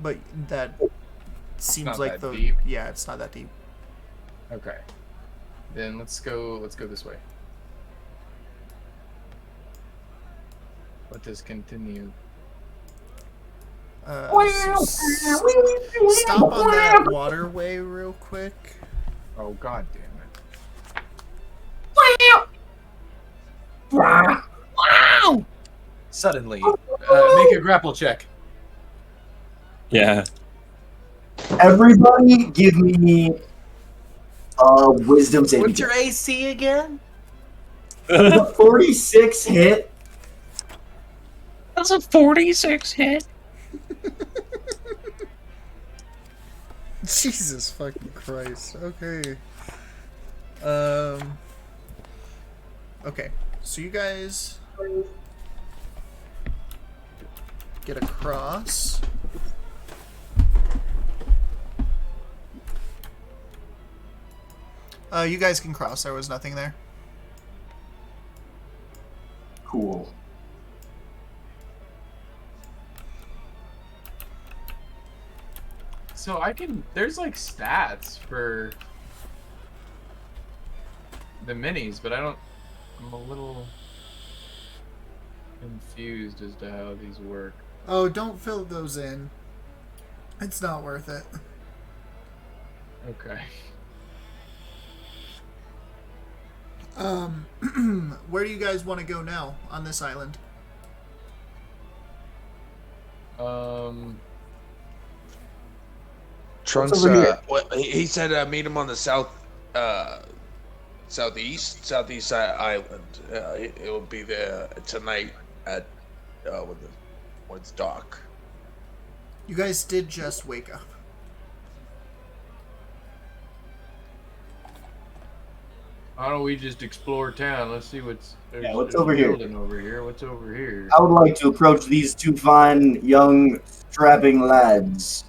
Speaker 1: But that seems
Speaker 2: not
Speaker 1: like
Speaker 2: that
Speaker 1: the
Speaker 2: deep.
Speaker 1: yeah, it's not that deep.
Speaker 2: Okay. Then let's go this way. Let us continue.
Speaker 1: Stop on that waterway real quick.
Speaker 2: Oh god damn it. Suddenly, make a grapple check.
Speaker 5: Yeah.
Speaker 3: Everybody, give me wisdom saving.
Speaker 2: What's your AC again?
Speaker 3: 46 hit.
Speaker 5: That's a 46 hit.
Speaker 1: Jesus fucking Christ. Okay. Okay. So you guys get across. You guys can cross. There was nothing there.
Speaker 3: Cool.
Speaker 2: So I can. There's like stats for the minis, but I don't. I'm a little confused as to how these work.
Speaker 1: Oh, don't fill those in. It's not worth it.
Speaker 2: Okay.
Speaker 1: Where do you guys want to go now on this island?
Speaker 7: Trunks,
Speaker 3: over here?
Speaker 7: he said meet him on the southeast island. It will be there tonight at when it's dark.
Speaker 1: You guys did just wake up.
Speaker 2: Why don't we just explore town? Let's see what's
Speaker 3: what's
Speaker 2: there's a
Speaker 3: over here?
Speaker 2: building over here. What's over here?
Speaker 3: I would like to approach these two fine, young, strapping lads.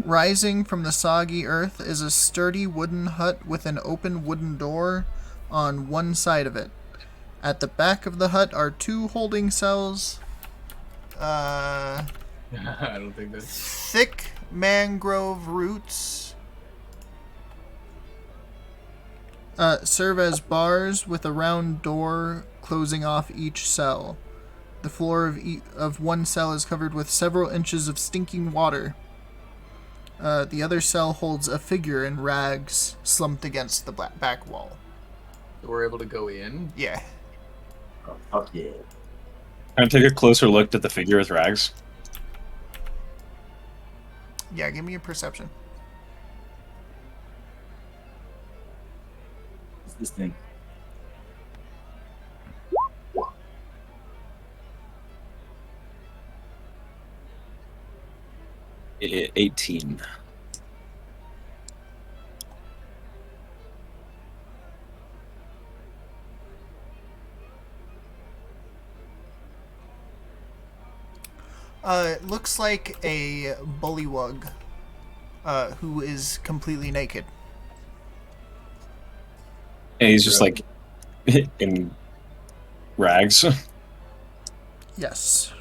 Speaker 1: Rising from the soggy earth is a sturdy wooden hut with an open wooden door on one side of it. At the back of the hut are two holding cells.
Speaker 2: I don't think that's.
Speaker 1: Thick mangrove roots serve as bars with a round door closing off each cell.
Speaker 9: The floor of one cell is covered with several inches of stinking water. The other cell holds a figure in rags slumped against the back wall.
Speaker 2: We're able to go in.
Speaker 9: Yeah.
Speaker 3: Oh, fuck yeah.
Speaker 5: Can I take a closer look at the figure with rags?
Speaker 9: Yeah, give me a perception.
Speaker 3: What's this thing?
Speaker 5: I- 18.
Speaker 9: It looks like a bullywug who is completely naked.
Speaker 5: And he's just like in rags.
Speaker 9: Yes.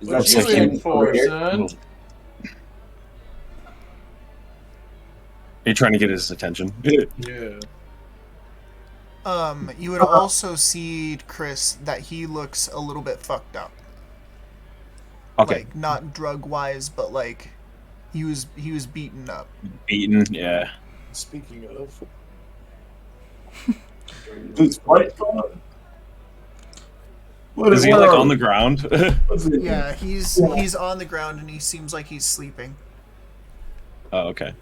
Speaker 3: Is
Speaker 2: What
Speaker 3: that
Speaker 2: you
Speaker 3: something
Speaker 2: in for,
Speaker 3: over here?
Speaker 2: son?
Speaker 5: Are you trying to get his attention?
Speaker 6: Yeah.
Speaker 9: You would also see, Chris, that he looks a little bit fucked up.
Speaker 5: Okay.
Speaker 9: Like, not drug-wise, but, like, he was beaten up.
Speaker 5: Beaten, yeah.
Speaker 6: Speaking of,
Speaker 3: This fight going on. What
Speaker 5: Is he
Speaker 3: where
Speaker 5: like
Speaker 3: are
Speaker 5: on
Speaker 3: we?
Speaker 5: the ground?
Speaker 3: What's it?
Speaker 9: Yeah, he's on the ground and he seems like he's sleeping.
Speaker 5: Oh, okay.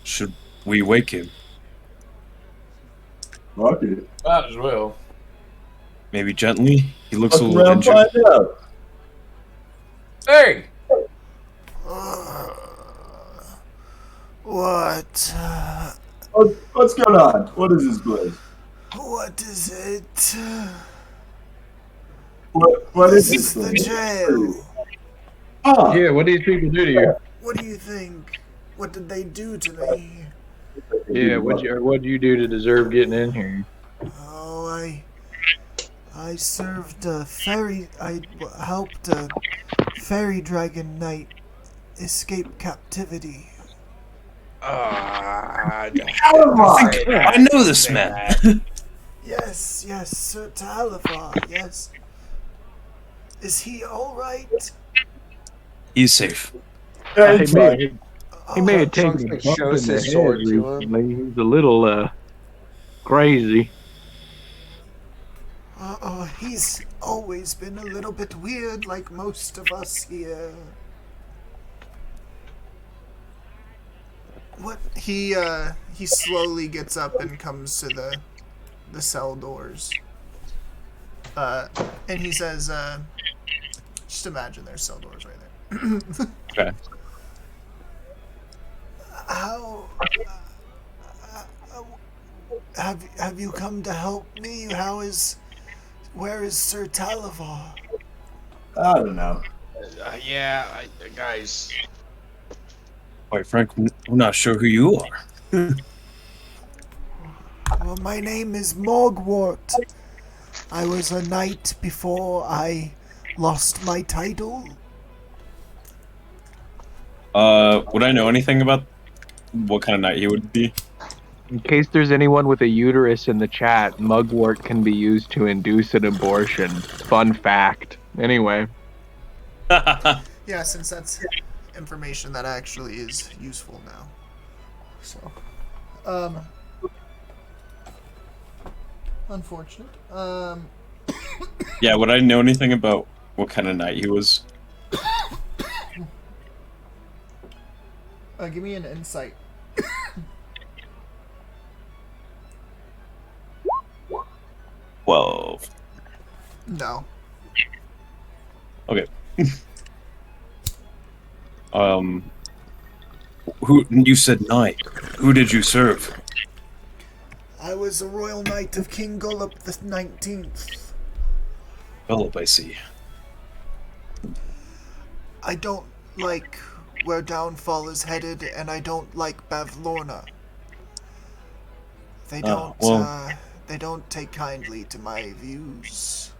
Speaker 5: Should we wake him?
Speaker 3: Fuck it.
Speaker 2: Might as well.
Speaker 5: Maybe gently? He looks a
Speaker 3: Fuck
Speaker 5: little
Speaker 3: around,
Speaker 5: injured.
Speaker 3: find out.
Speaker 2: Hey!
Speaker 1: What?
Speaker 3: What's going on? What is this place?
Speaker 1: What is it?
Speaker 3: What is
Speaker 1: This
Speaker 3: this
Speaker 1: is the
Speaker 3: place?
Speaker 1: jail.
Speaker 3: Ah,
Speaker 2: Yeah, what do these people do to you?
Speaker 1: What do you think? What did they do to me?
Speaker 2: Yeah, what'd you do to deserve getting in here?
Speaker 1: Oh, I served a fairy. I helped a fairy dragon knight escape captivity.
Speaker 7: I
Speaker 5: I know this man.
Speaker 1: Yes, Sir Talifar. Yes. Is he all right?
Speaker 5: He's safe.
Speaker 6: he may have
Speaker 4: Trunks
Speaker 6: taken a
Speaker 4: like
Speaker 6: bump
Speaker 4: shows
Speaker 6: in the
Speaker 4: his sword
Speaker 6: head
Speaker 4: to him.
Speaker 6: recently. He's a little crazy.
Speaker 1: He's always been a little bit weird, like most of us here. What?
Speaker 9: He slowly gets up and comes to the cell doors. And he says, just imagine there's cell doors right there.
Speaker 5: Okay.
Speaker 1: How? Have you come to help me? Where is Sir Talifar?
Speaker 3: I don't know.
Speaker 7: guys.
Speaker 5: Quite frankly, I'm not sure who you are.
Speaker 1: Well, my name is Mogwart. I was a knight before I lost my title.
Speaker 5: Would I know anything about what kind of knight he would be?
Speaker 6: In case there's anyone with a uterus in the chat, mugwort can be used to induce an abortion. Fun fact. Anyway.
Speaker 9: Yeah, since that's information that actually is useful now. So, unfortunate.
Speaker 5: Yeah, would I know anything about what kind of knight he was?
Speaker 9: Give me an insight.
Speaker 5: 12.
Speaker 9: No.
Speaker 5: Okay. Who you said knight? Who did you serve?
Speaker 1: I was a royal knight of King Gullop the 19th.
Speaker 5: Philip, I see.
Speaker 1: I don't like where Downfall is headed, and I don't like Bavlorna. They don't. They don't take kindly to my views.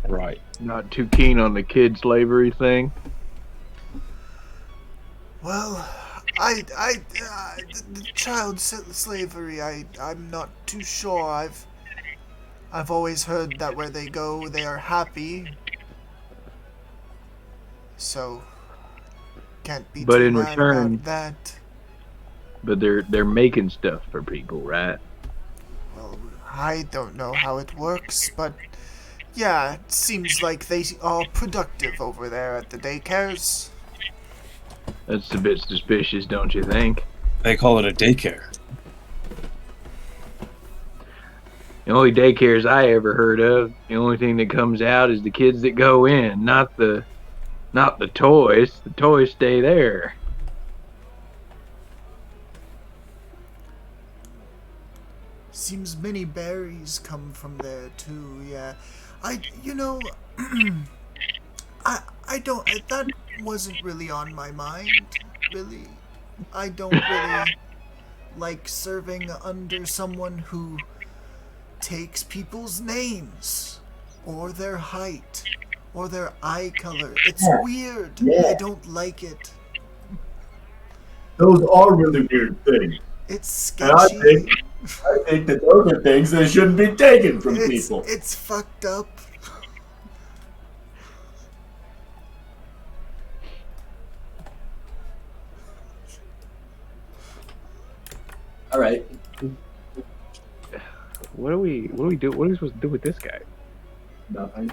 Speaker 5: Right.
Speaker 6: Not too keen on the kid slavery thing.
Speaker 1: Well, The child slavery. I'm not too sure. I've always heard that where they go, they are happy. So, can't be
Speaker 6: But
Speaker 1: too
Speaker 6: in
Speaker 1: mad
Speaker 6: return-
Speaker 1: about that.
Speaker 6: But they're making stuff for people, right?
Speaker 1: Well, I don't know how it works, but yeah, it seems like they are productive over there at the daycares.
Speaker 6: That's a bit suspicious, don't you think?
Speaker 5: They call it a daycare.
Speaker 6: The only daycares I ever heard of, the only thing that comes out is the kids that go in, not the toys. The toys stay there.
Speaker 1: Seems many berries come from there too. Yeah, I don't. That wasn't really on my mind. Really, I don't really like serving under someone who takes people's names or their height or their eye color. It's weird.
Speaker 3: Yeah.
Speaker 1: I don't like it.
Speaker 3: Those are really weird things.
Speaker 1: It's
Speaker 3: And I
Speaker 1: sketchy.
Speaker 3: think that those are things that shouldn't be taken from people.
Speaker 1: It's fucked up.
Speaker 3: All right.
Speaker 6: What do we do? What are we supposed to do with this guy?
Speaker 3: Nothing.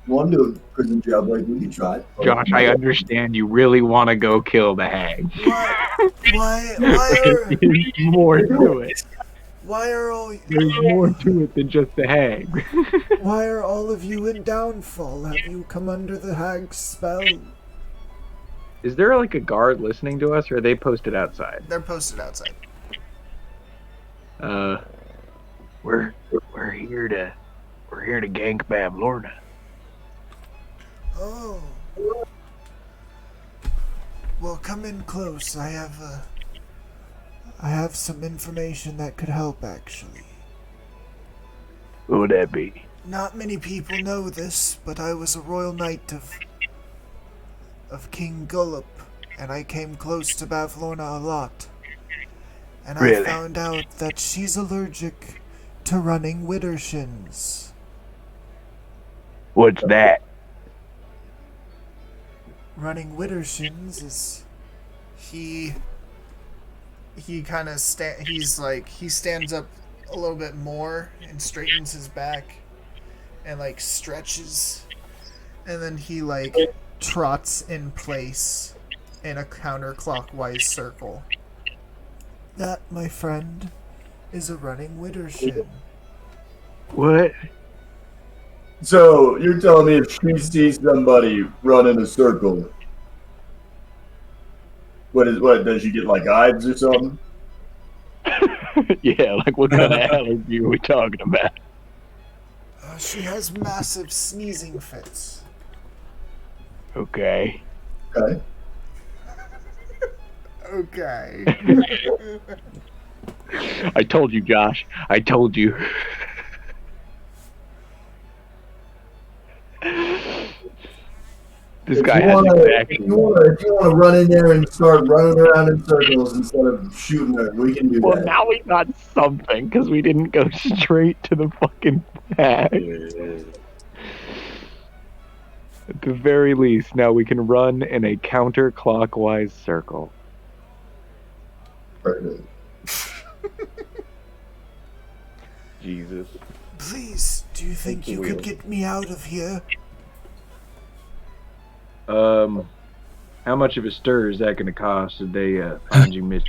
Speaker 3: One to a prison jail, like we can try.
Speaker 6: Josh, I understand you really want to go kill the hag.
Speaker 1: Why
Speaker 6: There's more to it.
Speaker 1: why are all
Speaker 6: There's more to it than just the hag.
Speaker 8: Why are all of you in downfall? Have you come under the hag's spell?
Speaker 6: Is there like a guard listening to us, or are they posted outside?
Speaker 1: They're posted outside.
Speaker 6: We're here to gank Bavlorna.
Speaker 1: Oh. Well, come in close. I have some information that could help, actually.
Speaker 6: What would that be?
Speaker 1: Not many people know this, but I was a royal knight of King Gullop, and I came close to Bavlorna a lot. And
Speaker 6: Really?
Speaker 1: I found out that she's allergic to running widdershins.
Speaker 6: What's that?
Speaker 1: Running widdershins is he kind of he stands up a little bit more and straightens his back and like stretches, and then he like trots in place in a counterclockwise circle. That, my friend, is a running widdershin.
Speaker 6: What?
Speaker 3: So you're telling me if she sees somebody run in a circle, what does she get, like hives or something?
Speaker 6: Yeah, like what kind of allergy are we talking about?
Speaker 1: She has massive sneezing fits.
Speaker 6: Okay.
Speaker 3: Okay.
Speaker 1: Okay.
Speaker 6: I told you, Josh. I told you. This guy has exactly.
Speaker 3: If you want to run in there and start running around in circles instead of shooting her, we can do
Speaker 6: Well,
Speaker 3: that.
Speaker 6: now we got something because we didn't go straight to the fucking bag. At the very least, now we can run in a counterclockwise circle.
Speaker 3: Perfect.
Speaker 6: Jesus.
Speaker 1: Please, do you think you could get me out of here?
Speaker 6: How much of a stir is that going to cost if they find you missing?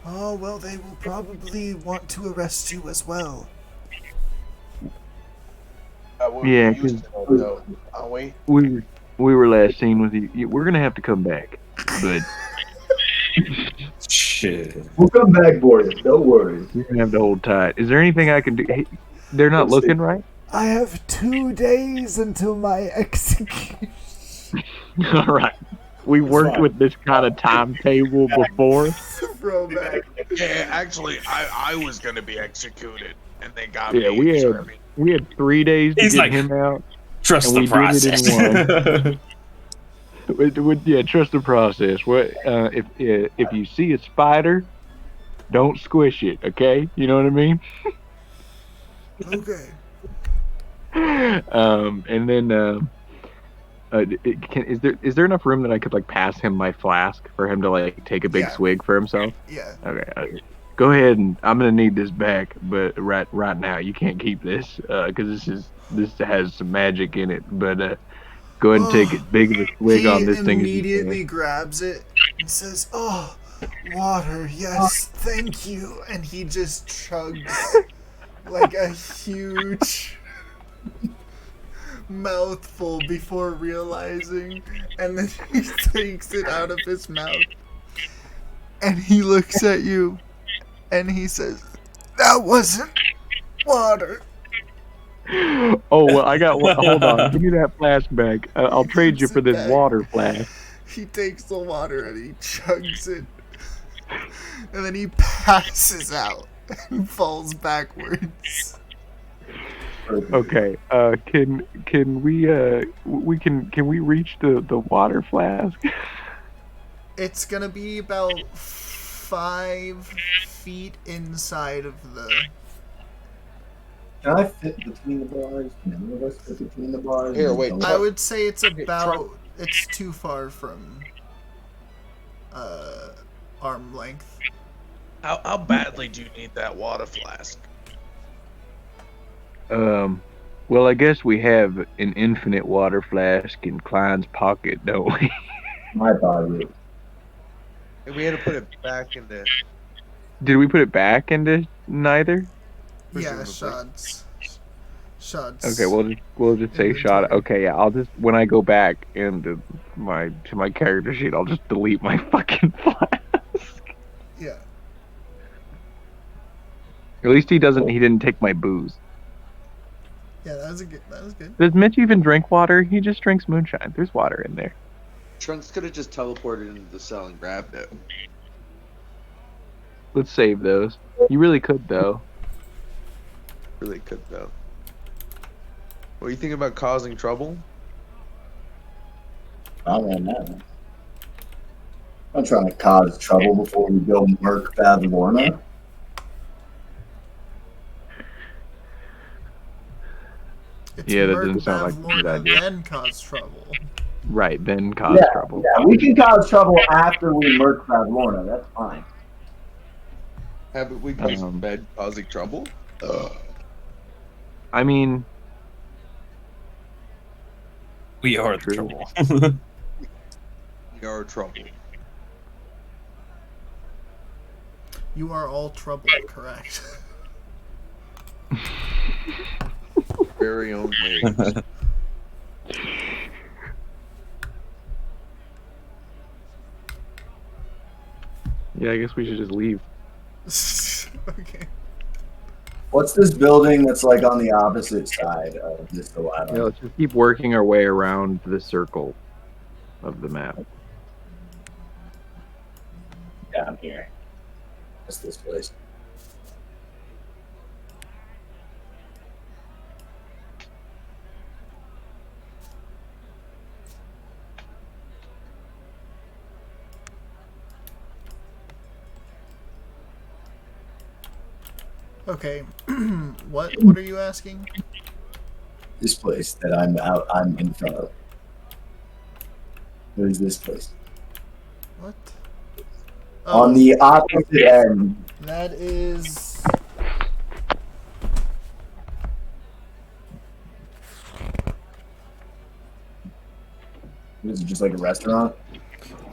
Speaker 1: Oh, well, they will probably want to arrest you as well.
Speaker 6: Yeah,
Speaker 7: used to know, though, aren't we?
Speaker 6: We were last seen with you. We're going to have to come back, but
Speaker 5: Shit.
Speaker 3: We'll come back for you. Don't worry.
Speaker 6: we're going to have to hold tight. Is there anything I can do? Hey, they're not looking right?
Speaker 8: I have 2 days until my execution.
Speaker 6: All right. We worked with this kind of timetable before.
Speaker 1: Throwback.
Speaker 7: Yeah, actually, I was gonna be executed, and they got me.
Speaker 6: Yeah, we had 3 days to
Speaker 5: He's
Speaker 6: get
Speaker 5: like,
Speaker 6: him out.
Speaker 5: Trust
Speaker 6: And
Speaker 5: the
Speaker 6: we did it in
Speaker 5: process.
Speaker 6: Yeah, trust the process. What if you see a spider, don't squish it, okay? You know what I mean?
Speaker 8: Okay.
Speaker 6: And then is there enough room that I could like pass him my flask for him to like take a big
Speaker 9: Yeah.
Speaker 6: swig for himself?
Speaker 9: Yeah.
Speaker 6: Okay, go ahead, and I'm gonna need this back, but right now you can't keep this because this has some magic in it. But go ahead and take as
Speaker 8: Oh,
Speaker 6: big of a swig
Speaker 8: he
Speaker 6: on this thing as you
Speaker 8: immediately
Speaker 6: can.
Speaker 8: grabs it and says, "Oh, water, yes, thank you." And he just chugs like a huge mouthful before realizing, and then he takes it out of his mouth. And he looks at you and he says, "That wasn't water."
Speaker 6: Oh well, I got one. Hold on, give me that flask back. I'll
Speaker 8: He
Speaker 6: trade you
Speaker 8: gives
Speaker 6: for
Speaker 8: it
Speaker 6: this
Speaker 8: back.
Speaker 6: water flask.
Speaker 8: He takes the water and he chugs it. And then he passes out and falls backwards.
Speaker 6: Okay. Can we reach the water flask?
Speaker 9: It's gonna be about 5 feet inside of the.
Speaker 3: Can I fit between the bars? Can any of us fit between the bars?
Speaker 7: Here, wait,
Speaker 3: Don't-
Speaker 9: I would say it's
Speaker 7: Trump-
Speaker 9: about. It's too far from arm length.
Speaker 7: How badly do you need that water flask?
Speaker 6: Well, I guess we have an infinite water flask in Klein's pocket, don't we?
Speaker 3: My body.
Speaker 4: And we had to put it back in the.
Speaker 6: Did we put it back into neither?
Speaker 9: Yeah,
Speaker 4: Presumably.
Speaker 9: shots.
Speaker 6: Okay, we'll just say shot.
Speaker 9: Inventory.
Speaker 6: Okay, yeah. I'll just when I go back into my character sheet, I'll just delete my fucking flask.
Speaker 9: Yeah.
Speaker 6: At least he didn't take my booze.
Speaker 9: Yeah, that was good.
Speaker 6: Does Mitch even drink water? He just drinks moonshine. There's water in there.
Speaker 4: Trunks could have just teleported into the cell and grabbed it.
Speaker 6: Let's save those. You really could though.
Speaker 4: Really could though. What are you thinking about causing trouble?
Speaker 3: I don't know. I'm trying to cause trouble before we go murk Bavlorna.
Speaker 9: It's
Speaker 6: Yeah, that
Speaker 9: Merc
Speaker 6: doesn't sound like a good
Speaker 9: Bavlorna,
Speaker 6: idea.
Speaker 9: then cause trouble.
Speaker 6: Right, then cause trouble.
Speaker 3: Yeah, we can cause trouble after we murk Bavlorna. That's fine.
Speaker 4: Haven't we caused
Speaker 6: Um,
Speaker 4: bad causing trouble?
Speaker 6: I mean,
Speaker 5: We are the
Speaker 6: True.
Speaker 5: trouble.
Speaker 4: We are trouble.
Speaker 9: You are all trouble, correct?
Speaker 4: Very own ways.
Speaker 6: yeah, I guess we should just leave.
Speaker 9: Okay.
Speaker 3: What's this building that's like on the opposite side of this
Speaker 6: Yeah,
Speaker 3: dilemma?
Speaker 6: let's just keep working our way around the circle of the map.
Speaker 3: Down here. What's this place?
Speaker 9: Okay. What are you asking?
Speaker 3: This place that I'm in front of. Where's this place?
Speaker 9: What?
Speaker 3: On the opposite end.
Speaker 9: That is.
Speaker 3: Is it just like a restaurant?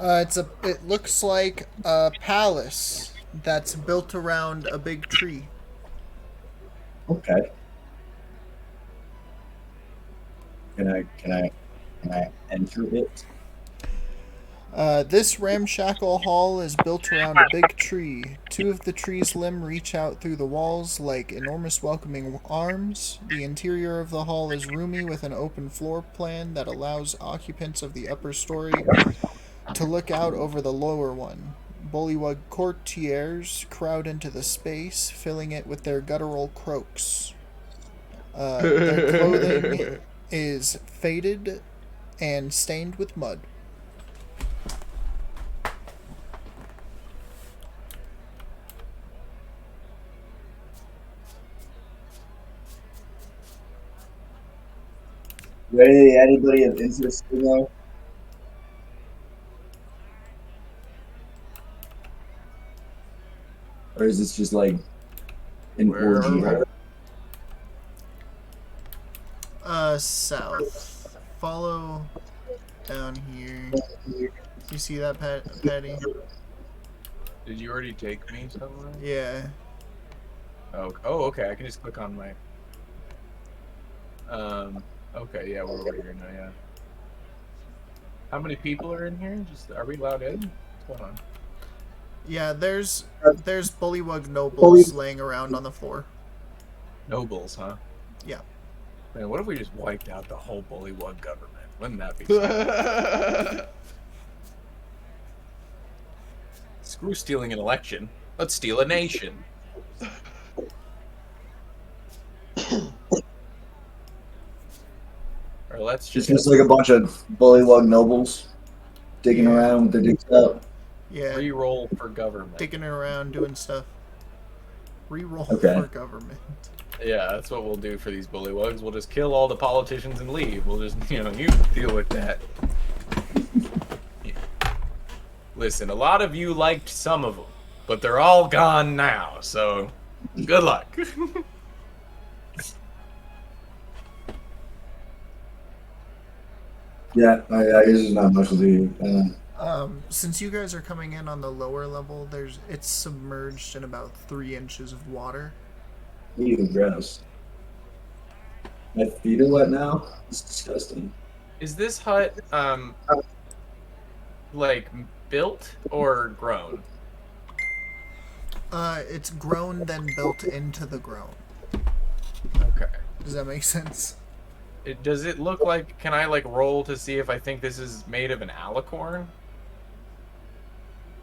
Speaker 9: It looks like a palace that's built around a big tree.
Speaker 3: Okay. Can I enter it?
Speaker 9: This ramshackle hall is built around a big tree. Two of the tree's limbs reach out through the walls like enormous welcoming arms. The interior of the hall is roomy with an open floor plan that allows occupants of the upper story to look out over the lower one. Bullywug courtiers crowd into the space, filling it with their guttural croaks. Their clothing is faded and stained with mud.
Speaker 3: Anybody of interest to know? Or is this just like an
Speaker 2: Where are
Speaker 3: orgy?
Speaker 2: we?
Speaker 9: South. Follow down here. You see that, Patty?
Speaker 2: Did you already take me somewhere?
Speaker 9: Yeah.
Speaker 2: Oh, okay. I can just click on my. Okay, yeah, we're over here now. Yeah. How many people are in here? Just are we allowed in? What's going on?
Speaker 9: Yeah, there's bullywug nobles laying around on the floor.
Speaker 2: Nobles, huh?
Speaker 9: Yeah.
Speaker 2: Man, what if we just wiped out the whole bullywug government? Wouldn't that be something? Screw stealing an election. Let's steal a nation. Or let's
Speaker 3: It's
Speaker 2: just
Speaker 3: just like a bunch of bullywug nobles digging
Speaker 9: Yeah.
Speaker 3: around with their dicks out.
Speaker 9: Yeah.
Speaker 2: re-roll for government.
Speaker 9: Digging around, doing stuff. Reroll
Speaker 3: Okay.
Speaker 9: for government.
Speaker 2: Yeah, that's what we'll do for these bullywugs. We'll just kill all the politicians and leave. We'll just, you deal with that. Yeah. Listen, a lot of you liked some of them, but they're all gone now, so good luck.
Speaker 3: Yeah, I guess there's not much to do.
Speaker 9: Since you guys are coming in on the lower level, it's submerged in about 3 inches of water.
Speaker 3: Ew, gross. My feet are wet now. It's disgusting.
Speaker 2: Is this hut, like, built or grown?
Speaker 9: It's grown then built into the ground.
Speaker 2: Okay.
Speaker 9: Does that make sense?
Speaker 2: Does it look like, can I, like, roll to see if I think this is made of an alicorn?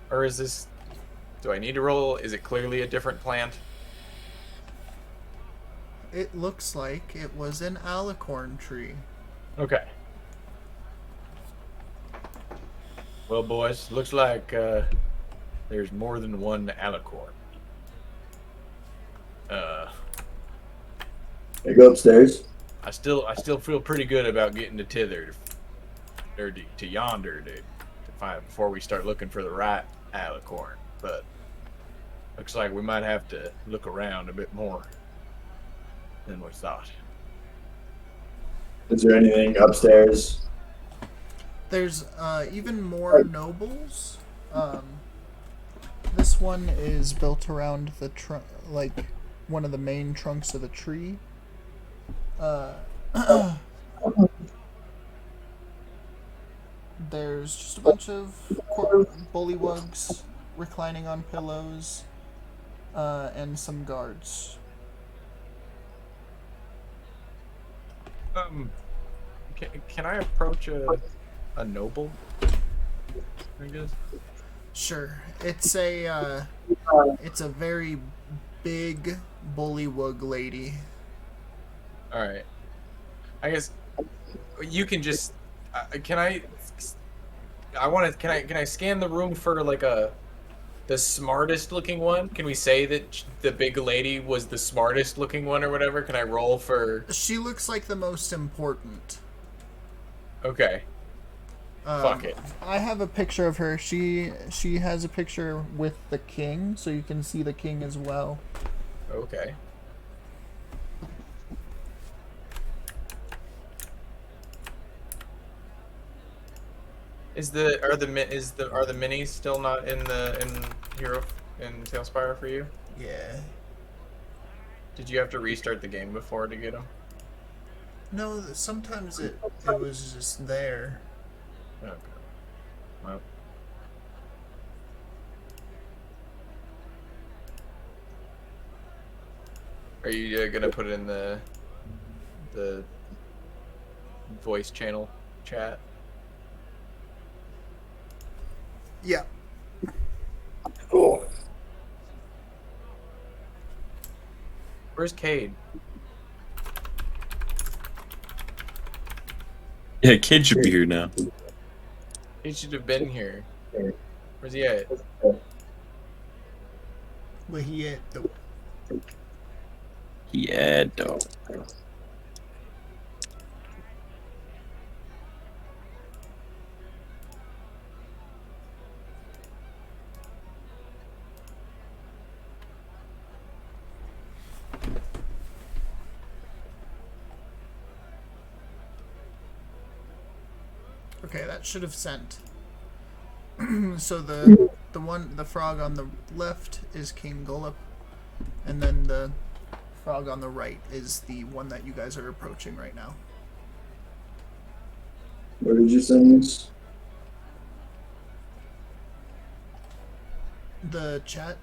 Speaker 2: Or is this, do I need to roll? Is it clearly a different plant?
Speaker 9: It looks like it was an alicorn tree.
Speaker 2: Okay. Well, boys, looks like there's more than one alicorn.
Speaker 3: I go upstairs.
Speaker 2: I still feel pretty good about getting to Tither, or to Yonder, to find before we start looking for the right alicorn. But looks like we might have to look around a bit more than we thought.
Speaker 3: Is there anything upstairs?
Speaker 9: There's even more nobles. This one is built around the like one of the main trunks of a tree. There's just a bunch of bullywugs reclining on pillows, and some guards.
Speaker 2: Can I approach a noble? I guess.
Speaker 9: Sure. It's a very big bullywug lady.
Speaker 2: All right. I guess you can just. Can I? I want to. Can I scan the room for like the smartest looking one? Can we say that the big lady was the smartest looking one or whatever? Can I roll for?
Speaker 9: She looks like the most important.
Speaker 2: Okay. Fuck it.
Speaker 9: I have a picture of her. She has a picture with the king, so you can see the king as well.
Speaker 2: Okay. Are the minis still not in Hero in Tailspire for you?
Speaker 9: Yeah.
Speaker 2: Did you have to restart the game before to get them?
Speaker 9: No, sometimes it was just there.
Speaker 2: Okay. Well. Are you gonna put it in the voice channel chat?
Speaker 9: Yeah.
Speaker 3: Cool.
Speaker 2: Where's Cade?
Speaker 5: Yeah, kid should be here now.
Speaker 2: He should have been here. Where's he at?
Speaker 9: Where he at though?
Speaker 5: Yeah, dog.
Speaker 9: Okay, that should have sent. So the frog on the left is King Gullop, and then the frog on the right is the one that you guys are approaching right now.
Speaker 3: Where did you send this?
Speaker 9: The chat.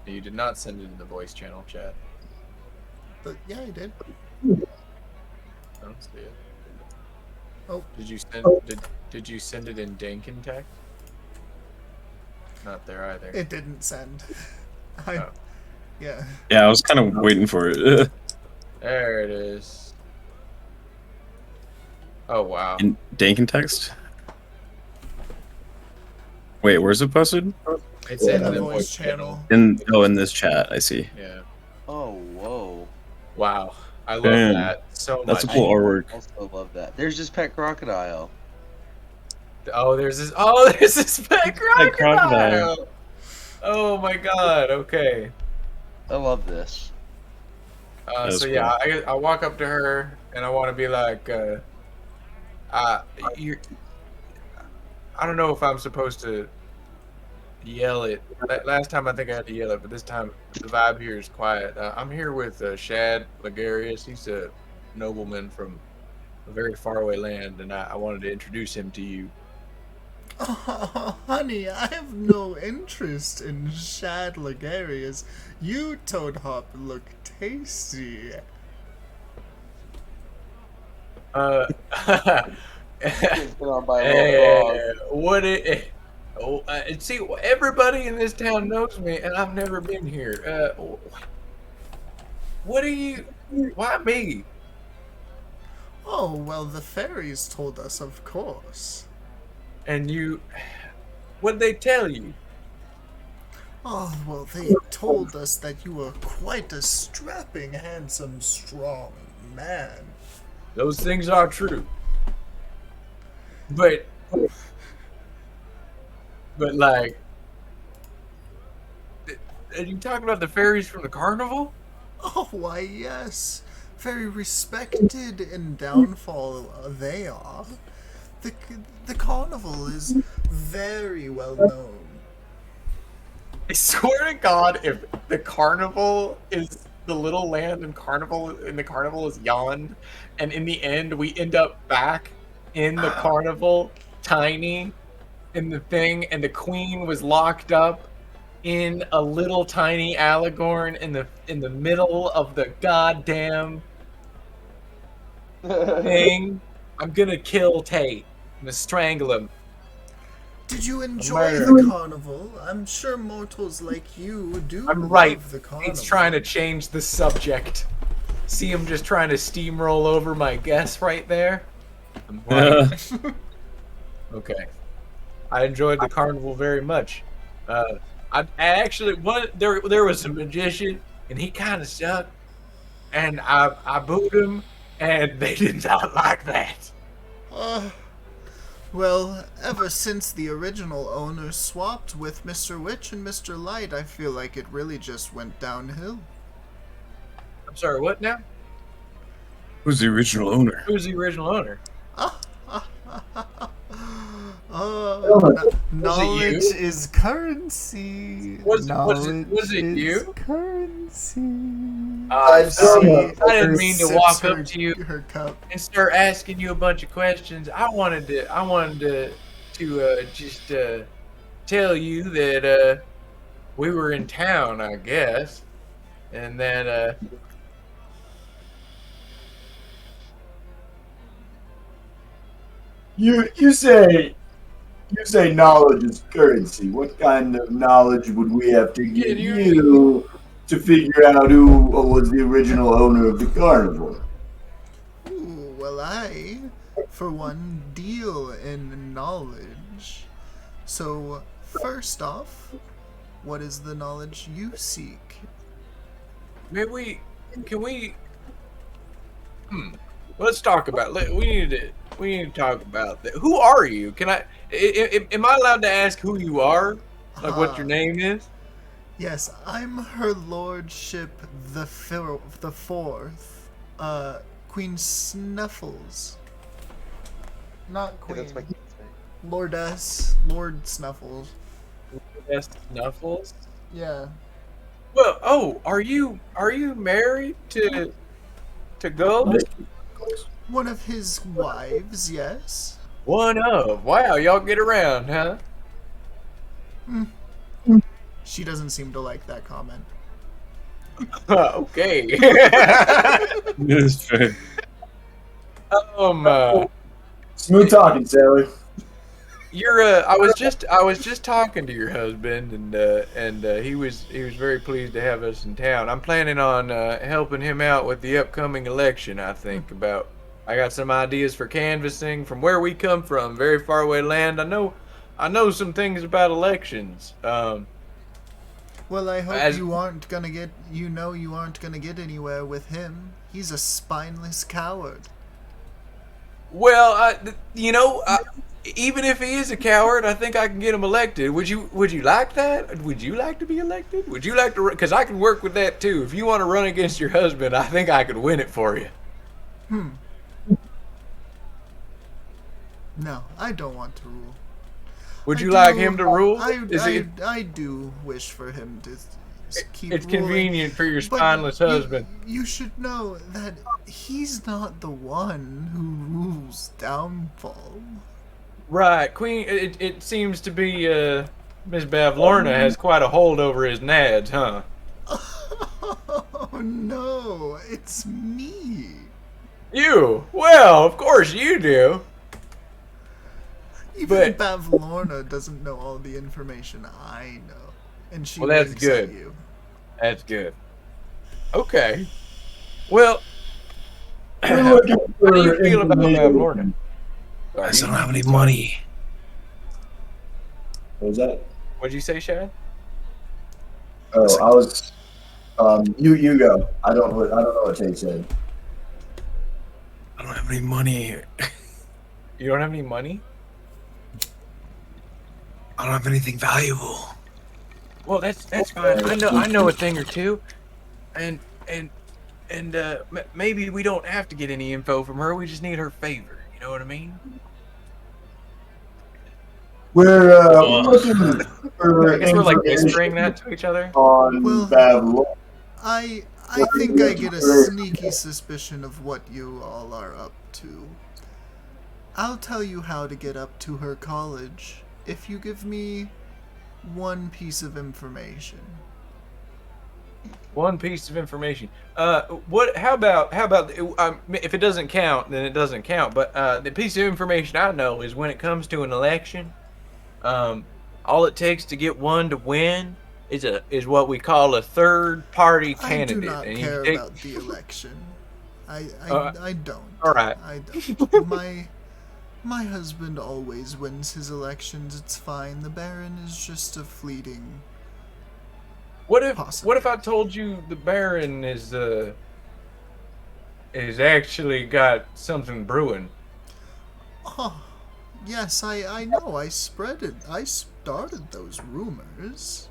Speaker 2: You did not send it in the voice channel chat.
Speaker 9: But yeah, I did.
Speaker 2: I don't see it.
Speaker 9: Oh.
Speaker 2: Did you send it in Dankin text? Not there either.
Speaker 9: It didn't send.
Speaker 2: Oh.
Speaker 9: Yeah.
Speaker 5: Yeah, I was kind of waiting for it.
Speaker 2: There it is. Oh wow.
Speaker 5: In Dankin text? Wait, where's it posted?
Speaker 2: It's
Speaker 9: In the voice channel.
Speaker 5: In this chat, I see.
Speaker 2: Yeah.
Speaker 10: Oh, whoa.
Speaker 2: Wow. I love
Speaker 5: Damn.
Speaker 2: that so much.
Speaker 5: That's a cool artwork.
Speaker 10: I also love that. There's just Pet Crocodile.
Speaker 2: Oh, there's this pet crocodile.
Speaker 5: crocodile.
Speaker 2: Oh my god. Okay.
Speaker 10: I love this.
Speaker 5: That was
Speaker 2: So yeah, I walk up to her and I want to be like, you. I don't know if I'm supposed to yell it. Last time I think I had to yell it, but this time the vibe here is quiet. I'm here with Shad Ligarius. He's a nobleman from a very faraway land, and I wanted to introduce him to you.
Speaker 9: Oh, honey, I have no interest in Shad Ligarius. You, Toad Hop, look tasty.
Speaker 4: Get on by a little dog.
Speaker 2: What it? See, everybody in this town knows me, and I've never been here. What are you? Why me?
Speaker 9: Oh, well, the fairies told us, of course.
Speaker 2: And you? What'd they tell you?
Speaker 9: Oh, well, they told us that you were quite a strapping, handsome, strong man.
Speaker 2: Those things are true. But like, are you talking about the fairies from the carnival?
Speaker 9: Oh, why, yes. Very respected in Downfall they are. The carnival is very well known.
Speaker 2: I swear to God, if the carnival is the little land and the carnival is yawn, and in the end we end up back in the carnival, tiny, in the thing, and the queen was locked up in a little tiny Allegorn in the middle of the goddamn thing. I'm gonna kill Tate. I'm gonna strangle him.
Speaker 9: Did you enjoy
Speaker 2: Murder.
Speaker 9: the carnival? I'm sure mortals like you do
Speaker 2: I'm right.
Speaker 9: love the carnival.
Speaker 2: He's trying to change the subject. See him just trying to steamroll over my guess right there? I'm right. Okay. I enjoyed the carnival very much. I actually there was a magician and he kind of sucked, and I booed him, and they did not like that.
Speaker 9: Well, ever since the original owners swapped with Mr. Witch and Mr. Light, I feel like it really just went downhill.
Speaker 2: I'm sorry, what now?
Speaker 5: Who's the original owner?
Speaker 2: Who's the original owner?
Speaker 9: Knowledge
Speaker 2: you?
Speaker 9: is currency.
Speaker 2: Was it
Speaker 9: Knowledge
Speaker 2: you?
Speaker 9: is currency.
Speaker 2: I'm sorry. I didn't
Speaker 9: Her
Speaker 2: mean to
Speaker 9: sips
Speaker 2: walk
Speaker 9: her-
Speaker 2: up to you
Speaker 9: Her cup.
Speaker 2: and start asking you a bunch of questions. I wanted to just tell you that we were in town, I guess, and that
Speaker 3: You say knowledge is currency. What kind of knowledge would we have to give you to figure out who was the original owner of the carnival?
Speaker 9: Ooh, well, I, for one, deal in knowledge. So, first off, what is the knowledge you seek?
Speaker 2: can we let's talk about we need to talk about that. Who are you? Am I allowed to ask who you are? Like what your name is?
Speaker 8: Yes, I'm her lordship the fourth. Queen Snuffles. Not
Speaker 4: Yeah,
Speaker 8: queen.
Speaker 4: that's my kid's name.
Speaker 8: Lordess. Lord Snuffles.
Speaker 2: Yes, Snuffles.
Speaker 8: Yeah.
Speaker 2: Well, oh, are you married to Gull?
Speaker 8: One of his wives, yes.
Speaker 2: One of. Wow, y'all get around, huh?
Speaker 8: She doesn't seem to like that comment.
Speaker 2: Okay.
Speaker 5: That's fair.
Speaker 2: uh,
Speaker 3: Smooth talking, Sailor.
Speaker 2: you're I was just talking to your husband, and he was very pleased to have us in town. I'm planning on helping him out with the upcoming election. I got some ideas for canvassing from where we come from, very far away land. I know some things about elections.
Speaker 8: Well, I hope
Speaker 2: As
Speaker 8: you aren't gonna get anywhere with him. He's a spineless coward.
Speaker 2: Well, even if he is a coward, I think I can get him elected. Would you like that? Would you like to be elected? Would you like to? Because I can work with that too. If you want to run against your husband, I think I could win it for you.
Speaker 8: No, I don't want to rule.
Speaker 2: Would
Speaker 8: I
Speaker 2: you like
Speaker 8: do-
Speaker 2: him to rule?
Speaker 8: I do wish for him to keep
Speaker 2: It's
Speaker 8: ruling,
Speaker 2: convenient for your
Speaker 8: but
Speaker 2: spineless husband.
Speaker 8: You should know that he's not the one who rules downfall.
Speaker 2: Right, Queen. It seems to be Miss Bavlorna has quite a hold over his nads, huh?
Speaker 8: Oh no, it's me.
Speaker 2: You? Well, of course you do.
Speaker 8: Even
Speaker 2: But-
Speaker 8: Bavlorna doesn't know all the information I know, and she
Speaker 2: Well, that's
Speaker 8: winks
Speaker 2: good.
Speaker 8: at you.
Speaker 2: That's good. Okay. Well,
Speaker 3: We're
Speaker 2: how
Speaker 3: looking for
Speaker 2: do you feel about
Speaker 3: information.
Speaker 2: Bavlorna?
Speaker 5: I just don't have any money.
Speaker 3: What was that?
Speaker 2: What'd you say, Shad?
Speaker 3: Oh, I was. You go. I don't know what Tate said.
Speaker 5: I don't have any money.
Speaker 2: You don't have any money?
Speaker 5: I don't have anything valuable.
Speaker 2: Well, that's fine. I know a thing or two, and maybe we don't have to get any info from her. We just need her favor. You know what I mean?
Speaker 3: We're looking for
Speaker 2: I guess we're like
Speaker 3: information
Speaker 2: whispering that to each other.
Speaker 3: on
Speaker 8: Well-
Speaker 3: Babylon.
Speaker 8: I think I get a sneaky suspicion of what you all are up to. I'll tell you how to get up to her college if you give me one piece of information.
Speaker 2: One piece of information. What? How about? If it doesn't count, then it doesn't count. But the piece of information I know is when it comes to an election, all it takes to get one to win is what we call a third party
Speaker 8: I
Speaker 2: candidate.
Speaker 8: do not
Speaker 2: And you
Speaker 8: care
Speaker 2: take-
Speaker 8: about the election. I don't.
Speaker 2: all right.
Speaker 8: I don't. My husband always wins his elections. It's fine. The Baron is just a fleeting.
Speaker 2: What if
Speaker 8: Possibly.
Speaker 2: I told you the Baron is actually got something brewing?
Speaker 8: Oh, yes, I know. I started those rumors.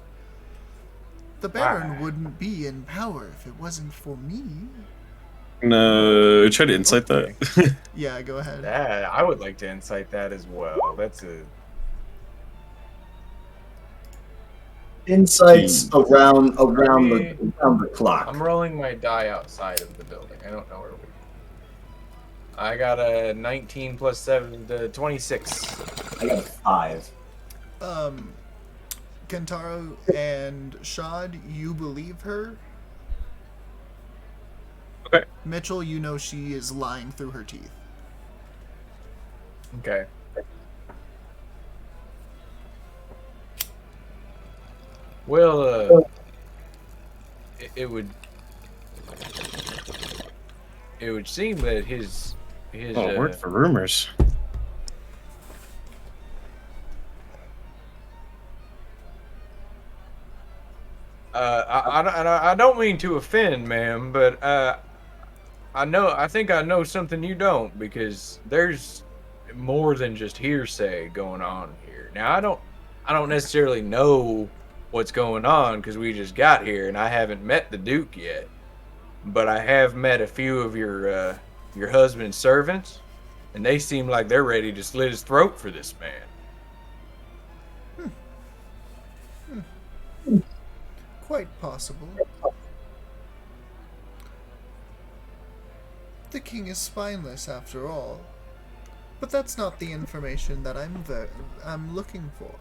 Speaker 8: The Baron
Speaker 2: Why?
Speaker 8: wouldn't be in power if it wasn't for me.
Speaker 5: No, try to insight that.
Speaker 8: Yeah, go ahead.
Speaker 2: Yeah, I would like to incite that as well. That's a
Speaker 3: Insights around the clock.
Speaker 2: I'm rolling my die outside of the building. I don't know where we. I got a 19 plus 7 to 26.
Speaker 3: I got a 5.
Speaker 8: Kentaro and Shad, you believe her?
Speaker 5: Okay.
Speaker 8: Mitchell, you know she is lying through her teeth.
Speaker 2: Okay. Well, it would seem that his
Speaker 5: Oh, it worked for rumors.
Speaker 2: I don't mean to offend, ma'am, but I think I know something you don't, because there's more than just hearsay going on here. Now I don't necessarily know what's going on because we just got here and I haven't met the Duke yet. But I have met a few of your husband's servants, and they seem like they're ready to slit his throat for this man.
Speaker 9: Quite possible. The king is spineless after all. But that's not the information that I'm looking for.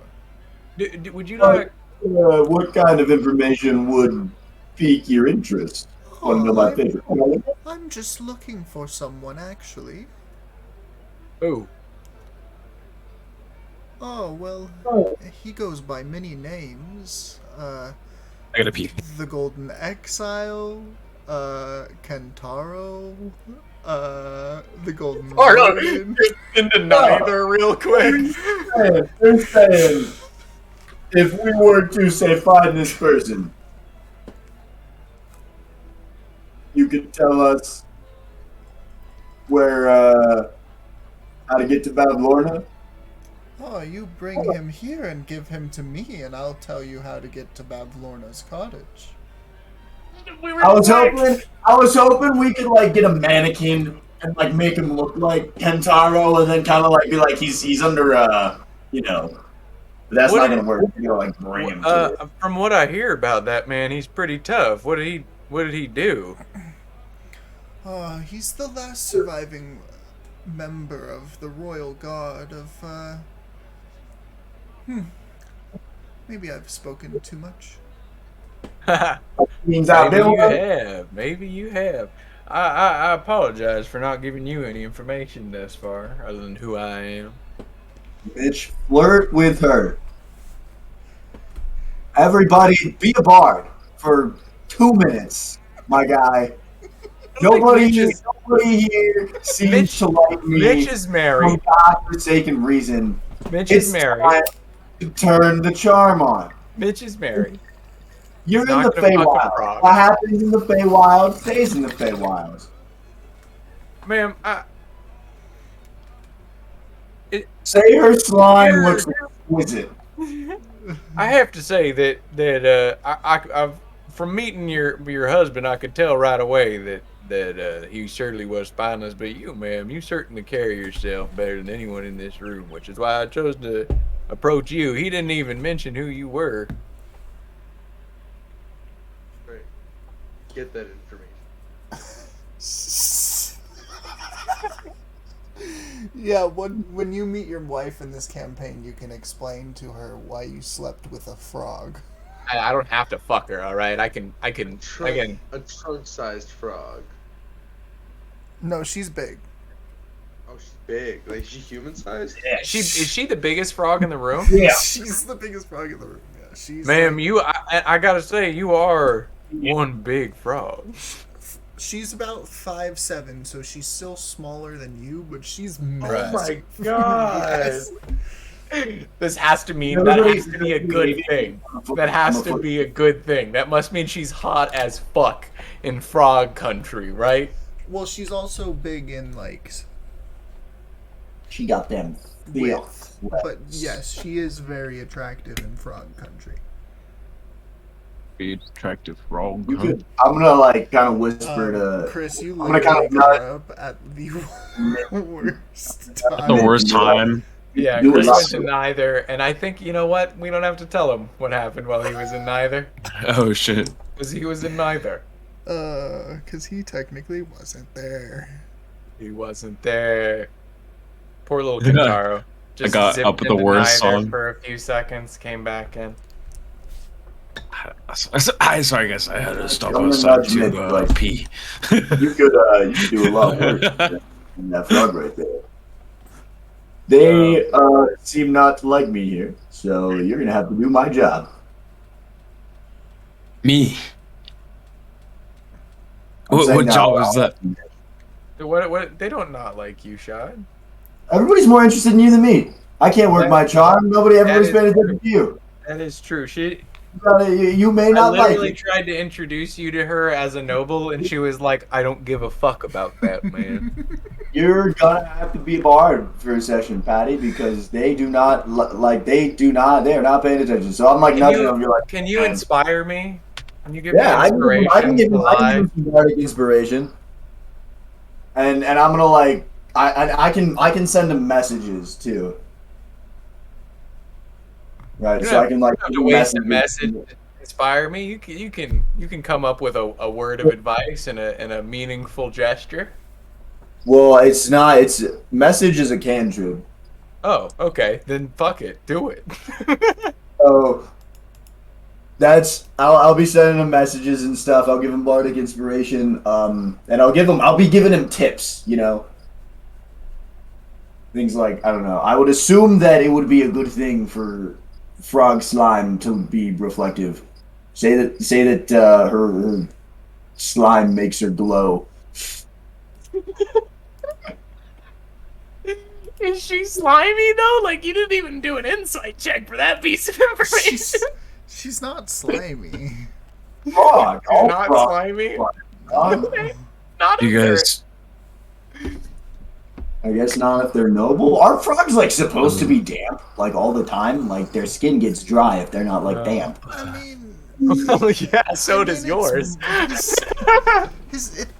Speaker 2: Would you like...
Speaker 3: What kind of information would pique your interest? Want to know my favorite color?
Speaker 9: I'm just looking for someone, actually.
Speaker 2: Oh.
Speaker 9: Oh, well, he goes by many names.
Speaker 5: I gotta pee.
Speaker 9: The Golden Exile, Kentaro, the Golden Warden.
Speaker 2: Into neither real quick.
Speaker 3: They're saying, if we were to say find this person, you could tell us where, how to get to Babylorna?
Speaker 9: Oh, you bring him here and give him to me, and I'll tell you how to get to Babylorna's cottage.
Speaker 3: I was hoping we could like get a mannequin and like make him look like Kentaro, and then kind of like be like he's under you know. But that's not gonna work. You know, like bring him.
Speaker 2: From what I hear about that man, he's pretty tough. What did he do?
Speaker 9: He's the last surviving member of the royal guard of maybe I've spoken too much.
Speaker 2: Maybe you have. I apologize for not giving you any information thus far, other than who I am.
Speaker 3: Bitch, flirt with her. Everybody, be a bard for 2 minutes, my guy. Nobody here seems to like me.
Speaker 2: Mitch is married.
Speaker 3: For godforsaken reason.
Speaker 2: Mitch is married.
Speaker 3: Time to turn the charm on.
Speaker 2: Mitch is married.
Speaker 3: You're in the Feywild. What happens in the Feywild stays in the Feywild.
Speaker 2: Ma'am,
Speaker 3: Say her slime looks exquisite.
Speaker 2: I have to say that I've from meeting your husband, I could tell right away that he certainly was spineless. But you, ma'am, you certainly carry yourself better than anyone in this room, which is why I chose to approach you. He didn't even mention who you were.
Speaker 4: Right. Get that information.
Speaker 9: Yeah, when you meet your wife in this campaign, you can explain to her why you slept with a frog.
Speaker 2: I don't have to fuck her, all right? I can.
Speaker 4: A trunk-sized frog.
Speaker 9: No, she's big.
Speaker 4: Oh, she's big. Like, she's human-sized?
Speaker 3: Yeah,
Speaker 2: Is she the biggest frog in the room?
Speaker 3: Yeah.
Speaker 9: She's the biggest frog in the room. Yeah, she's.
Speaker 2: Ma'am,
Speaker 9: like,
Speaker 2: I gotta say, you are one big frog.
Speaker 9: She's about 5'7", so she's still smaller than you, but she's
Speaker 2: Oh
Speaker 9: massive.
Speaker 2: my god!
Speaker 9: Yes.
Speaker 2: That has to be a good thing. That has to be a good thing. That must mean she's hot as fuck in frog country, right?
Speaker 9: Well, she's also big in like
Speaker 3: She got them
Speaker 9: width, but yes, she is very attractive in frog country.
Speaker 5: Be attractive frog.
Speaker 3: You could, I'm gonna like kind of whisper to
Speaker 9: Chris. You
Speaker 3: I'm gonna
Speaker 9: literally
Speaker 3: kinda
Speaker 9: got up at the worst time.
Speaker 5: The worst time.
Speaker 2: Yeah,
Speaker 3: do
Speaker 2: Chris
Speaker 3: a lot.
Speaker 2: went to neither, and I think, you know what? We don't have to tell him what happened while he was in neither.
Speaker 5: Oh shit.
Speaker 2: Because he was in neither.
Speaker 9: Because he technically wasn't there.
Speaker 2: He wasn't there. Poor little Kentaro. Just
Speaker 5: got
Speaker 2: zipped
Speaker 5: up with the
Speaker 2: into
Speaker 5: worst
Speaker 2: neither
Speaker 5: song.
Speaker 2: for a few seconds, came back in.
Speaker 5: Sorry guys, I had to stop
Speaker 3: I'm
Speaker 5: outside
Speaker 3: not admitting,
Speaker 5: to
Speaker 3: like,
Speaker 5: pee.
Speaker 3: you could do a lot worse than that frog right there. They seem not to like me here, so you're gonna have to do my job.
Speaker 5: Me?
Speaker 3: I'm
Speaker 5: What
Speaker 3: saying
Speaker 5: job
Speaker 3: out
Speaker 5: is
Speaker 3: loud.
Speaker 2: So what? They don't not like you, Shad.
Speaker 3: Everybody's more interested in you than me. I can't work my charm. Everybody's paying attention to you.
Speaker 2: That is true.
Speaker 3: You may
Speaker 2: I
Speaker 3: not like
Speaker 2: literally
Speaker 3: it.
Speaker 2: tried to introduce you to her as a noble, and she was like, "I don't give a fuck about that, man."
Speaker 3: You're gonna have to be barred for a session, Patty, because they do not they are not paying attention. So I'm like
Speaker 2: Can
Speaker 3: nudging
Speaker 2: you
Speaker 3: them. You're like,
Speaker 2: can you
Speaker 3: man.
Speaker 2: inspire me? Can you give me
Speaker 3: Yeah,
Speaker 2: inspiration to
Speaker 3: I can give
Speaker 2: lie?
Speaker 3: him some bardic inspiration, and I'm gonna like I can send him messages too. Right,
Speaker 2: You
Speaker 3: so
Speaker 2: don't
Speaker 3: I can like
Speaker 2: have
Speaker 3: give
Speaker 2: to
Speaker 3: him
Speaker 2: waste a
Speaker 3: messages.
Speaker 2: message to inspire me. You can come up with a word of advice and a meaningful gesture.
Speaker 3: Well, it's not. It's message is a cantrip.
Speaker 2: Oh, okay. Then fuck it. Do it.
Speaker 3: So that's I'll be sending him messages and stuff. I'll give him bardic inspiration. And I'll be giving him tips. You know, things like I don't know. I would assume that it would be a good thing for frog slime to be reflective. Say that her slime makes her glow.
Speaker 2: Is she slimy though? Like you didn't even do an insight check for that piece of information.
Speaker 9: She's not slimy.
Speaker 3: Frog,
Speaker 2: You're
Speaker 3: all
Speaker 2: not
Speaker 3: frog.
Speaker 2: slimy.
Speaker 3: Frog.
Speaker 2: Not
Speaker 5: You
Speaker 2: if they're-
Speaker 5: guys,
Speaker 3: I guess not if they're noble. Are frogs like supposed to be damp like all the time? Like their skin gets dry if they're not like damp.
Speaker 9: I mean,
Speaker 2: Well, yeah, so
Speaker 9: I
Speaker 2: does
Speaker 9: mean,
Speaker 2: yours.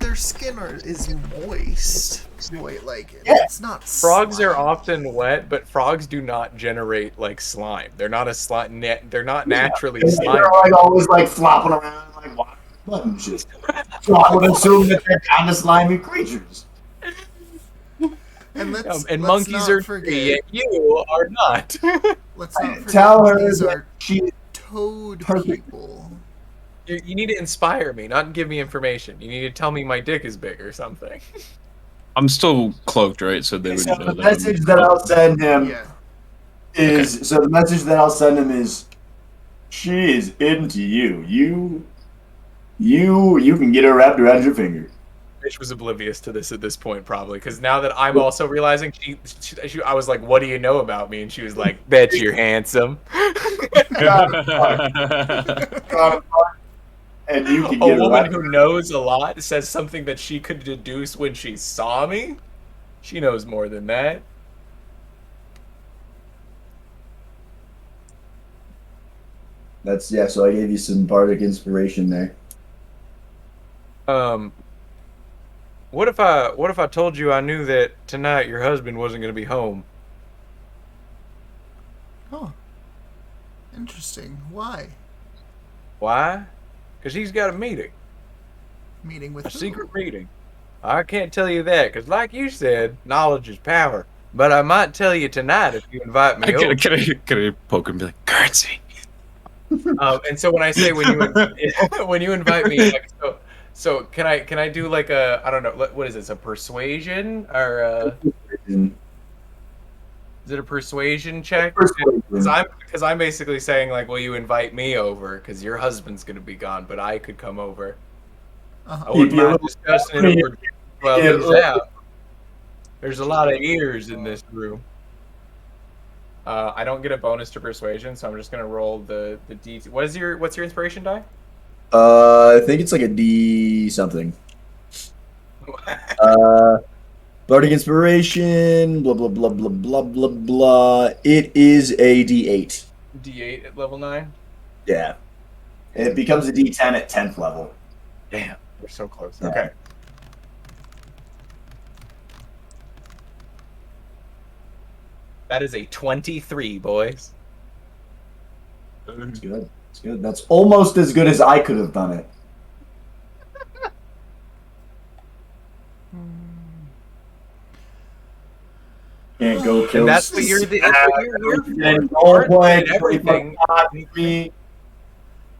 Speaker 9: their skin is moist. Like
Speaker 3: Yeah.
Speaker 9: it's not.
Speaker 2: Frogs are
Speaker 9: slimy.
Speaker 2: often wet, but frogs do not generate like slime. They're not a slime. They're not naturally
Speaker 3: They're
Speaker 2: slimy.
Speaker 3: like always like flopping around like water buttons. Just. So I would assume that they're kind of slimy creatures.
Speaker 9: And let's
Speaker 2: And
Speaker 9: let's
Speaker 2: monkeys
Speaker 9: not
Speaker 2: are
Speaker 9: forget.
Speaker 2: free, and you are not.
Speaker 9: Let's not forget.
Speaker 3: Tell her
Speaker 9: these
Speaker 3: that
Speaker 9: are
Speaker 3: she
Speaker 9: toad
Speaker 3: perfect.
Speaker 9: people.
Speaker 2: You need to inspire me, not give me information. You need to tell me my dick is big or something.
Speaker 5: I'm still cloaked, right? So they would
Speaker 3: So
Speaker 5: know
Speaker 3: the
Speaker 5: that I'm-
Speaker 3: message that I'll send him
Speaker 9: Yeah.
Speaker 3: is so the message that I'll send him is she is into you. You can get her wrapped around your finger.
Speaker 2: Bitch was oblivious to this at this point, probably, because now that I'm also realizing, I was like, "What do you know about me?" And she was like, "Bet you're handsome."
Speaker 3: And you can
Speaker 2: A
Speaker 3: get her
Speaker 2: woman
Speaker 3: wrapped.
Speaker 2: who knows a lot says something that she could deduce when she saw me. She knows more than that.
Speaker 3: That's yeah. So I gave you some bardic inspiration there.
Speaker 2: What if I told you I knew that tonight your husband wasn't going to be home?
Speaker 9: Oh. Interesting. Why?
Speaker 2: Why? Because he's got a meeting,
Speaker 9: Meeting with
Speaker 2: a
Speaker 9: who?
Speaker 2: secret meeting. I can't tell you that because, like you said, knowledge is power. But I might tell you tonight if you invite me over.
Speaker 5: can I poke him and be like, currency?
Speaker 2: And so when I say when you invite me, like, so can I do like a, I don't know, what is this, a persuasion or is it a persuasion check? Because I'm basically saying like, will you invite me over because your husband's gonna be gone, but I could come over.
Speaker 9: Uh-huh.
Speaker 2: I wouldn't
Speaker 3: Keep your
Speaker 2: mind discussing it over 12
Speaker 3: Yeah,
Speaker 2: days out. There's a lot of ears in this room. I don't get a bonus to persuasion, so I'm just gonna roll the D. What's your inspiration die?
Speaker 3: I think it's like a D something. Bardic inspiration. Blah blah blah blah blah blah blah. It is a D8.
Speaker 2: D8 at level 9.
Speaker 3: Yeah. It becomes a D10 at 10th level.
Speaker 2: Damn, we're so close.
Speaker 3: Yeah.
Speaker 2: Okay. That is a 23, boys.
Speaker 3: It's good. It's good. That's almost as good as I could have done it. Can't go kill.
Speaker 2: And that's what you're here
Speaker 3: And
Speaker 2: for.
Speaker 3: role
Speaker 2: Art
Speaker 3: play,
Speaker 2: and everything.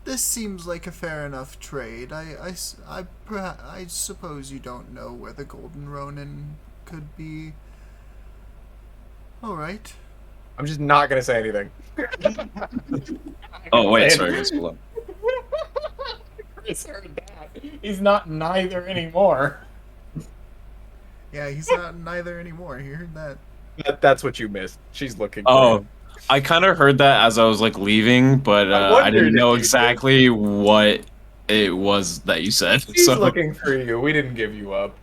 Speaker 9: This seems like a fair enough trade. I suppose you don't know where the Golden Ronin could be. All right.
Speaker 2: I'm just not gonna say anything.
Speaker 5: Oh wait, sorry, guys. Hold on.
Speaker 2: Chris heard that. He's not neither anymore.
Speaker 9: Yeah, he's not neither anymore. You heard that?
Speaker 2: That's what you missed. She's looking.
Speaker 5: Oh, I kind of heard that as I was like leaving, but
Speaker 2: I
Speaker 5: I
Speaker 2: wondered
Speaker 5: didn't
Speaker 2: if
Speaker 5: know
Speaker 2: you did.
Speaker 5: exactly what it was that you said.
Speaker 2: He's
Speaker 5: So
Speaker 2: looking for you. We didn't give you up.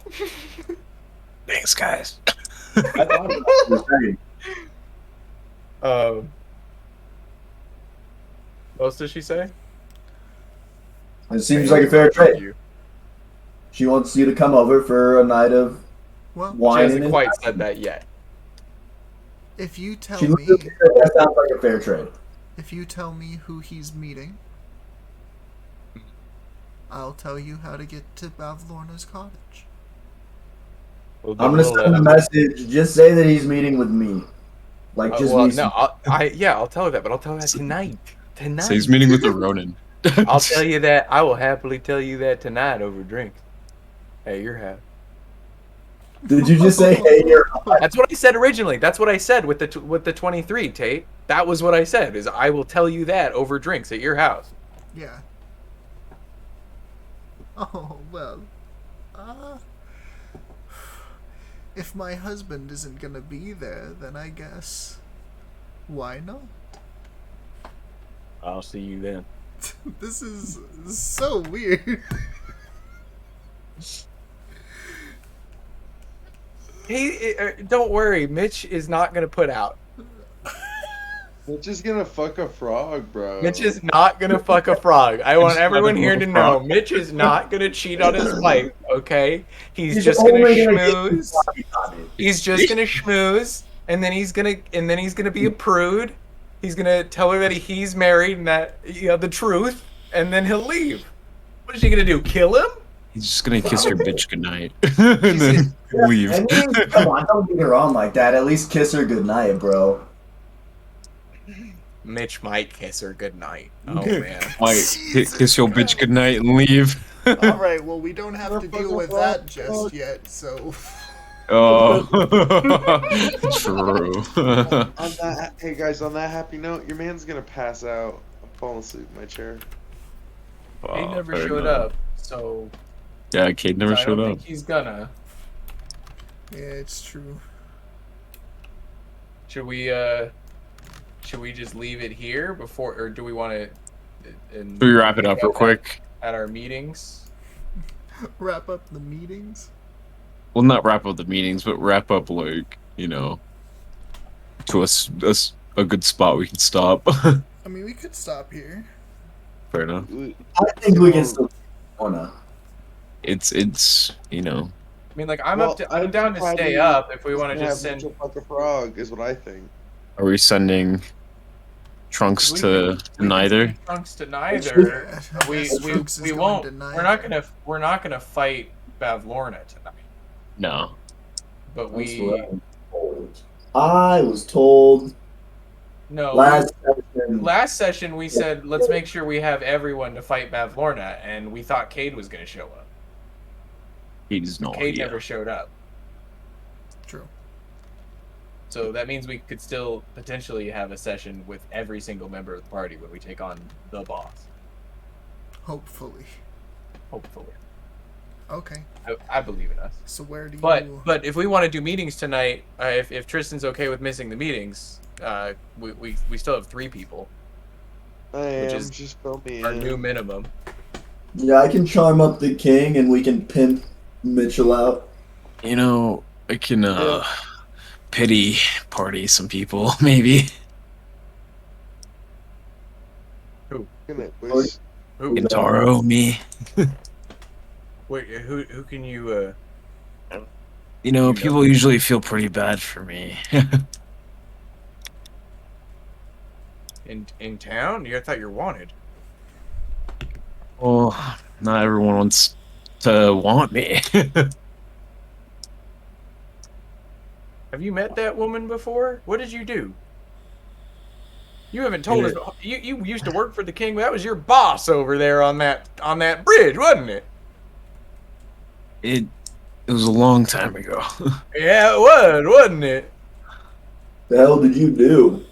Speaker 5: thanks, guys.
Speaker 3: I thought it was saying.
Speaker 2: What else does she say?
Speaker 3: It seems like a fair trade. She wants you to come over for a night of
Speaker 9: Well,
Speaker 2: She
Speaker 3: wine.
Speaker 2: hasn't
Speaker 3: and
Speaker 2: quite said that yet.
Speaker 9: if you tell
Speaker 3: She
Speaker 9: me,
Speaker 3: literally said that sounds like a fair trade.
Speaker 9: if you tell me who he's meeting, I'll tell you how to get to Bavlorna's cottage.
Speaker 3: I'm gonna send a message. Just say that he's meeting with me. Like just
Speaker 2: well,
Speaker 3: me.
Speaker 2: no, I'll tell her that, but I'll tell her that tonight. Tonight.
Speaker 5: So he's meeting with the Ronin.
Speaker 2: I'll tell you that. I will happily tell you that tonight over drinks at your house.
Speaker 3: Did you just say, "Hey, you're"?
Speaker 2: That's what I said originally. That's what I said with the 23, Tate. That was what I said. Is I will tell you that over drinks at your house.
Speaker 9: Yeah. Oh, well. If my husband isn't gonna be there, then I guess. Why not?
Speaker 2: I'll see you then.
Speaker 9: This is so weird.
Speaker 2: Don't worry. Mitch is not gonna put out.
Speaker 4: Mitch is gonna fuck a frog, bro.
Speaker 2: Mitch is not gonna fuck a frog. I want everyone here to know Mitch is not gonna cheat on his wife, okay? He's just gonna schmooze. He's just gonna schmooze, and then he's gonna be a prude. He's gonna tell her that he's married and that the truth, and then he'll leave. What is he gonna do? Kill him?
Speaker 5: He's just gonna kiss your bitch goodnight and then leave.
Speaker 3: I mean, come on, don't get her on like that. At least kiss her goodnight, bro.
Speaker 2: Mitch might kiss her goodnight. Oh man.
Speaker 5: Might kiss your bitch goodnight and leave.
Speaker 9: Alright, well, we don't have to deal with that just yet, so.
Speaker 5: Oh, true.
Speaker 4: On that, hey guys, on that happy note, your man's gonna pass out. I'm falling asleep in my chair.
Speaker 2: He never
Speaker 5: fair
Speaker 2: showed
Speaker 5: enough.
Speaker 2: up, so
Speaker 5: Yeah, Cade never
Speaker 2: I
Speaker 5: showed
Speaker 2: don't
Speaker 5: up.
Speaker 2: think he's gonna.
Speaker 9: Yeah, it's true.
Speaker 2: Should we just leave it here before, or do we want to?
Speaker 5: Should we wrap it up real quick?
Speaker 2: At our meetings.
Speaker 9: Wrap up the meetings?
Speaker 5: Well, not wrap up the meetings, but wrap up like to a good spot we can stop.
Speaker 9: I mean, we could stop here.
Speaker 5: Fair enough.
Speaker 3: I think we can still wanna.
Speaker 5: It's
Speaker 2: I mean, like I'm
Speaker 4: Well,
Speaker 2: I'm down to
Speaker 4: probably
Speaker 2: stay up if we want to
Speaker 4: Gonna
Speaker 2: just
Speaker 4: have
Speaker 2: send.
Speaker 4: Mitchell fuck a frog, is what I think.
Speaker 5: Are we sending Trunks to neither?
Speaker 2: Trunks to neither.
Speaker 9: Yeah,
Speaker 2: We
Speaker 9: yes, Trunks is
Speaker 2: we
Speaker 9: going
Speaker 2: won't.
Speaker 9: to
Speaker 2: We're not gonna fight Bavlorna tonight.
Speaker 5: No.
Speaker 2: But
Speaker 3: That's
Speaker 2: we
Speaker 3: what I'm told. I was told
Speaker 2: no.
Speaker 3: last session.
Speaker 2: Last session we said let's make sure we have everyone to fight Bavlorna, and we thought Cade was gonna show up.
Speaker 5: He's not
Speaker 2: Cade
Speaker 5: here.
Speaker 2: never showed up.
Speaker 9: True.
Speaker 2: So that means we could still potentially have a session with every single member of the party when we take on the boss.
Speaker 9: Hopefully.
Speaker 2: Hopefully.
Speaker 9: Okay.
Speaker 2: I believe in us.
Speaker 9: So where do you...
Speaker 2: But if we want to do meetings tonight, if Tristan's okay with missing the meetings, we still have 3 people,
Speaker 4: I
Speaker 2: Which
Speaker 4: am,
Speaker 2: is
Speaker 4: just fill me
Speaker 2: our
Speaker 4: in.
Speaker 2: new minimum.
Speaker 3: Yeah, I can charm up the king and we can pimp Mitchell out.
Speaker 5: I can pity party some people, maybe.
Speaker 4: Can it wish-
Speaker 2: Who?
Speaker 5: Gintaro, me.
Speaker 2: Wait, who can you?
Speaker 5: People usually feel pretty bad for me.
Speaker 2: In town? I thought you're wanted.
Speaker 5: Well, not everyone wants to want me.
Speaker 2: Have you met that woman before? What did you do? You haven't told us. You used to work for the king. That was your boss over there on that bridge, wasn't it?
Speaker 5: It was a long time ago.
Speaker 2: Yeah, it was, wasn't it?
Speaker 3: The hell did you do?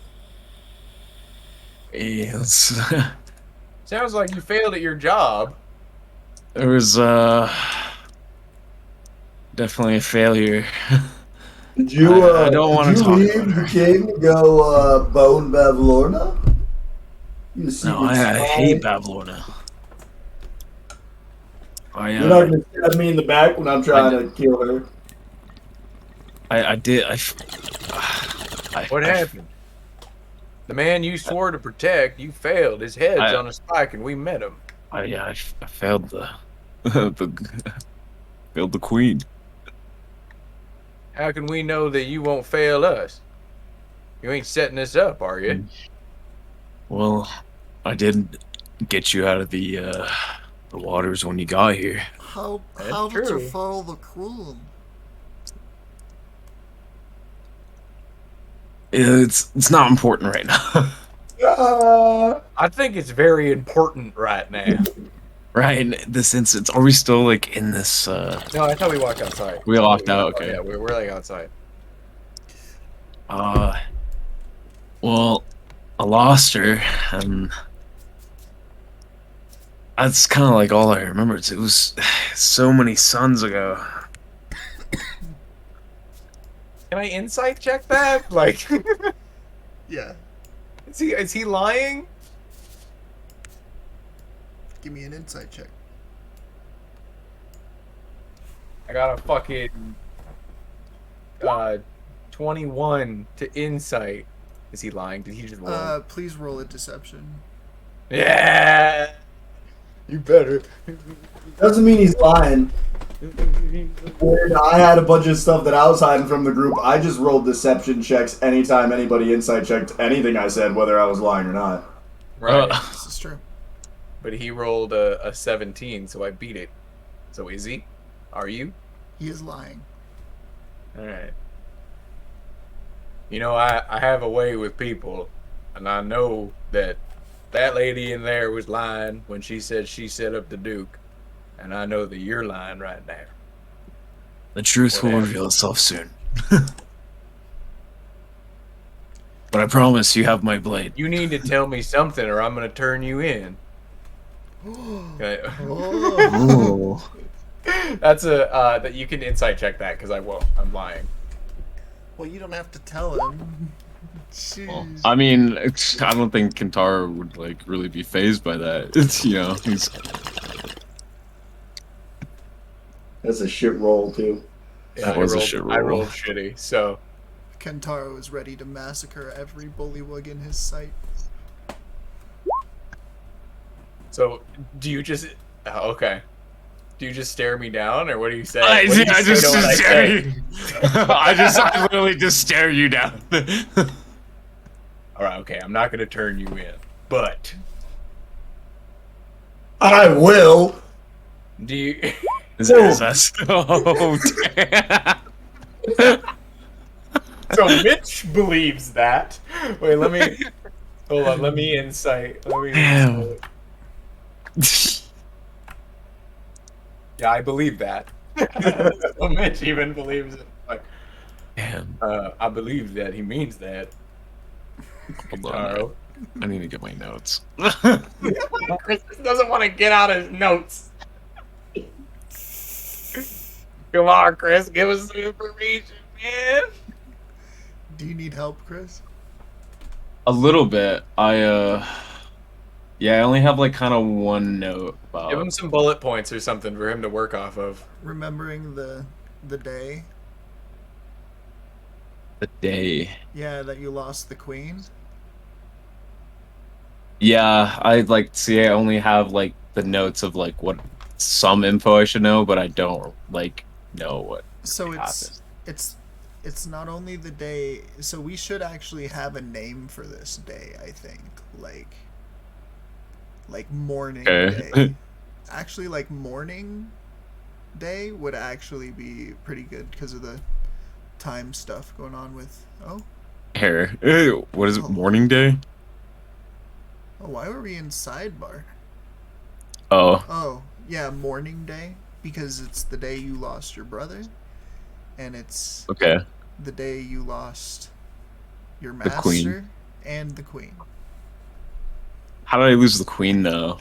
Speaker 5: Yes.
Speaker 2: Sounds like you failed at your job.
Speaker 5: There was definitely a failure.
Speaker 3: Did you,
Speaker 5: I don't want
Speaker 3: did
Speaker 5: to
Speaker 3: you
Speaker 5: talk
Speaker 3: leave
Speaker 5: about
Speaker 3: the
Speaker 5: her.
Speaker 3: king to go bone Bavlorna? You
Speaker 5: No,
Speaker 3: secret
Speaker 5: I hate
Speaker 3: spy.
Speaker 5: Bavlorna.
Speaker 3: You're not gonna stab me in the back when I'm trying to kill her.
Speaker 5: I did.
Speaker 2: What happened? The man you swore to protect, you failed. His head's on a spike, and we met him.
Speaker 5: I failed the, failed the queen.
Speaker 2: How can we know that you won't fail us? You ain't setting us up, are you?
Speaker 5: Well, I did get you out of the waters when you got here.
Speaker 8: How
Speaker 2: That's
Speaker 8: did you
Speaker 2: true.
Speaker 8: follow the queen?
Speaker 5: It's not important right now.
Speaker 2: I think it's very important right now.
Speaker 5: Right, in this instance, are we still like in this?
Speaker 2: No, I thought we walked outside.
Speaker 5: We locked out. Okay.
Speaker 2: Yeah, we're like outside.
Speaker 5: Well, I lost her, and that's kind of like all I remember. It was so many suns ago.
Speaker 2: Can I insight check that? Like,
Speaker 8: Yeah.
Speaker 2: is he lying?
Speaker 8: Give me an insight check.
Speaker 2: I got a fucking 21 to insight. Is he lying? Did he just roll?
Speaker 8: Please roll a deception.
Speaker 2: Yeah. You better.
Speaker 3: Doesn't mean he's lying. When I had a bunch of stuff that I was hiding from the group, I just rolled deception checks anytime anybody insight checked anything I said, whether I was lying or not.
Speaker 2: Right.
Speaker 8: This is true.
Speaker 2: But he rolled a 17, so I beat it. So is he? Are you?
Speaker 8: He is lying.
Speaker 2: Alright. You know, I have a way with people, and I know that lady in there was lying when she said she set up the Duke, and I know that you're lying right now.
Speaker 5: The truth will
Speaker 2: Whatever.
Speaker 5: reveal itself soon. But I promise you have my blade.
Speaker 2: You need to tell me something, or I'm gonna turn you in. Okay.
Speaker 5: Oh.
Speaker 2: That's a that you can insight check that because I won't. I'm lying.
Speaker 8: Well, you don't have to tell him. Jeez.
Speaker 5: Well, I mean, I don't think Kentaro would like really be phased by that. It's he's
Speaker 3: That's a shit roll, too.
Speaker 2: Yeah,
Speaker 5: That was a shit
Speaker 2: I
Speaker 5: roll.
Speaker 2: rolled shitty. So
Speaker 8: Kentaro is ready to massacre every bullywug in his sight.
Speaker 2: so do you just okay? Do you just stare me down, or what do you say?
Speaker 5: I
Speaker 2: What do you say
Speaker 5: just
Speaker 2: to what I
Speaker 5: stare
Speaker 2: say?
Speaker 5: you. I literally just stare you down.
Speaker 2: All right, okay. I'm not gonna turn you in, but
Speaker 3: I will!
Speaker 2: do you?
Speaker 5: Is that so? Damn.
Speaker 2: So Mitch believes that. Wait, let me hold on. Let me insight.
Speaker 5: Damn.
Speaker 2: Yeah, I believe that. So Mitch even believes it. Like,
Speaker 5: Damn.
Speaker 2: I believe that he means that.
Speaker 5: Hold on.
Speaker 2: Taro.
Speaker 5: I need to get my notes.
Speaker 2: Chris doesn't want to get out his notes. Come on, Chris, give us some information, man.
Speaker 8: Do you need help, Chris?
Speaker 5: A little bit. I only have like kind of one note about
Speaker 2: Give him some bullet points or something for him to work off of.
Speaker 8: Remembering the day,
Speaker 5: the day.
Speaker 8: yeah, that you lost the queen.
Speaker 5: Yeah, I like see. I only have like the notes of like what some info I should know, but I don't like know what.
Speaker 8: So
Speaker 5: happened.
Speaker 8: it's not only the day. So we should actually have a name for this day. I think like morning
Speaker 5: Okay.
Speaker 8: day. Actually, like morning day would actually be pretty good because of the time stuff going on with. Oh,
Speaker 5: Here, what is it? Morning day?
Speaker 8: why were we in sidebar?
Speaker 5: Oh,
Speaker 8: Oh, yeah, morning day because it's the day you lost your brother, and it's
Speaker 5: okay.
Speaker 8: the day you lost your
Speaker 5: The
Speaker 8: master
Speaker 5: queen.
Speaker 8: and the queen.
Speaker 5: How did I lose the queen though?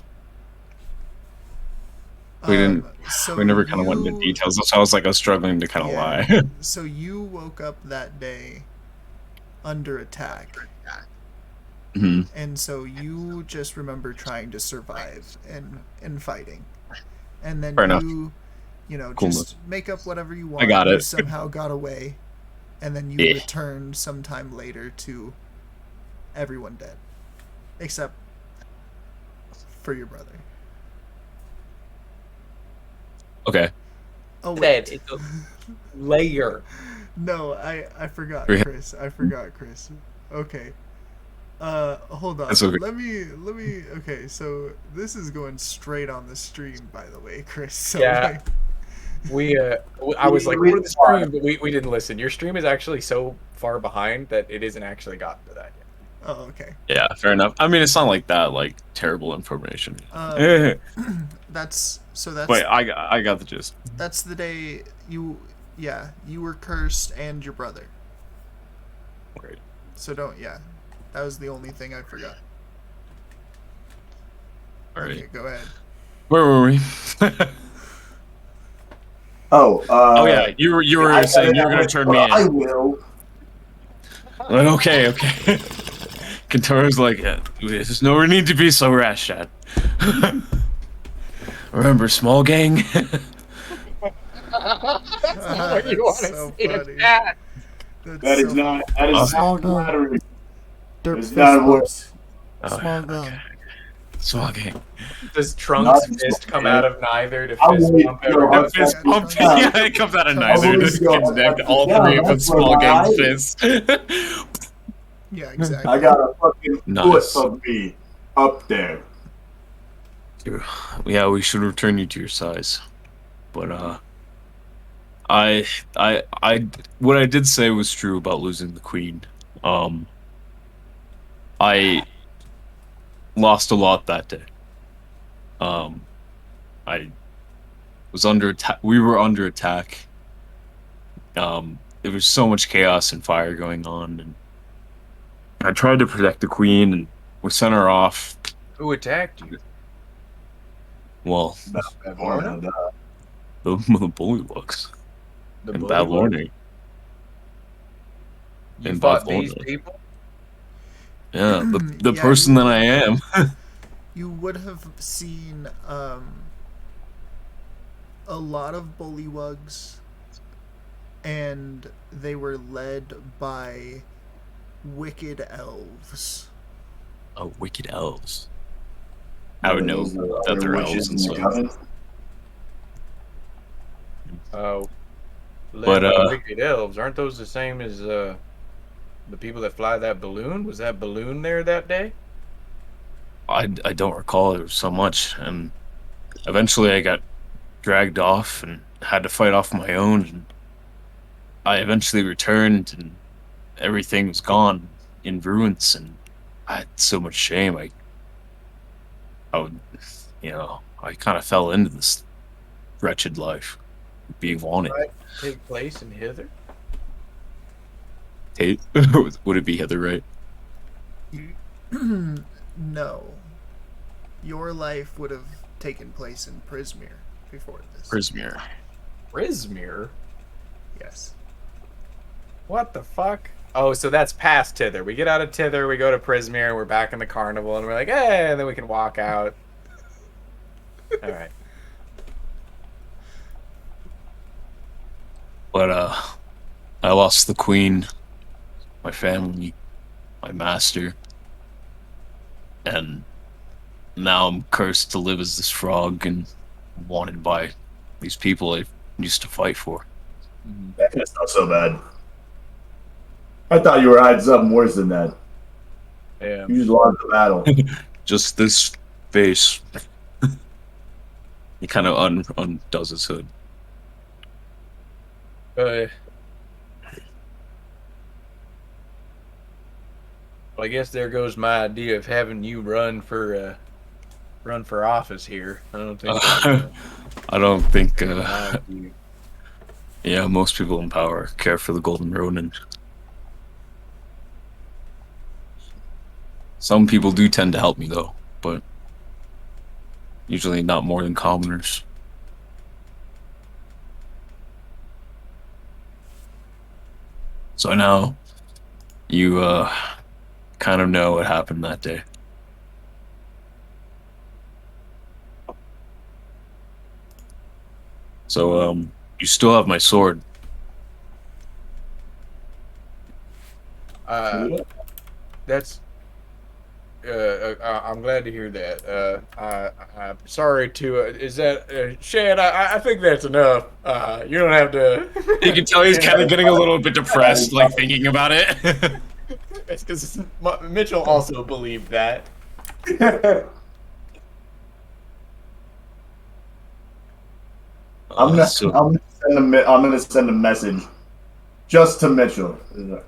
Speaker 5: We didn't.
Speaker 9: So
Speaker 5: We never kind of went into
Speaker 9: you-
Speaker 5: details. So I was like, I was struggling to kind of
Speaker 9: Yeah.
Speaker 5: lie.
Speaker 9: So you woke up that day under attack,
Speaker 5: hmm
Speaker 9: and so you just remember trying to survive and fighting, and then
Speaker 5: Fair enough.
Speaker 9: you know,
Speaker 5: Cool
Speaker 9: just make up whatever you want.
Speaker 5: got
Speaker 9: You
Speaker 5: it.
Speaker 9: somehow got away, and then you
Speaker 5: Yeah.
Speaker 9: returned sometime later to everyone dead, except for your brother.
Speaker 5: Okay.
Speaker 9: Oh
Speaker 2: Dead.
Speaker 9: wait,
Speaker 2: It's a layer.
Speaker 9: no, I forgot,
Speaker 5: Yeah.
Speaker 9: Chris. I forgot, Chris. Okay. Hold on.
Speaker 5: That's okay.
Speaker 9: Let me. Okay, so this is going straight on the stream, by the way, Chris. So
Speaker 2: Yeah.
Speaker 9: like,
Speaker 2: I was like, go to the stream, but we didn't listen. Your stream is actually so far behind that it isn't actually gotten to that yet.
Speaker 9: oh, okay.
Speaker 5: Yeah. Fair enough. I mean, it's not like that. Like terrible information.
Speaker 9: That's
Speaker 5: Wait, I got the gist.
Speaker 9: that's the day you were cursed and your brother.
Speaker 5: Great.
Speaker 9: So that was the only thing I forgot.
Speaker 5: All right.
Speaker 9: Okay, go ahead.
Speaker 5: Where were we?
Speaker 3: Oh
Speaker 5: yeah, you were
Speaker 3: I-
Speaker 5: saying you were gonna turn me
Speaker 3: I
Speaker 5: in.
Speaker 3: will.
Speaker 5: Like, okay. Kentara's like, there's no need to be so rash, Dad. Remember, small gang.
Speaker 2: What you want to
Speaker 9: so
Speaker 2: say to
Speaker 9: funny.
Speaker 2: that?
Speaker 3: That is not. That is
Speaker 8: Small
Speaker 3: not
Speaker 8: gun.
Speaker 3: flattering.
Speaker 8: Derp
Speaker 3: It's
Speaker 8: fist
Speaker 3: not a word.
Speaker 8: bumps.
Speaker 5: Oh,
Speaker 8: Small gun.
Speaker 5: small gang.
Speaker 2: Does Trunks'
Speaker 3: Not-
Speaker 2: fist come out of neither to
Speaker 3: I
Speaker 2: fist
Speaker 3: will-
Speaker 2: bump
Speaker 3: no,
Speaker 2: everybody?
Speaker 5: The fist bump.
Speaker 3: Yeah.
Speaker 5: Yeah, it comes out of
Speaker 9: I
Speaker 5: neither.
Speaker 3: was
Speaker 5: Just
Speaker 3: going-
Speaker 5: connect all
Speaker 3: yeah,
Speaker 5: three of them
Speaker 3: that's
Speaker 5: small
Speaker 3: what
Speaker 5: gang
Speaker 3: I-
Speaker 5: fists.
Speaker 9: Yeah, exactly.
Speaker 3: I got a fucking
Speaker 5: Nice.
Speaker 3: foot of me up there.
Speaker 5: Yeah, we should return you to your size. But what I did say was true about losing the queen. I lost a lot that day. I was under attack. We were under attack. There was so much chaos and fire going on, and I tried to protect the queen, and we sent her off.
Speaker 2: Who attacked you?
Speaker 5: Well,
Speaker 2: Lorna?
Speaker 5: the Bullywugs
Speaker 2: The
Speaker 5: and
Speaker 2: Bullywug?
Speaker 5: Bad Lorna.
Speaker 2: You
Speaker 5: and
Speaker 2: fought
Speaker 5: Bad
Speaker 2: these
Speaker 5: Lorna.
Speaker 2: people?
Speaker 5: Yeah, the
Speaker 9: Yeah,
Speaker 5: person that I am.
Speaker 9: You would have seen a lot of bullywugs, and they were led by wicked elves.
Speaker 5: Oh, wicked elves. I would know that they're elves and stuff.
Speaker 2: Oh.
Speaker 5: But,
Speaker 2: Led by wicked elves. Aren't those the same as the people that fly that balloon? Was that balloon there that day?
Speaker 5: I don't recall. There was so much, and eventually I got dragged off and had to fight off my own. And I eventually returned, and everything was gone in ruins, and I had so much shame. I would, I kind of fell into this wretched life, being wanted.
Speaker 2: Right. Take place in Hither?
Speaker 5: Hey, would it be Heather, right?
Speaker 9: No. Your life would have taken place in Prismere before this.
Speaker 5: Prismere.
Speaker 2: Prismere?
Speaker 9: Yes.
Speaker 2: What the fuck? Oh, so that's past Tither. We get out of Tither, we go to Prismere, we're back in the carnival, and we're like, hey, and then we can walk out. Alright.
Speaker 5: But I lost the queen, my family, my master, and now I'm cursed to live as this frog and wanted by these people I used to fight for.
Speaker 3: That's not so bad. I thought you were hiding something worse than that.
Speaker 2: Yeah.
Speaker 3: You just lost the battle.
Speaker 5: Just this face. He kind of undoes his hood.
Speaker 2: Well, I guess there goes my idea of having you run for office here. I don't think.
Speaker 5: I don't think.
Speaker 2: That's you.
Speaker 5: Yeah, most people in power care for the Golden Ronin. Some people do tend to help me though, but usually not more than commoners. So now you kind of know what happened that day. So you still have my sword.
Speaker 2: That's. I'm glad to hear that. I'm sorry to. Is that Shad? I think that's enough. You don't have to.
Speaker 5: You can tell he's kind of getting a little bit depressed, like thinking about it.
Speaker 2: It's because Mitchell also believed that.
Speaker 3: I'm gonna send a message just to Mitchell.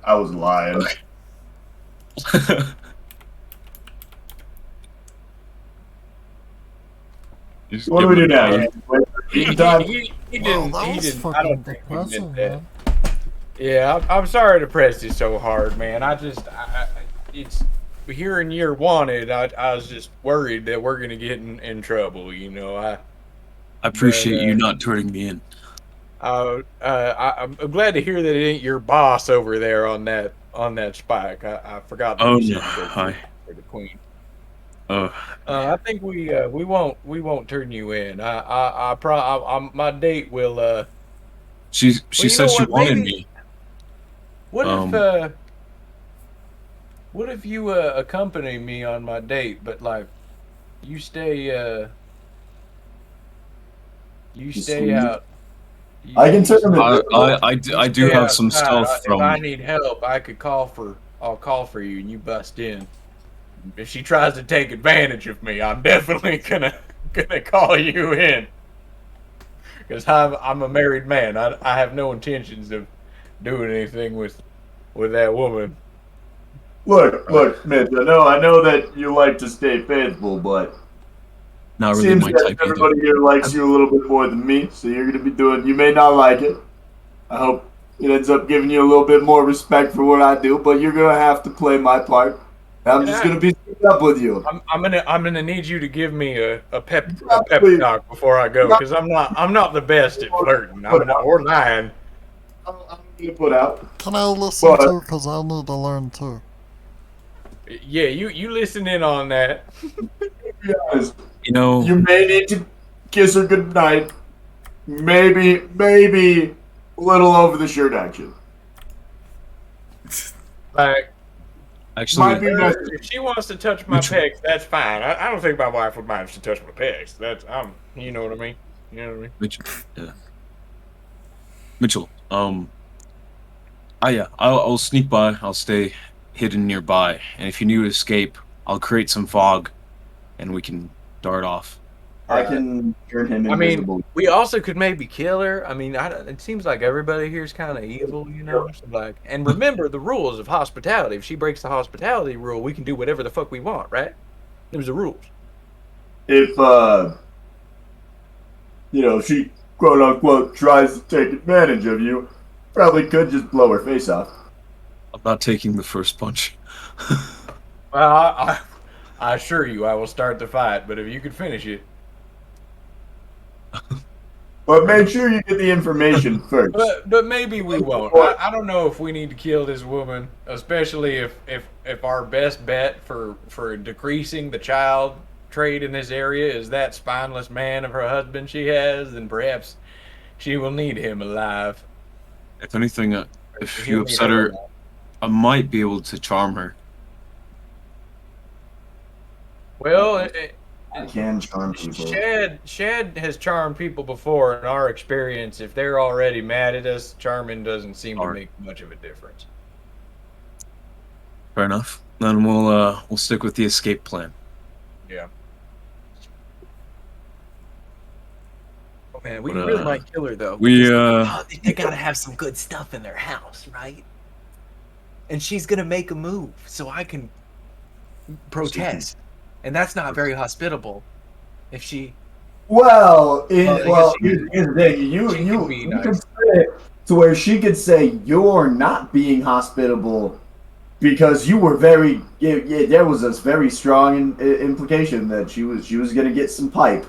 Speaker 3: I was lying. What do we do now?
Speaker 2: He
Speaker 8: Well,
Speaker 2: didn't.
Speaker 8: that
Speaker 2: He
Speaker 8: was
Speaker 2: didn't. I
Speaker 8: fucking
Speaker 2: don't think he
Speaker 8: depressing,
Speaker 2: meant that.
Speaker 8: man.
Speaker 2: Yeah, I'm sorry to press you so hard, man. It's hearing you're wanted. I was just worried that we're gonna get in trouble. You know,
Speaker 5: I appreciate you not turning me in.
Speaker 2: I'm glad to hear that it ain't your boss over there on that spike. I forgot that
Speaker 5: Oh
Speaker 2: you
Speaker 5: no,
Speaker 2: said you
Speaker 5: hi.
Speaker 2: for the queen.
Speaker 5: Oh,
Speaker 2: I think we won't turn you in. My date will.
Speaker 5: she
Speaker 2: Well, you
Speaker 5: said
Speaker 2: know
Speaker 5: she
Speaker 2: what?
Speaker 5: wanted
Speaker 2: Maybe
Speaker 5: me.
Speaker 2: what if you accompany me on my date, but like you stay you
Speaker 3: Just
Speaker 2: stay
Speaker 3: leave.
Speaker 2: out.
Speaker 3: I can turn
Speaker 2: You
Speaker 3: him invisible.
Speaker 5: I do
Speaker 2: stay
Speaker 5: have some
Speaker 2: outside.
Speaker 5: stealth
Speaker 2: If
Speaker 5: from.
Speaker 2: I need help, I'll call for you, and you bust in. If she tries to take advantage of me, I'm definitely gonna call you in. Because I'm a married man. I have no intentions of doing anything with that woman.
Speaker 3: Look, Mitch. I know that you like to stay faithful, but
Speaker 5: Not really
Speaker 3: seems
Speaker 5: my
Speaker 3: that
Speaker 5: type either.
Speaker 3: everybody here likes you a little bit more than me. So you're gonna be doing. You may not like it. I hope it ends up giving you a little bit more respect for what I do, but you're gonna have to play my part. I'm just
Speaker 2: Yeah,
Speaker 3: gonna be straight up with you.
Speaker 2: I'm gonna need you to give me a pep
Speaker 3: Probably,
Speaker 2: talk before I go, because I'm not the best at flirting. Or lying.
Speaker 3: I'm gonna put out.
Speaker 8: Can I listen
Speaker 3: But
Speaker 8: too? Because I need to learn too.
Speaker 2: Yeah, you listen in on that.
Speaker 3: to be honest,
Speaker 5: You know,
Speaker 3: you may need to kiss her goodnight. Maybe a little over the shirt action.
Speaker 2: Like,
Speaker 5: actually,
Speaker 3: Might be necessary.
Speaker 2: if she wants to touch my
Speaker 5: Mitchell,
Speaker 2: pecs, that's fine. I don't think my wife would mind if she touched my pecs. You know what I mean. You know what I mean.
Speaker 5: Mitchell, yeah. Mitchell, yeah, I'll sneak by. I'll stay hidden nearby, and if you need to escape, I'll create some fog, and we can dart off.
Speaker 3: I can turn him
Speaker 2: I mean,
Speaker 3: invisible.
Speaker 2: we also could maybe kill her. I mean, it seems like everybody here is kind of evil, you know. So like, and remember the rules of hospitality. If she breaks the hospitality rule, we can do whatever the fuck we want, right? There's the rules.
Speaker 3: If she quote unquote tries to take advantage of you, probably could just blow her face off.
Speaker 5: I'm not taking the first punch.
Speaker 2: Well, I assure you, I will start the fight. But if you could finish it.
Speaker 3: But make sure you get the information first.
Speaker 2: But maybe we won't. I don't know if we need to kill this woman, especially if our best bet for decreasing the child trade in this area is that spineless man of her husband she has, then perhaps she will need him alive.
Speaker 5: If anything, if
Speaker 2: He'll
Speaker 5: you
Speaker 2: need
Speaker 5: upset her,
Speaker 2: alive.
Speaker 5: I might be able to charm her.
Speaker 2: Well,
Speaker 3: I can charm people.
Speaker 2: Shad has charmed people before. In our experience, if they're already mad at us, charming doesn't seem to make much of a difference.
Speaker 5: Fair enough. Then we'll stick with the escape plan.
Speaker 2: Yeah. Oh man, we
Speaker 5: But,
Speaker 2: really might kill her though.
Speaker 11: They gotta have some good stuff in their house, right? And she's gonna make a move, so I can protest, and that's not very hospitable. If she,
Speaker 3: Well,
Speaker 2: Well,
Speaker 3: here's the thing. You
Speaker 2: be
Speaker 3: you
Speaker 2: nice.
Speaker 3: could say it to where she could say you're not being hospitable because you were very. Yeah, there was a very strong implication that she was going to get some pipe.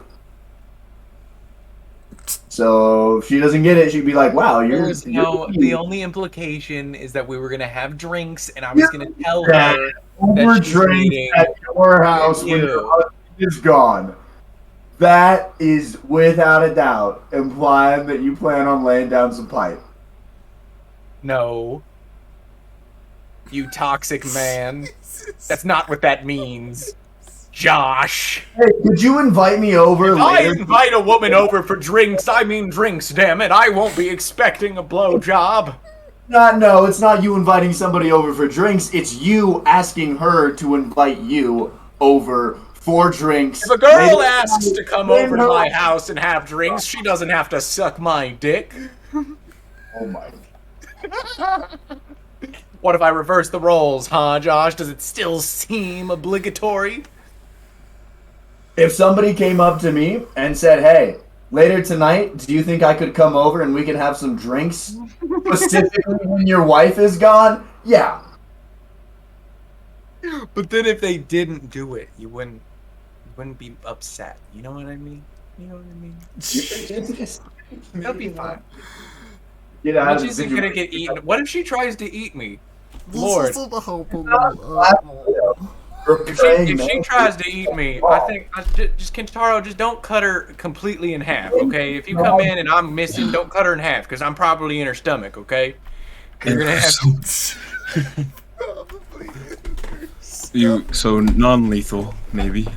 Speaker 3: So if she doesn't get it, she'd be like, "Wow,
Speaker 11: The only implication is that we were gonna have drinks, and I was gonna tell
Speaker 3: Yeah.
Speaker 11: her
Speaker 3: over
Speaker 11: that she's
Speaker 3: drinks
Speaker 11: meeting
Speaker 3: at your house when your
Speaker 11: you.
Speaker 3: husband is gone." That is without a doubt implying that you plan on laying down some pipe.
Speaker 11: No. You toxic man. That's not what that means. Josh.
Speaker 3: Hey, could you invite me over
Speaker 11: If I
Speaker 3: later?
Speaker 11: invite a woman over for drinks, I mean drinks, damn it. I won't be expecting a blowjob.
Speaker 3: No, it's not you inviting somebody over for drinks. It's you asking her to invite you over for drinks.
Speaker 11: If a girl
Speaker 3: Later
Speaker 11: asks
Speaker 3: tonight,
Speaker 11: to come
Speaker 3: in
Speaker 11: over to
Speaker 3: her-
Speaker 11: my house and have drinks, she doesn't have to suck my dick.
Speaker 3: Oh my.
Speaker 11: What if I reverse the roles, huh, Josh? Does it still seem obligatory?
Speaker 3: If somebody came up to me and said, "Hey, later tonight, do you think I could come over and we can have some drinks? Specifically when your wife is gone?" Yeah.
Speaker 11: But then if they didn't do it, you wouldn't be upset. You know what I mean? You know what I mean? They'll be fine.
Speaker 3: Get out
Speaker 11: Mitch
Speaker 3: of
Speaker 11: isn't
Speaker 3: the
Speaker 11: gonna get eaten. What if she tries to eat me?
Speaker 8: This
Speaker 11: Lord.
Speaker 8: isn't helping.
Speaker 11: If she tries to eat me, I think just Kentaro, just don't cut her completely in half, okay? If you come in and I'm missing, don't cut her in half because I'm probably in her stomach, okay? 'Cause you're gonna have
Speaker 5: so non-lethal, maybe.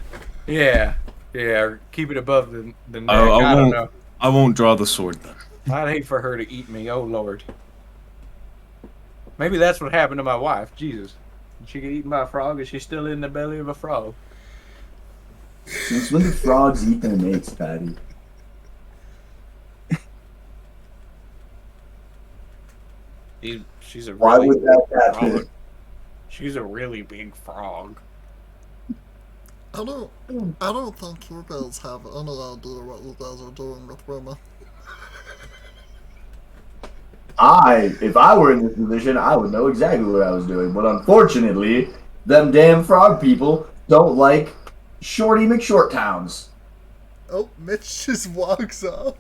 Speaker 11: yeah, or keep it above the neck.
Speaker 5: I
Speaker 11: I don't
Speaker 5: won't.
Speaker 11: know.
Speaker 5: I won't draw the sword then.
Speaker 11: I'd hate for her to eat me. Oh Lord. Maybe that's what happened to my wife. Jesus. Did she get eaten by a frog? Is she still in the belly of a frog?
Speaker 3: Since when do frogs eat their mates, Patty?
Speaker 11: She's a
Speaker 3: Why
Speaker 11: really
Speaker 3: would that happen?
Speaker 11: frog. She's a really big frog.
Speaker 8: I don't think you guys have any idea what you guys are doing with women.
Speaker 3: If I were in this position, I would know exactly what I was doing. But unfortunately, them damn frog people don't like Shorty McShorttowns.
Speaker 8: Oh, Mitch just walks off.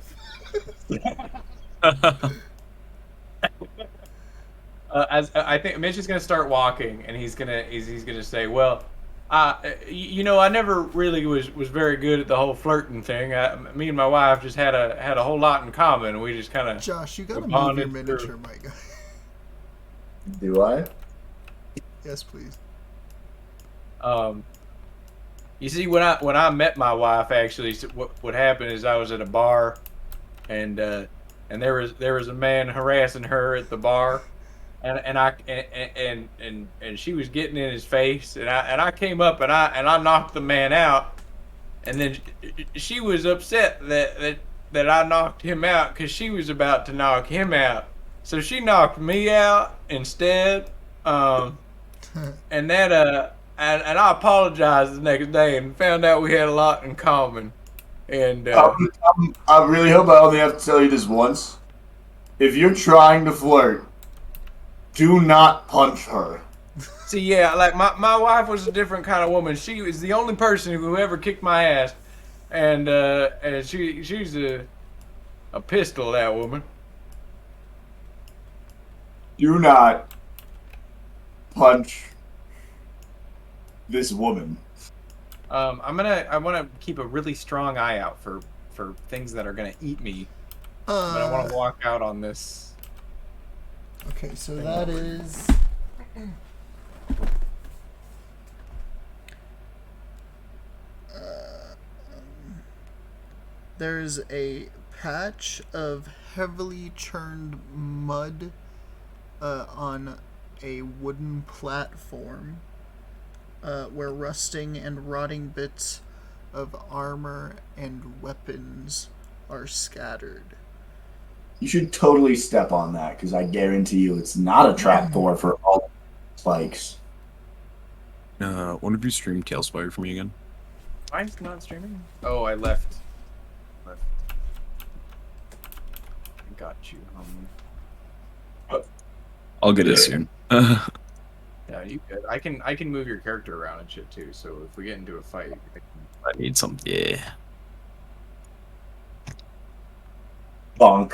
Speaker 11: As I think Mitch is gonna start walking, and he's gonna say, "Well, I never really was very good at the whole flirting thing. Me and my wife just had a whole lot in common. We just kind of
Speaker 8: Josh, you gotta move your miniature, my guy.
Speaker 3: Do I?
Speaker 8: Yes, please.
Speaker 11: You see, when I met my wife, actually, what happened is I was at a bar, and there was a man harassing her at the bar. And she was getting in his face, and I came up and I knocked the man out, and then she was upset that I knocked him out because she was about to knock him out, so she knocked me out instead, and that and I apologized the next day and found out we had a lot in common, and
Speaker 3: I really hope I only have to tell you this once. If you're trying to flirt, do not punch her.
Speaker 11: see, yeah, like my wife was a different kind of woman. She was the only person who ever kicked my ass, and she's a pistol, that woman.
Speaker 3: Do not punch this woman.
Speaker 11: I want to keep a really strong eye out for things that are gonna eat me, but I want to walk out on this.
Speaker 9: Okay, so that is. There's a patch of heavily churned mud on a wooden platform where rusting and rotting bits of armor and weapons are scattered.
Speaker 3: You should totally step on that, because I guarantee you it's not a trapdoor for all spikes.
Speaker 5: One of you stream Tailspire for me again.
Speaker 11: Mine's not streaming. Oh, I left. I got you.
Speaker 5: I'll get it soon.
Speaker 11: Yeah, you good. I can move your character around and shit too. So if we get into a fight,
Speaker 5: I need some. Yeah.
Speaker 3: Bonk.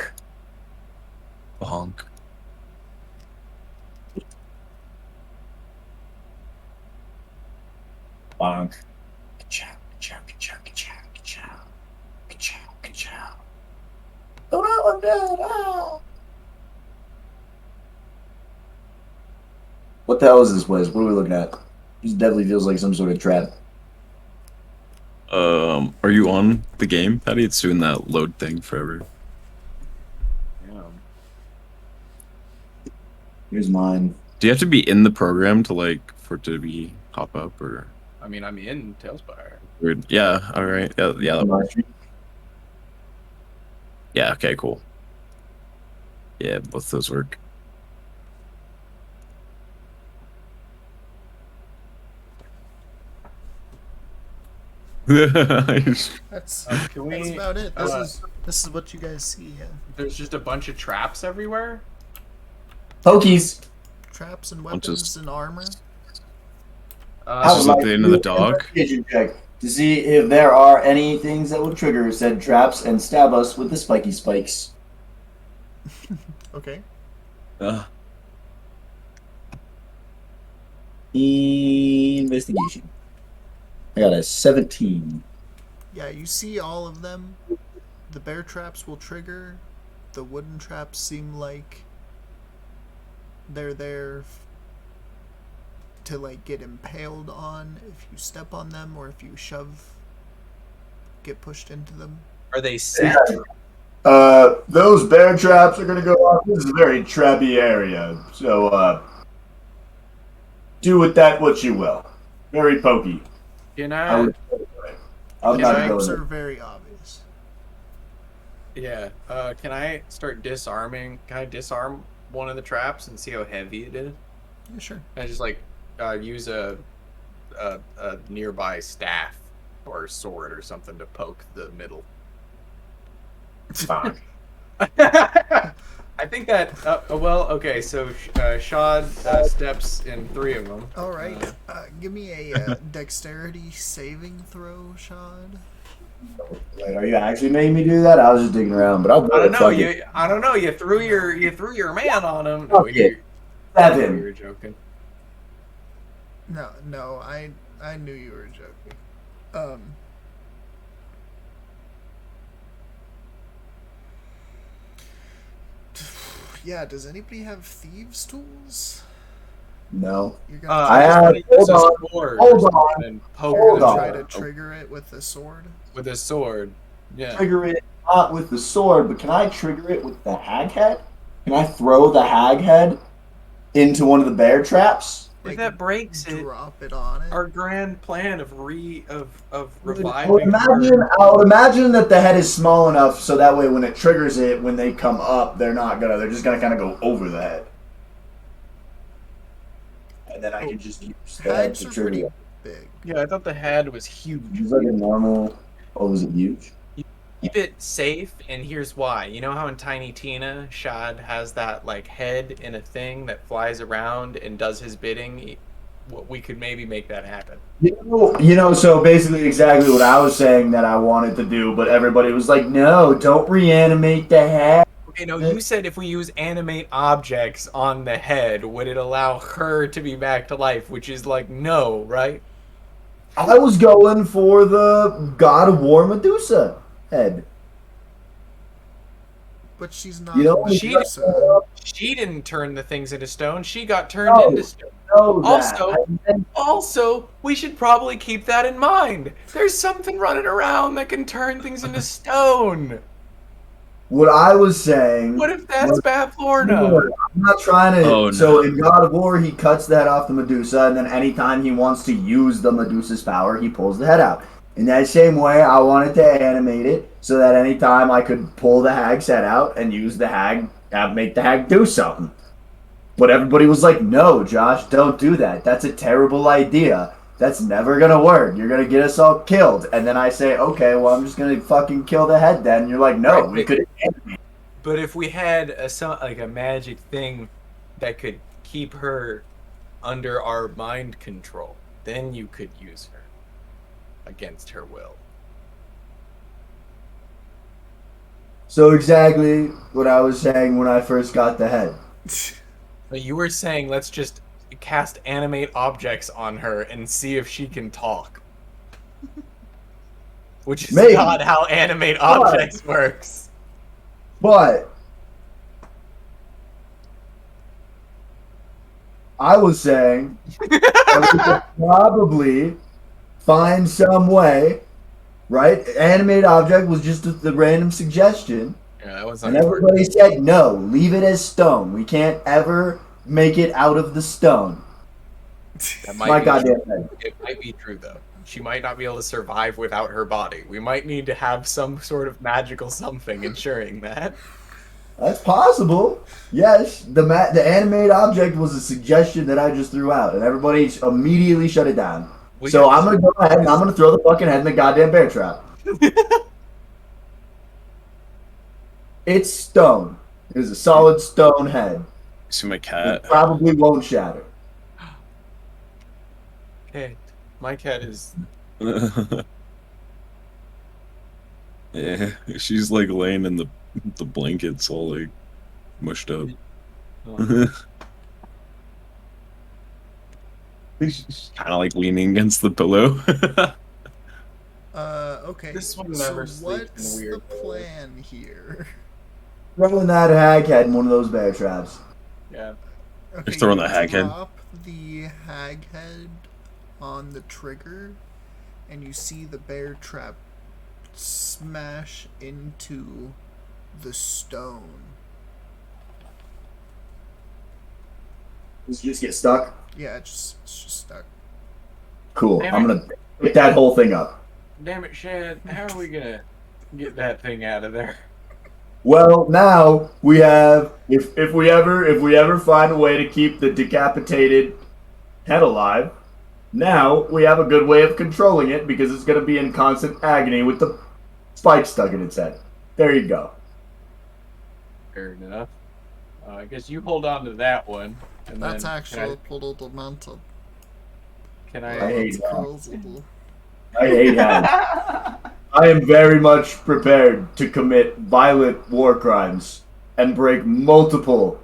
Speaker 5: Bonk.
Speaker 3: Bonk. Ka-chow, ka-chow, ka-chow, ka-chow, ka-chow. Ka-chow, ka-chow. Oh, no, I'm dead. Ah. What the hell is this place? What are we looking at? This definitely feels like some sort of trap.
Speaker 5: Are you on the game, Patty? It's doing that load thing forever.
Speaker 3: Here's mine.
Speaker 5: Do you have to be in the program to like for it to be pop up or
Speaker 2: I mean, I'm in Tailspire.
Speaker 5: weird? Yeah, all right. Yeah, yeah, that works. Yeah, okay, cool. Yeah, both those work.
Speaker 9: That's
Speaker 2: Can we?
Speaker 9: that's about it. This is what you guys see. Yeah.
Speaker 2: There's just a bunch of traps everywhere.
Speaker 3: Pokies.
Speaker 9: Traps and
Speaker 5: Bunch of-
Speaker 9: weapons and armor.
Speaker 3: I
Speaker 5: This
Speaker 3: would
Speaker 5: is at
Speaker 3: like
Speaker 5: the end
Speaker 3: to
Speaker 5: of the
Speaker 3: do an
Speaker 5: dock.
Speaker 3: investigation check to see if there are any things that would trigger said traps and stab us with the spiky spikes.
Speaker 9: Okay.
Speaker 3: Investigation. I got a 17.
Speaker 9: Yeah, you see all of them. The bear traps will trigger. The wooden traps seem like they're there to like get impaled on if you step on them or if you get pushed into them.
Speaker 2: Are they set?
Speaker 3: Those bear traps are gonna go off. This is a very trappy area, so do with that what you will. Very pokey.
Speaker 2: Can
Speaker 3: I
Speaker 2: I?
Speaker 3: would. I'm
Speaker 2: Can
Speaker 3: not
Speaker 2: I-
Speaker 9: Traps
Speaker 3: going.
Speaker 9: are very obvious.
Speaker 2: Yeah. Can I start disarming? Can I disarm one of the traps and see how heavy it is?
Speaker 9: Yeah, sure.
Speaker 2: Can I just like use a nearby staff or sword or something to poke the middle.
Speaker 3: Fuck.
Speaker 2: I think that. Well, okay. So Shad steps in 3 of them.
Speaker 9: All right. Give me a dexterity saving throw, Shad.
Speaker 3: Wait, are you actually making me do that? I was just digging around, but I'll do
Speaker 2: I
Speaker 3: it.
Speaker 2: don't know.
Speaker 3: Fuck it.
Speaker 2: I don't know. You threw your man on him. No,
Speaker 3: Fuck it. Stab him.
Speaker 2: you were joking.
Speaker 9: No, I knew you were joking. Yeah, does anybody have thieves' tools?
Speaker 3: No.
Speaker 9: You're gonna
Speaker 3: I have.
Speaker 2: Use
Speaker 3: Hold
Speaker 2: a
Speaker 3: on.
Speaker 2: sword
Speaker 3: Hold
Speaker 2: or
Speaker 3: on.
Speaker 2: something and poke
Speaker 3: Hold
Speaker 2: the
Speaker 3: on.
Speaker 9: try to trigger it with a sword.
Speaker 2: with a sword. Yeah.
Speaker 3: Trigger it not with the sword, but can I trigger it with the hag head? Can I throw the hag head into one of the bear traps?
Speaker 2: If that breaks it,
Speaker 9: Drop it on it.
Speaker 2: our grand plan of
Speaker 3: I would
Speaker 2: reviving
Speaker 3: imagine that the head is small enough so that way when it triggers it, when they come up, they're just gonna kind of go over the head. And then I can just use the head
Speaker 9: Hags
Speaker 3: to
Speaker 9: are
Speaker 3: trigger
Speaker 9: pretty
Speaker 3: it.
Speaker 9: big.
Speaker 2: Yeah, I thought the head was huge.
Speaker 3: It's like a normal. Oh, was it huge?
Speaker 2: Keep it safe, and here's why. You know how in Tiny Tina, Shad has that like head in a thing that flies around and does his bidding? We could maybe make that happen.
Speaker 3: So basically exactly what I was saying that I wanted to do, but everybody was like, no, don't reanimate the head.
Speaker 2: Okay, no, you said if we use animate objects on the head, would it allow her to be back to life? Which is like, no, right?
Speaker 3: I was going for the God of War Medusa head.
Speaker 9: But she's not.
Speaker 3: You know,
Speaker 9: Medusa.
Speaker 2: She didn't turn the things into stone. She got turned into stone. Also, we should probably keep that in mind. There's something running around that can turn things into stone.
Speaker 3: What I was saying.
Speaker 2: What if that's Baflorna?
Speaker 3: I'm not trying to.
Speaker 5: Oh, no.
Speaker 3: So in God of War, he cuts the head off the Medusa, and then anytime he wants to use the Medusa's power, he pulls the head out. In that same way, I wanted to animate it so that anytime I could pull the hag's head out and use the hag, make the hag do something. But everybody was like, no, Josh, don't do that. That's a terrible idea. That's never going to work. You're going to get us all killed. And then I say, okay, well, I'm just going to fucking kill the head then. And you're like, no, we could animate.
Speaker 2: But if we had a magic thing that could keep her under our mind control, then you could use her against her will.
Speaker 3: So exactly what I was saying when I first got the head.
Speaker 2: But you were saying let's just cast animate objects on her and see if she can talk. Which is
Speaker 3: Maybe.
Speaker 2: not how animate objects works.
Speaker 3: But I was saying that we could probably find some way, right? Animate object was just the random suggestion.
Speaker 2: Yeah, that was
Speaker 3: And everybody said, no, leave it as stone. We can't ever make it out of the stone.
Speaker 2: That
Speaker 3: My
Speaker 2: might be
Speaker 3: goddamn
Speaker 2: true.
Speaker 3: head.
Speaker 2: It might be true though. She might not be able to survive without her body. We might need to have some sort of magical something ensuring that.
Speaker 3: That's possible. Yes, the animate object was a suggestion that I just threw out, and everybody immediately shut it down.
Speaker 2: We
Speaker 3: So
Speaker 2: got
Speaker 3: I'm gonna go ahead and I'm gonna throw the fucking head in the goddamn bear trap. It's stone. It is a solid stone head.
Speaker 5: See my
Speaker 3: It
Speaker 5: cat.
Speaker 3: probably won't shatter.
Speaker 2: Okay. My cat is
Speaker 5: Yeah, she's like laying in the blankets all like mushed up. She's kind of like leaning against the pillow.
Speaker 9: Okay.
Speaker 2: This one
Speaker 9: so
Speaker 2: never sleeps in
Speaker 9: what's
Speaker 2: weird
Speaker 9: the plan here?
Speaker 3: Throwing that hag head in one of those bear traps.
Speaker 2: Yeah.
Speaker 9: Okay,
Speaker 5: throwing
Speaker 9: you
Speaker 5: the hag head.
Speaker 9: drop the hag head on the trigger, and you see the bear trap smash into the stone.
Speaker 3: Does it just get stuck?
Speaker 9: Yeah, it's just stuck.
Speaker 3: Cool.
Speaker 2: Damn
Speaker 3: I'm
Speaker 2: it.
Speaker 3: gonna pick that whole thing up.
Speaker 2: Damn it, Shad. How are we gonna get that thing out of there?
Speaker 3: Well, now we have if we ever find a way to keep the decapitated head alive, now we have a good way of controlling it because it's going to be in constant agony with the spike stuck in its head. There you go.
Speaker 2: Fair enough. I guess you hold on to that one. And
Speaker 9: That's
Speaker 2: then
Speaker 9: actually pretty demented.
Speaker 2: Can
Speaker 3: I
Speaker 2: I?
Speaker 3: hate that.
Speaker 9: Closable.
Speaker 3: I hate that. I am very much prepared to commit violent war crimes and break multiple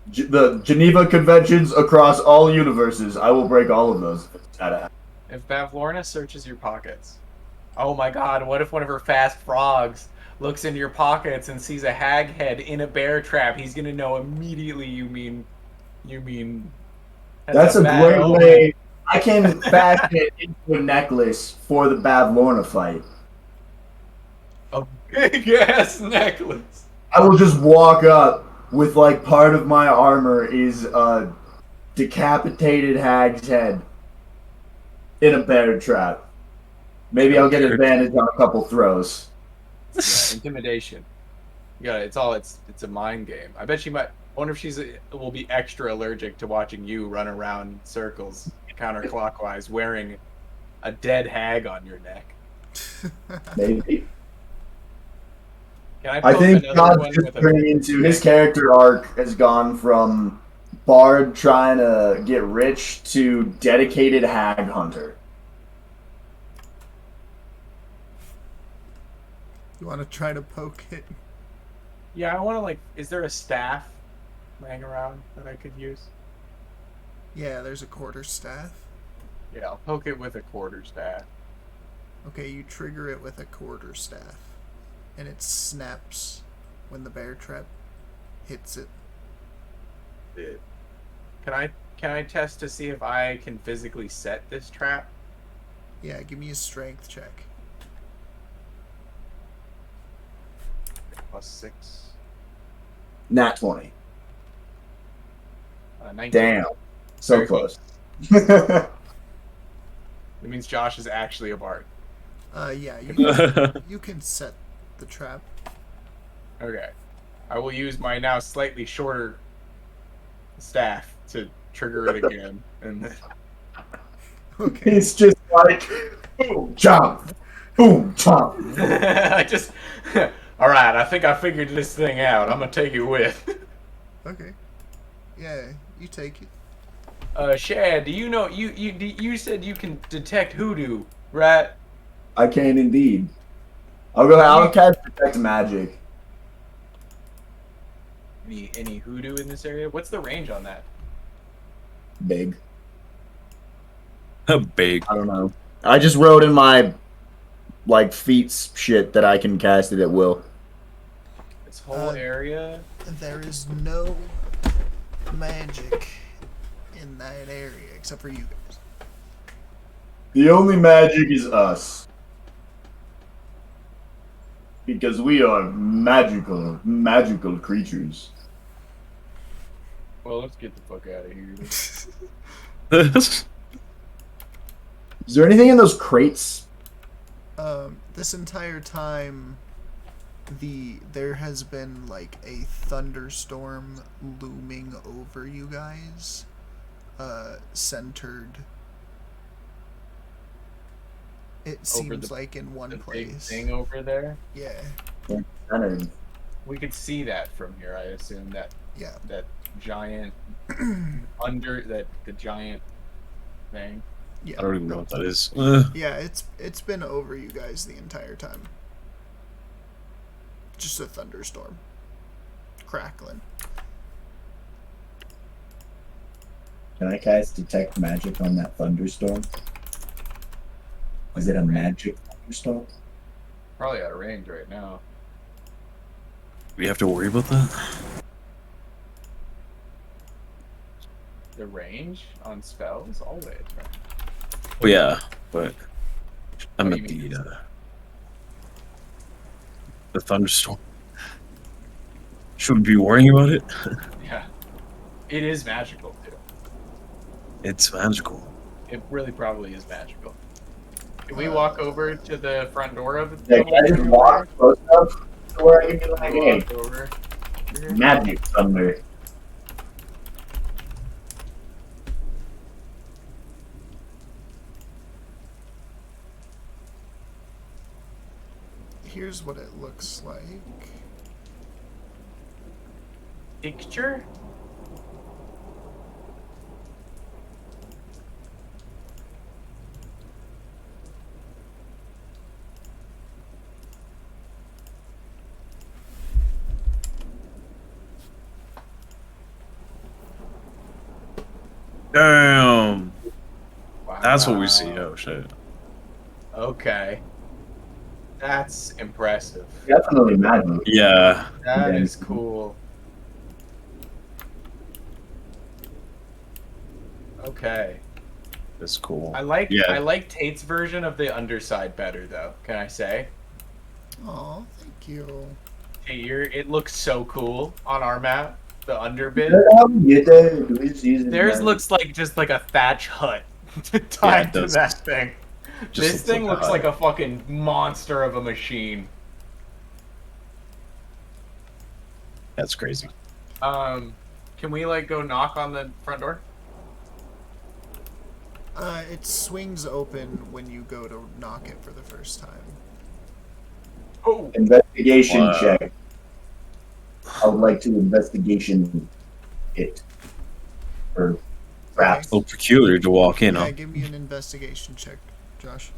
Speaker 3: the Geneva Conventions across all universes. I will break all of those.
Speaker 2: If Bavlorna searches your pockets, oh my God! What if one of her fast frogs looks into your pockets and sees a hag head in a bear trap? He's gonna know immediately. You mean.
Speaker 3: That's a
Speaker 2: bad
Speaker 3: great
Speaker 2: omen.
Speaker 3: way. I can fashion it into a necklace for the Bavlorna fight.
Speaker 2: A big ass necklace.
Speaker 3: I will just walk up with like part of my armor is a decapitated hag's head in a bear trap. Maybe I'll get advantage on a couple throws.
Speaker 2: Yeah, intimidation. You got it. It's a mind game. I bet she might. I wonder if will be extra allergic to watching you run around in circles counterclockwise wearing a dead hag on your neck.
Speaker 3: Maybe.
Speaker 2: Can
Speaker 3: I
Speaker 2: poke
Speaker 3: think
Speaker 2: another
Speaker 3: God's
Speaker 2: one
Speaker 3: just
Speaker 2: with a-
Speaker 3: turning into his character arc has gone from bard trying to get rich to dedicated hag hunter.
Speaker 9: You want to try to poke it?
Speaker 2: Yeah, I want to is there a staff laying around that I could use?
Speaker 9: Yeah, there's a quarter staff.
Speaker 2: Yeah, I'll poke it with a quarter staff.
Speaker 9: Okay, you trigger it with a quarter staff, and it snaps when the bear trap hits it.
Speaker 2: Can I test to see if I can physically set this trap?
Speaker 9: Yeah, give me a strength check.
Speaker 2: +6.
Speaker 3: Nat 20.
Speaker 2: 19.
Speaker 3: Damn. So
Speaker 2: Very
Speaker 3: close.
Speaker 2: It means Josh is actually a bard.
Speaker 9: Yeah, you can set the trap.
Speaker 2: Okay. I will use my now slightly shorter staff to trigger it again. And then...
Speaker 9: Okay.
Speaker 3: It's just like boom, jump, boom, jump.
Speaker 2: I just... Alright, I think I figured this thing out. I'm gonna take it with.
Speaker 9: Okay. Yeah, you take it.
Speaker 2: Shad, do you know... You said you can detect hoodoo, right?
Speaker 3: I can indeed. I'll cast Detect Magic.
Speaker 2: Any hoodoo in this area? What's the range on that?
Speaker 3: Big.
Speaker 5: Big.
Speaker 3: I don't know. I just wrote in my like feats shit that I can cast it at will.
Speaker 2: This whole area.
Speaker 9: There is no magic in that area except for you guys.
Speaker 3: The only magic is us. Because we are magical creatures.
Speaker 2: Well, let's get the fuck out of here.
Speaker 3: Is there anything in those crates?
Speaker 9: This entire time, there has been like a thunderstorm looming over you guys, centered. It seems like in one place.
Speaker 2: Big thing over there.
Speaker 9: Yeah.
Speaker 3: Centered.
Speaker 2: We could see that from here. I assume that.
Speaker 9: Yeah.
Speaker 2: That giant the giant thing.
Speaker 9: Yeah.
Speaker 5: I don't even know what that is.
Speaker 9: Yeah, it's been over you guys the entire time. Just a thunderstorm. Crackling.
Speaker 3: Can I cast Detect Magic on that thunderstorm? Is it a magic thunderstorm?
Speaker 2: Probably out of range right now.
Speaker 5: We have to worry about that?
Speaker 2: The range on spells always, right?
Speaker 5: Well, yeah, but I
Speaker 2: What do
Speaker 5: meant
Speaker 2: you mean?
Speaker 5: the thunderstorm. Should we be worrying about it?
Speaker 2: Yeah. It is magical too.
Speaker 5: It's magical.
Speaker 2: It really probably is magical. Can we walk over to the front door of it?
Speaker 3: Yeah, can I just walk close enough to where I can be like, hey,
Speaker 2: Walk over.
Speaker 3: magic thunder.
Speaker 9: Here's what it looks like.
Speaker 2: Picture?
Speaker 5: Damn.
Speaker 2: Wow.
Speaker 5: That's what we see. Oh, shit.
Speaker 2: Okay. That's impressive.
Speaker 3: Definitely magic.
Speaker 5: Yeah.
Speaker 2: That
Speaker 3: Yeah.
Speaker 2: is cool. Okay.
Speaker 5: That's cool.
Speaker 2: I like
Speaker 5: Yeah.
Speaker 2: I like Tate's version of the underside better though. Can I say?
Speaker 9: Oh, thank you.
Speaker 2: Tate, it looks so cool on our map. The underbit.
Speaker 3: How do we get there? Do we just use it?
Speaker 2: Theirs looks like just like a thatch hut
Speaker 5: Yeah,
Speaker 2: tied
Speaker 5: it
Speaker 2: to
Speaker 5: does.
Speaker 2: that thing.
Speaker 5: Just
Speaker 2: This thing
Speaker 5: a
Speaker 2: looks
Speaker 5: hut.
Speaker 2: like a fucking monster of a machine.
Speaker 5: That's crazy.
Speaker 2: Can we like go knock on the front door?
Speaker 9: It swings open when you go to knock it for the first time.
Speaker 2: Oh,
Speaker 3: Investigation
Speaker 5: Wow.
Speaker 3: check. I would like to investigation it. Or perhaps.
Speaker 5: A little peculiar to walk in,
Speaker 9: Yeah,
Speaker 5: huh?
Speaker 9: give me an investigation check, Josh.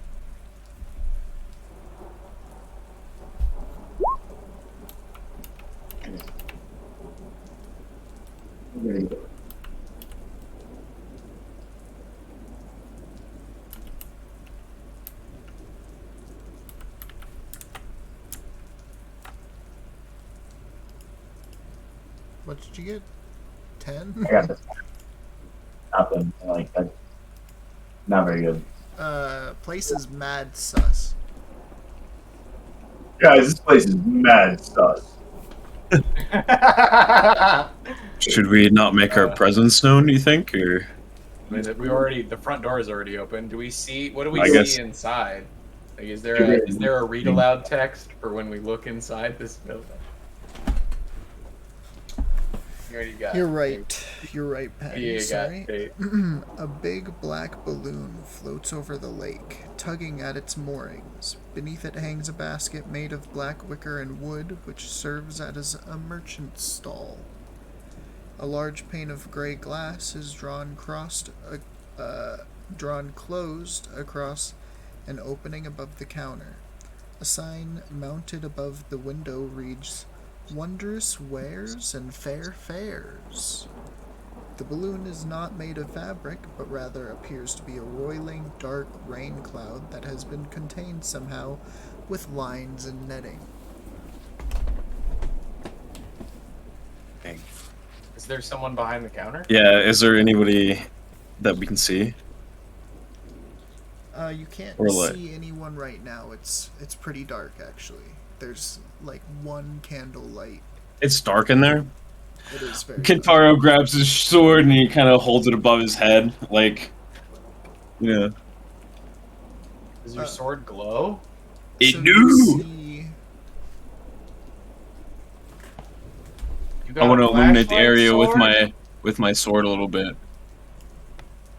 Speaker 9: What did you get? 10?
Speaker 3: I got this. Nothing. Like that. Not very good.
Speaker 9: Place is mad sus.
Speaker 3: Guys, this place is mad sus.
Speaker 5: Should we not make our presence known, you think? Or
Speaker 2: the front door is already open. Do we see? What do we
Speaker 5: I
Speaker 2: see
Speaker 5: guess-
Speaker 2: inside? Like, is there a read aloud text for when we look inside this building? You already got.
Speaker 9: You're right. You're right, Patty.
Speaker 2: Yeah,
Speaker 9: Sorry.
Speaker 2: Tate.
Speaker 9: A big black balloon floats over the lake, tugging at its moorings. Beneath it hangs a basket made of black wicker and wood, which serves as a merchant's stall. A large pane of gray glass is drawn closed across an opening above the counter. A sign mounted above the window reads, "Wondrous wares and fair fares." The balloon is not made of fabric, but rather appears to be a roiling, dark rain cloud that has been contained somehow with lines and netting.
Speaker 2: Is there someone behind the counter?
Speaker 5: Yeah, is there anybody that we can see?
Speaker 9: You can't
Speaker 5: Or lit?
Speaker 9: see anyone right now. It's pretty dark, actually. There's like one candle light.
Speaker 5: It's dark in there.
Speaker 9: It is very dark.
Speaker 5: Kentaro grabs his sword and he kind of holds it above his head, like, you know.
Speaker 2: Does your sword glow?
Speaker 5: It
Speaker 9: So
Speaker 5: do.
Speaker 9: you see
Speaker 2: You got
Speaker 5: I want
Speaker 2: a
Speaker 5: to illuminate the
Speaker 2: flashlight
Speaker 5: area
Speaker 2: sword?
Speaker 5: with my sword a little bit,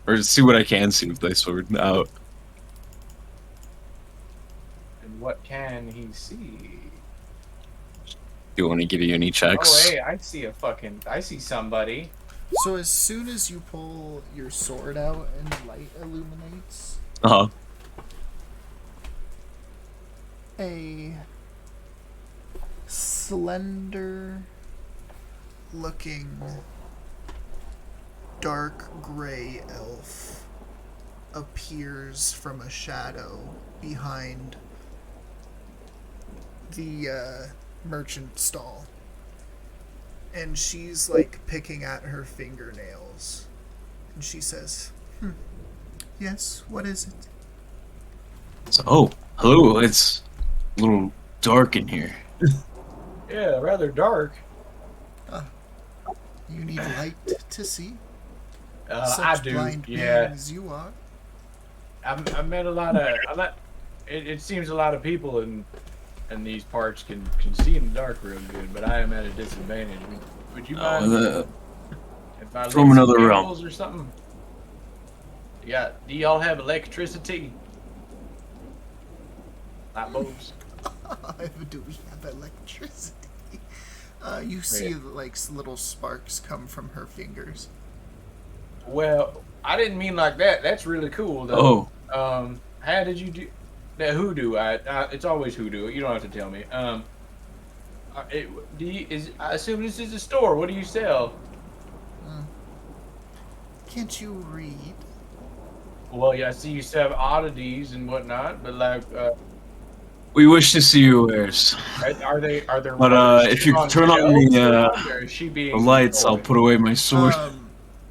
Speaker 5: or to see what I can see with my sword out.
Speaker 2: And what can he see?
Speaker 5: Do you want to give you any checks?
Speaker 2: Oh, hey, I see somebody.
Speaker 9: So as soon as you pull your sword out and light illuminates,
Speaker 5: Uh huh.
Speaker 9: a slender looking dark gray elf appears from a shadow behind the merchant stall. And she's like picking at her fingernails. And she says, "Yes, what is it?"
Speaker 5: So, oh, hello. It's a little dark in here.
Speaker 2: Yeah, rather dark.
Speaker 9: You need light to see?
Speaker 2: I
Speaker 9: Such
Speaker 2: do.
Speaker 9: blind
Speaker 2: Yeah,
Speaker 9: being as you are.
Speaker 2: I met a lot of. It seems a lot of people in these parts can see in the dark real good, but I am at a disadvantage. Would you mind if I lit
Speaker 5: from
Speaker 2: some
Speaker 5: another realm.
Speaker 2: candles or something? Do y'all have electricity? Light bulbs?
Speaker 9: Do we have electricity? You see like little sparks come from her fingers.
Speaker 2: Well, I didn't mean like that. That's really cool, though.
Speaker 5: Oh,
Speaker 2: How did you do that? Hoodoo. It's always hoodoo. You don't have to tell me. I assume this is a store. What do you sell?
Speaker 9: Can't you read?
Speaker 2: Well, yeah, I see you have oddities and whatnot, but like,
Speaker 5: we wish to see your wares.
Speaker 2: are there?
Speaker 5: But if you
Speaker 2: on
Speaker 5: turn on
Speaker 2: shelves
Speaker 5: the
Speaker 2: around, or is she
Speaker 5: the
Speaker 2: being
Speaker 5: lights, I'll
Speaker 2: destroyed?
Speaker 5: put away my sword.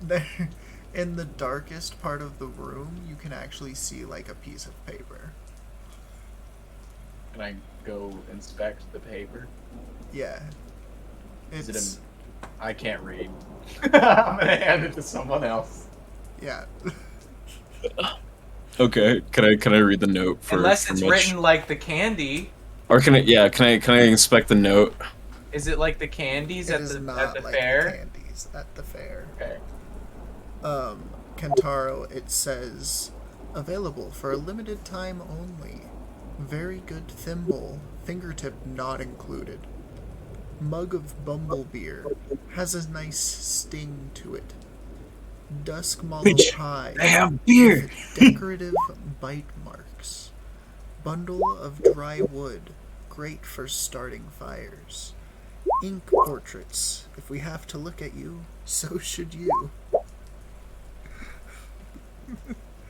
Speaker 9: There, in the darkest part of the room, you can actually see like a piece of paper.
Speaker 2: Can I go inspect the paper?
Speaker 9: Yeah. It's
Speaker 2: I can't read. I'm gonna hand it to someone else.
Speaker 9: yeah.
Speaker 5: Okay, can I read the note for
Speaker 2: Unless
Speaker 5: for
Speaker 2: it's
Speaker 5: Mitch?
Speaker 2: written like the candy.
Speaker 5: Or can I inspect the note?
Speaker 2: Is it like the candies
Speaker 9: It
Speaker 2: at
Speaker 9: is
Speaker 2: the
Speaker 9: not like
Speaker 2: fair?
Speaker 9: the candies at the fair.
Speaker 2: Okay.
Speaker 9: Kentaro, it says, available for a limited time only. Very good thimble, fingertip not included. Mug of bumble beer, has a nice sting to it. Dusk mallow
Speaker 5: Mitch,
Speaker 9: pie,
Speaker 5: I have beer.
Speaker 9: with decorative bite marks. Bundle of dry wood, great for starting fires. Ink portraits, if we have to look at you, so should you.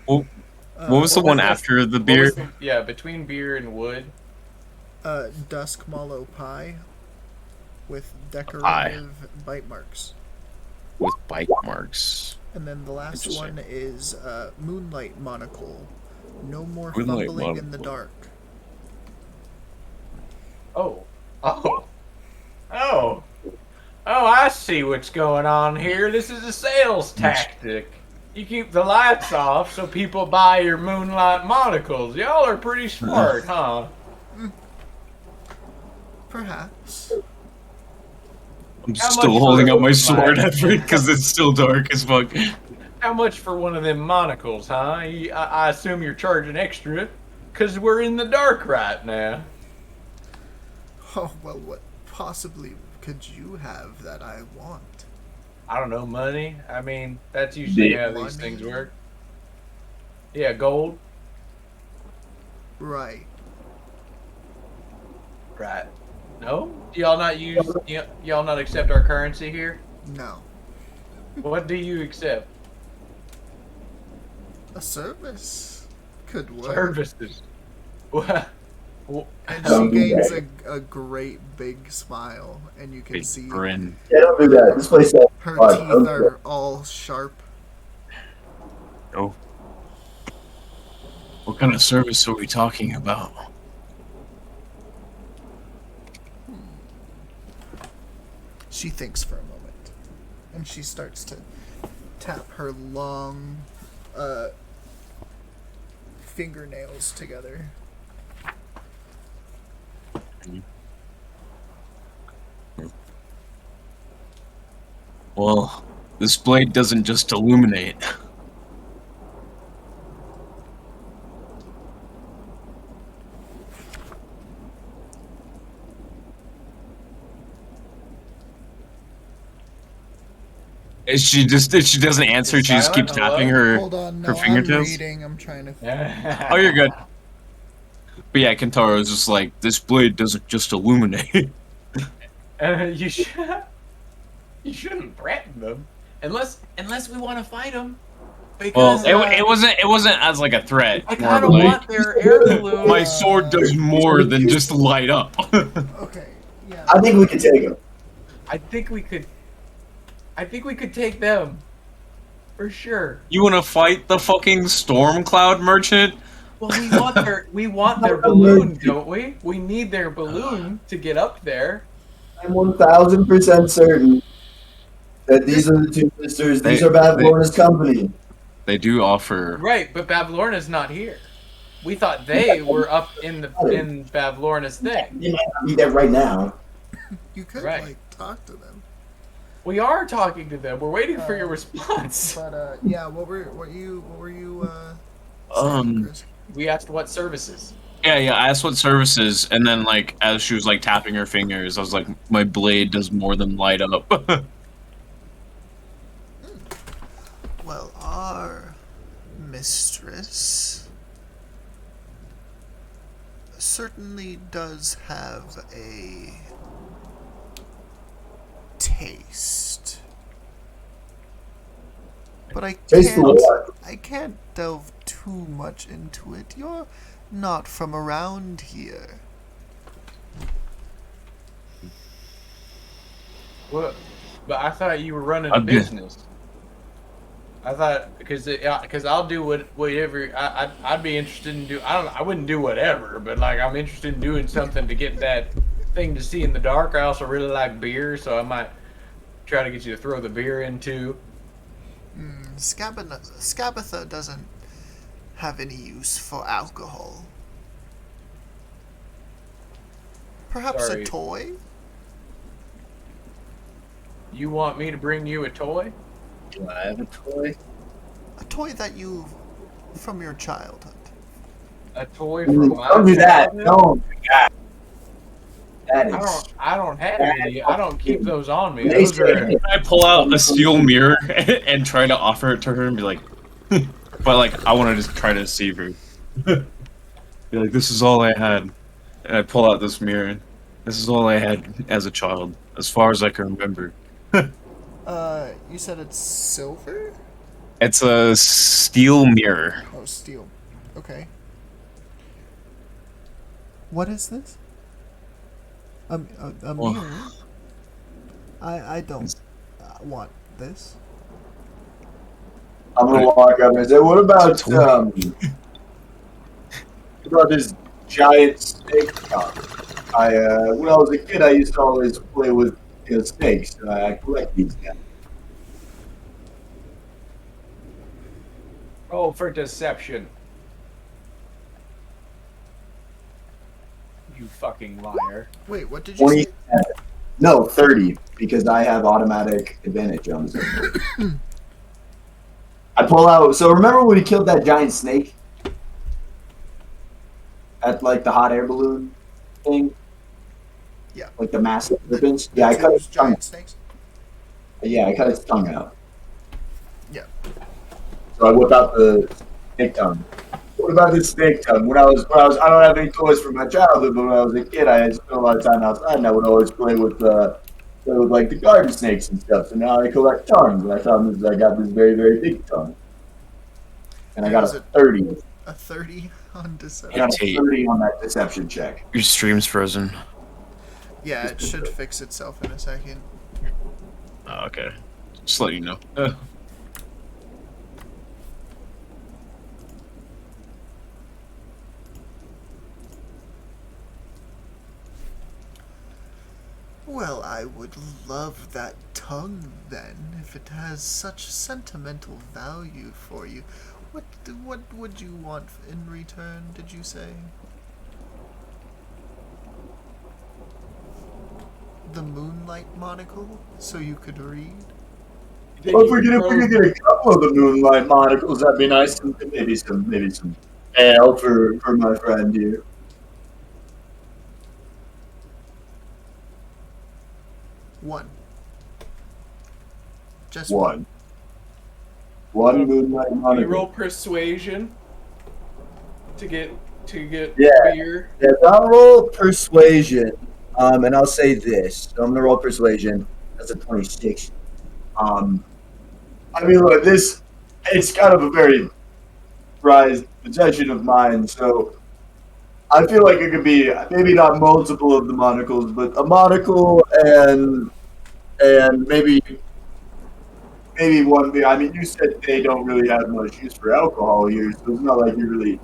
Speaker 5: Well, what was the one after the beer?
Speaker 2: Between beer and wood.
Speaker 9: Dusk mallow pie with decorative bite marks.
Speaker 5: With bite marks.
Speaker 9: And then the last
Speaker 5: Interesting.
Speaker 9: one is moonlight monocle. No more
Speaker 5: Moonlight
Speaker 9: fumbling in the
Speaker 5: monocle.
Speaker 9: dark.
Speaker 2: Oh. I see what's going on here. This is a sales tactic. You keep the lights off so people buy your moonlight monocles. Y'all are pretty smart, huh?
Speaker 9: Perhaps.
Speaker 5: I'm
Speaker 2: How
Speaker 5: still
Speaker 2: much
Speaker 5: holding
Speaker 2: for
Speaker 5: up my
Speaker 2: a
Speaker 5: sword
Speaker 2: light?
Speaker 5: because it's still dark as fuck.
Speaker 2: How much for one of them monocles, huh? I assume you're charging extra because we're in the dark right now.
Speaker 9: Oh, well, what possibly could you have that I want?
Speaker 2: I don't know, money. I mean, that's usually how these
Speaker 9: Money?
Speaker 2: things work. Yeah, gold.
Speaker 9: Right.
Speaker 11: right?
Speaker 2: No? Do y'all not y'all not accept our currency here?
Speaker 8: No.
Speaker 2: What do you accept?
Speaker 8: A service could work.
Speaker 2: Services. What?
Speaker 8: And
Speaker 3: Don't
Speaker 8: she
Speaker 3: do
Speaker 8: gains
Speaker 3: that.
Speaker 8: a great big smile, and you can
Speaker 5: Big
Speaker 8: see
Speaker 5: grin.
Speaker 3: Yeah, don't do that. This place is
Speaker 8: her
Speaker 3: fun.
Speaker 8: teeth
Speaker 3: Don't do
Speaker 8: are all sharp.
Speaker 5: Oh. What kind of service are we talking about?
Speaker 8: She thinks for a moment, and she starts to tap her long fingernails together.
Speaker 5: Well, this blade doesn't just illuminate. She doesn't answer. She just
Speaker 2: Silent?
Speaker 5: keeps tapping
Speaker 2: Hello?
Speaker 8: Hold on,
Speaker 5: her
Speaker 8: no, I'm
Speaker 5: fingernails.
Speaker 8: reading. I'm trying to.
Speaker 5: Oh, you're good. But yeah, Kentaro's just like, this blade doesn't just illuminate.
Speaker 2: You shouldn't threaten them unless we want to fight them.
Speaker 5: Well,
Speaker 2: Because
Speaker 5: it wasn't as like a threat.
Speaker 2: I
Speaker 5: More
Speaker 2: kind of
Speaker 5: like,
Speaker 2: want their heirloom.
Speaker 5: my sword does more than just light up.
Speaker 8: Okay, yeah.
Speaker 3: I think we can take him.
Speaker 2: I think we could take them for sure.
Speaker 5: You want to fight the fucking storm cloud merchant?
Speaker 2: Well, we want their balloon, don't we? We need their balloon to get up there.
Speaker 3: I'm 1000% certain that these are the two sisters. These
Speaker 5: They-
Speaker 3: are Babylon's company.
Speaker 5: They do offer.
Speaker 2: Right, but Bavlorna's not here. We thought they were up in Bavlorna's thing.
Speaker 3: They might not be there right now.
Speaker 8: You could
Speaker 2: Right.
Speaker 8: like talk to them.
Speaker 2: We are talking to them. We're waiting for your response.
Speaker 8: But yeah, what were you
Speaker 5: Um,
Speaker 8: saying, Chris?
Speaker 2: We asked what services.
Speaker 5: Yeah, I asked what services, and then like as she was like tapping her fingers, I was like, my blade does more than light up.
Speaker 1: Well, our mistress certainly does have a taste. But
Speaker 3: Taste for what?
Speaker 1: I can't delve too much into it. You're not from around here.
Speaker 2: What? But I thought you were running a
Speaker 5: I've been-
Speaker 2: business. I thought because I'll do whatever I'd be interested in do. I wouldn't do whatever, but like I'm interested in doing something to get that thing to see in the dark. I also really like beer, so I might try to get you to throw the beer in too.
Speaker 1: Scabatha doesn't have any use for alcohol. Perhaps
Speaker 2: Sorry.
Speaker 1: a toy?
Speaker 2: You want me to bring you a toy?
Speaker 5: Do I have a toy?
Speaker 1: A toy that you from your childhood.
Speaker 2: A toy from my
Speaker 3: Don't do that.
Speaker 2: childhood?
Speaker 3: Don't do that. That is.
Speaker 2: I don't have any. I don't keep those on me.
Speaker 3: They
Speaker 2: Those are.
Speaker 5: I pull out a steel mirror and try to offer it to her and be like, but like I want to just try to deceive her. Be like, this is all I had, and I pull out this mirror. This is all I had as a child, as far as I can remember.
Speaker 8: You said it's silver?
Speaker 5: It's a steel mirror.
Speaker 8: Oh, steel. Okay. What is this? A
Speaker 5: Well-
Speaker 8: mirror? I don't want this.
Speaker 3: I'm gonna walk up and say, "What about
Speaker 5: It's a
Speaker 3: what about this giant snake dog? When I was a kid, I used to always play with snakes. I collect these guys."
Speaker 2: Roll for deception. You fucking liar.
Speaker 8: Wait, what did you
Speaker 3: 20.
Speaker 8: say?
Speaker 3: No, 30, because I have automatic advantage on this. I pull out. So remember when we killed that giant snake at like the hot air balloon thing?
Speaker 8: Yeah.
Speaker 3: Like the massive ribbons. Yeah, I cut
Speaker 8: Those
Speaker 3: its tongue.
Speaker 8: giant snakes?
Speaker 3: Yeah, I cut its tongue out.
Speaker 8: Yeah.
Speaker 3: So I whip out the snake tongue, What about this snake tongue? I don't have any toys from my childhood, but when I was a kid, I spent a lot of time outside, and I would always play with like the garden snakes and stuff. So now I collect tongues, and I got this very, very big tongue, and I
Speaker 9: And
Speaker 3: got
Speaker 9: is
Speaker 3: a
Speaker 9: it
Speaker 3: 30.
Speaker 9: a 30 on
Speaker 3: I
Speaker 9: deception?
Speaker 3: got a
Speaker 5: Tate.
Speaker 3: 30 on that deception check.
Speaker 5: Your stream's frozen.
Speaker 9: Yeah, it should fix itself in a second.
Speaker 5: Oh, okay. Just let you know.
Speaker 9: Well, I would love that tongue then, if it has such sentimental value for you. What would you want in return, did you say? The moonlight monocle, so you could read?
Speaker 3: Well, if we could get a couple of the moonlight monocles, that'd be nice. And maybe some ale for my friend here.
Speaker 9: One. Just
Speaker 3: One. One moonlight
Speaker 2: You
Speaker 3: monocle.
Speaker 2: roll persuasion to get
Speaker 3: Yeah.
Speaker 2: beer.
Speaker 3: Yes, I'll roll persuasion. And I'll say this. So I'm gonna roll persuasion. That's a 26. I mean, look, it's kind of a very prized possession of mine, so I feel like it could be maybe not multiple of the monocles, but a monocle and maybe one beer. I mean, you said they don't really have much use for alcohol here, so it's not like you're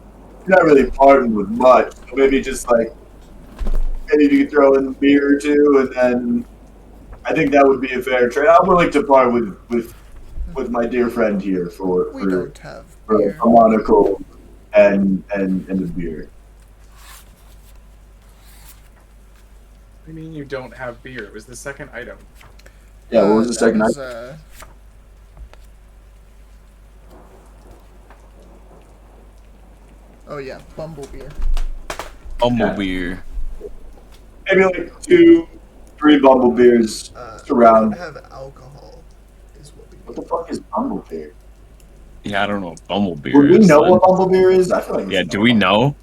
Speaker 3: not really parting with much. So maybe just like maybe you could throw in a beer or two, and then I think that would be a fair trade. I'm willing to part with my dear friend here for
Speaker 9: we don't have
Speaker 3: for
Speaker 9: beer.
Speaker 3: a monocle and a beer.
Speaker 2: What do you mean you don't have beer? It was the second item.
Speaker 3: Yeah, what was the
Speaker 9: That
Speaker 3: second
Speaker 9: was,
Speaker 3: item?
Speaker 9: Oh yeah, Bumblebeer.
Speaker 5: Bumblebee.
Speaker 3: Maybe like 2, 3 bumble beers
Speaker 9: We
Speaker 3: around.
Speaker 9: don't have alcohol, is what we
Speaker 3: What the fuck is bumble beer?
Speaker 5: Yeah, I don't know what Bumblebee
Speaker 3: Would we
Speaker 5: is.
Speaker 3: know
Speaker 5: then.
Speaker 3: what bumble beer is? I feel like we
Speaker 5: Yeah,
Speaker 3: should
Speaker 5: do we
Speaker 3: what
Speaker 5: know?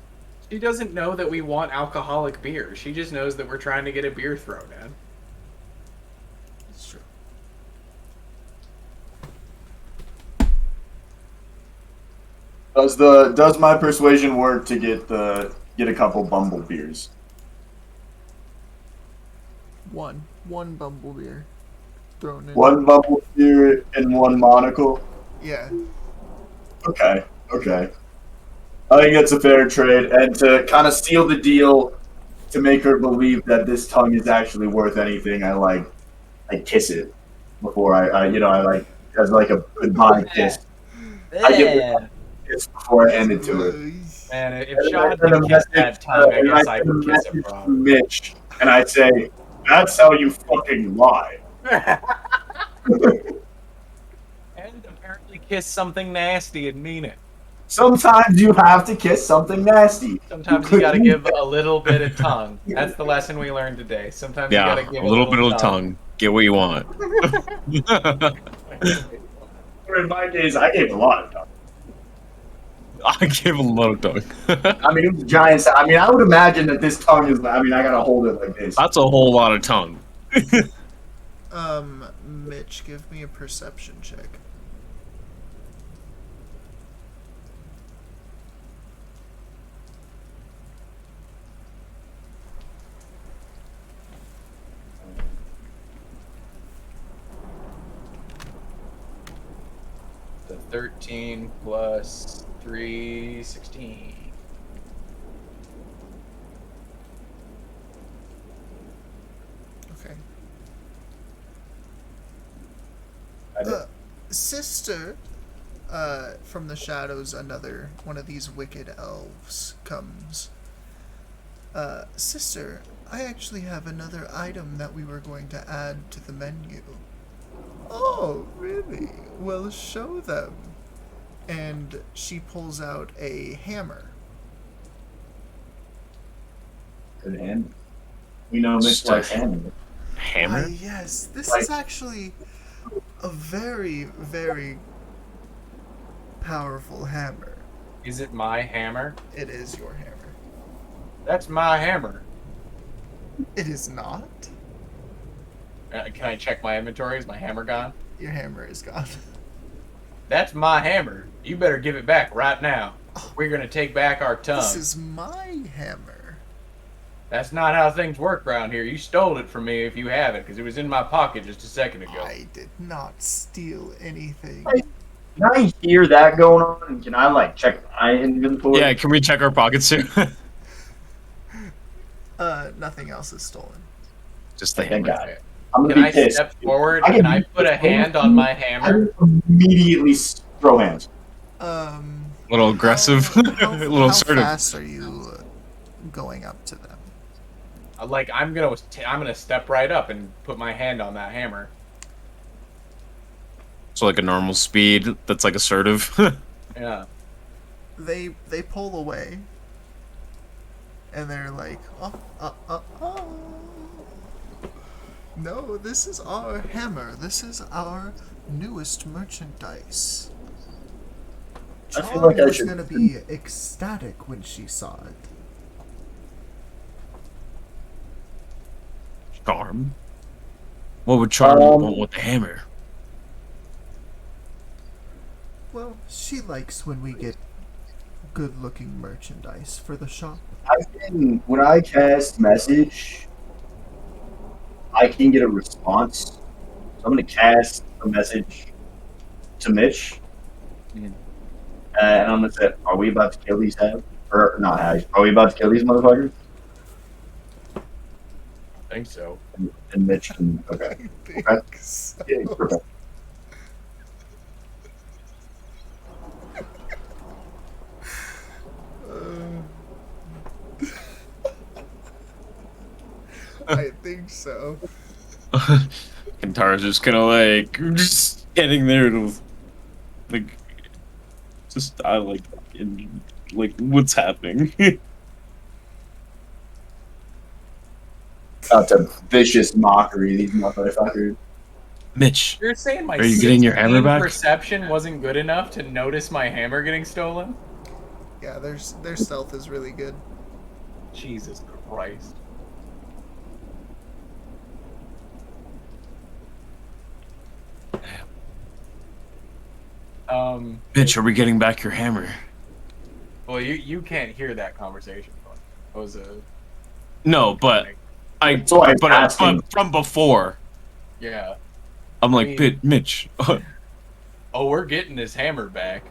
Speaker 2: She doesn't know that we want alcoholic beer. She just knows that we're trying to get a beer thrown in.
Speaker 9: It's true.
Speaker 3: Does my persuasion work to get a couple bumble beers?
Speaker 9: One Bumblebeer thrown in.
Speaker 3: One bumble beer and one monocle.
Speaker 9: Yeah.
Speaker 3: Okay. I think that's a fair trade, and to kind of seal the deal, to make her believe that this tongue is actually worth anything, I kiss it before I as like a goodbye kiss. I give her a kiss before I hand it to her.
Speaker 2: Man, if
Speaker 3: And
Speaker 2: Shaw
Speaker 3: I send a
Speaker 2: didn't kiss that
Speaker 3: message,
Speaker 2: tongue, I
Speaker 3: and
Speaker 2: guess I
Speaker 3: send a
Speaker 2: could kiss it
Speaker 3: message to
Speaker 2: wrong.
Speaker 3: Mitch, and I say, "That's how you fucking lie."
Speaker 2: And apparently kiss something nasty and mean it.
Speaker 3: Sometimes you have to kiss something nasty.
Speaker 2: Sometimes you gotta give a little bit of tongue. That's the lesson we learned today. Sometimes you
Speaker 5: Yeah,
Speaker 2: gotta give
Speaker 5: a little bit of tongue. Get what you want.
Speaker 3: In my days, I gave a lot of tongue.
Speaker 5: I give a lot of tongue.
Speaker 3: I mean, it was a giant. I mean, I would imagine that this tongue is. I mean, I gotta hold it like this.
Speaker 5: That's a whole lot of tongue.
Speaker 9: Mitch, give me a perception check.
Speaker 2: The 13 plus 3, 16.
Speaker 9: Okay.
Speaker 3: I did.
Speaker 9: Sister, from the shadows, another one of these wicked elves comes. Sister, I actually have another item that we were going to add to the menu. Oh, really? Well, show them. And she pulls out a hammer.
Speaker 3: Good hand. We know Mitch likes hammer.
Speaker 5: Hammer?
Speaker 9: Why, yes, this
Speaker 3: Like-
Speaker 9: is actually a very, very powerful hammer.
Speaker 2: Is it my hammer?
Speaker 9: It is your hammer.
Speaker 2: That's my hammer.
Speaker 9: It is not.
Speaker 2: Can I check my inventory? Is my hammer gone?
Speaker 9: Your hammer is gone.
Speaker 2: That's my hammer. You better give it back right now. We're gonna take back our tongue.
Speaker 9: This is my hammer.
Speaker 2: That's not how things work around here. You stole it from me if you have it, because it was in my pocket just a second ago.
Speaker 9: I did not steal anything.
Speaker 3: Can I hear that going on? And can I like check my inventory?
Speaker 5: Yeah, can we check our pockets too?
Speaker 9: Nothing else is stolen.
Speaker 5: Just the
Speaker 3: Thank
Speaker 5: hammer.
Speaker 3: God. I'm gonna
Speaker 2: Can
Speaker 3: be
Speaker 2: I
Speaker 3: pissed.
Speaker 2: step forward
Speaker 3: I
Speaker 2: and
Speaker 3: can-
Speaker 2: I put a hand on my hammer?
Speaker 3: I immediately throw hands.
Speaker 5: A little aggressive,
Speaker 9: How,
Speaker 5: a little
Speaker 9: how
Speaker 5: assertive.
Speaker 9: fast are you going up to them?
Speaker 2: Like I'm gonna step right up and put my hand on that hammer.
Speaker 5: So like a normal speed that's like assertive.
Speaker 2: Yeah.
Speaker 9: They pull away, and they're like, oh. No, this is our hammer. This is our newest merchandise.
Speaker 3: I feel
Speaker 9: Charm
Speaker 3: like I
Speaker 9: was
Speaker 3: should-
Speaker 9: gonna be ecstatic when she saw it.
Speaker 5: Charm? What would Charm want with the hammer?
Speaker 9: Well, she likes when we get good-looking merchandise for the shop.
Speaker 3: When I cast message, I can get a response. So I'm gonna cast a message to Mitch, and I'm gonna say, "Are we about to kill these hags? Or not hags? Are we about to kill these motherfuckers?"
Speaker 2: I think so.
Speaker 3: And Mitch can. Okay.
Speaker 9: think
Speaker 3: Okay.
Speaker 9: so.
Speaker 3: Yeah, perfect.
Speaker 9: I think so.
Speaker 5: Kentara's just kind of like just standing there to like just I like what's happening.
Speaker 3: That's a vicious mockery, these motherfuckers.
Speaker 5: Mitch,
Speaker 2: You're saying my
Speaker 5: Are you getting your hammer
Speaker 2: 16
Speaker 5: back?
Speaker 2: perception wasn't good enough to notice my hammer getting stolen?
Speaker 9: Yeah, their stealth is really good.
Speaker 2: Jesus Christ.
Speaker 5: Mitch, are we getting back your hammer?
Speaker 2: Well, you can't hear that conversation. It was a
Speaker 5: No, but
Speaker 3: That's why I'm
Speaker 5: but
Speaker 3: asking.
Speaker 5: from before,
Speaker 2: yeah.
Speaker 5: I'm like,
Speaker 2: mean-
Speaker 5: "Bit Mitch."
Speaker 2: Oh, we're getting this hammer back.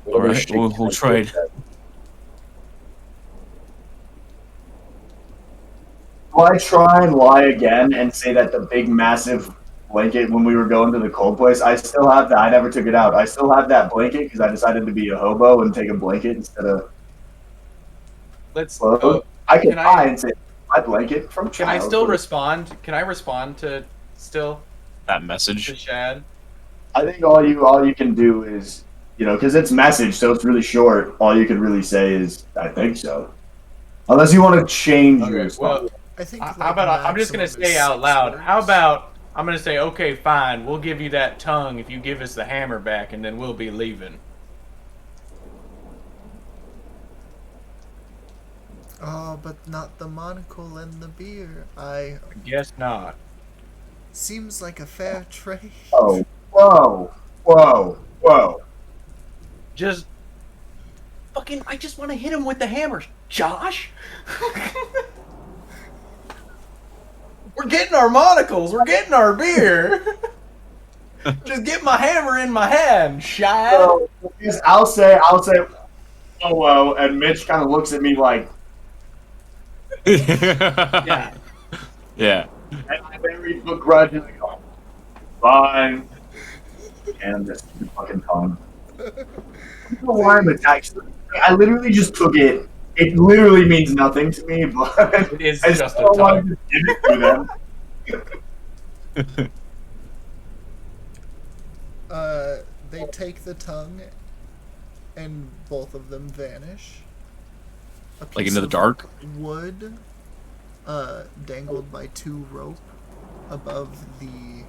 Speaker 5: All right, we'll try it.
Speaker 3: Will I try and lie again and say that the big, massive blanket when we were going to the cold place, I still have that. I never took it out. I still have that blanket because I decided to be a hobo and take a blanket instead of
Speaker 2: Let's.
Speaker 3: clothes. I can
Speaker 2: can
Speaker 3: lie
Speaker 2: I-
Speaker 3: and say my blanket from
Speaker 2: Can I
Speaker 3: childhood.
Speaker 2: still respond? Can I respond to still
Speaker 5: That
Speaker 2: to
Speaker 5: message.
Speaker 2: Shad?
Speaker 3: I think all you can do is, because it's message, so it's really short. All you can really say is, "I think so," unless you want to change your
Speaker 2: Okay.
Speaker 3: response.
Speaker 2: Well,
Speaker 9: I think.
Speaker 2: how about I'm just gonna
Speaker 9: maximum is
Speaker 2: say out
Speaker 9: 6
Speaker 2: loud?
Speaker 9: words.
Speaker 2: How about I'm gonna say, okay, fine, we'll give you that tongue if you give us the hammer back, and then we'll be leaving.
Speaker 9: Oh, but not the monocle and the beer.
Speaker 2: I guess not.
Speaker 9: Seems like a fair trade.
Speaker 3: Oh, whoa!
Speaker 2: Just fucking. I just want to hit him with the hammer, Josh. We're getting our monocles. We're getting our beer. Just get my hammer in my hand, Shad.
Speaker 3: So, yes, I'll say, whoa, and Mitch kind of looks at me like,
Speaker 2: Yeah.
Speaker 5: Yeah.
Speaker 3: and I very begrudgingly go, fine. And I'm just fucking tongue. I don't know why I'm attacked. I literally just took it. It literally means nothing to me, but
Speaker 2: It is
Speaker 3: I
Speaker 2: just a
Speaker 3: still wanted
Speaker 2: tongue.
Speaker 3: to give it to them.
Speaker 9: They take the tongue, and both of them vanish. A
Speaker 5: Like
Speaker 9: piece
Speaker 5: into the
Speaker 9: of
Speaker 5: dark?
Speaker 9: Wood, dangled by 2 rope above the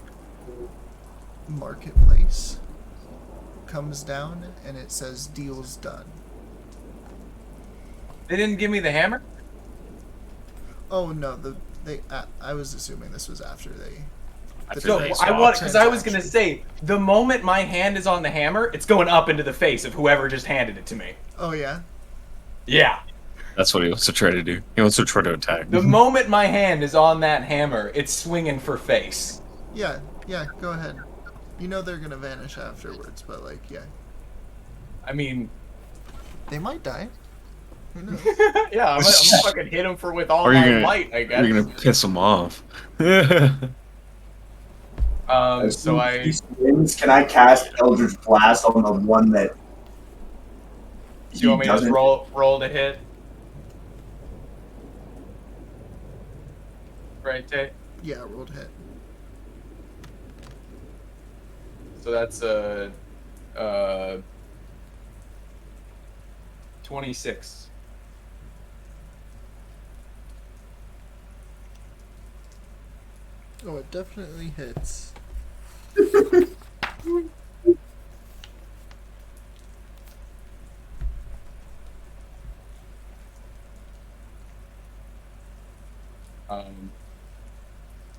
Speaker 9: marketplace, comes down and it says deal's done.
Speaker 2: They didn't give me the hammer?
Speaker 9: Oh no, I was assuming this was after they.
Speaker 2: So because I was gonna say, the moment my hand is on the hammer, it's going up into the face of whoever just handed it to me.
Speaker 9: Oh yeah.
Speaker 2: Yeah.
Speaker 5: That's what he wants to try to do. He wants to try to attack.
Speaker 2: The moment my hand is on that hammer, it's swinging for face.
Speaker 9: Yeah, go ahead. You know they're gonna vanish afterwards, but like, yeah.
Speaker 2: I mean,
Speaker 9: they might die. Who knows?
Speaker 2: Yeah, I'm gonna fucking hit him with all my might, I guess.
Speaker 5: You're gonna piss him off.
Speaker 2: So
Speaker 3: Can I cast Eldritch Blast on the one that?
Speaker 2: Do you want me to just roll to hit? Right, Tay?
Speaker 9: Yeah, roll to hit.
Speaker 2: So that's 26.
Speaker 9: Oh, it definitely hits.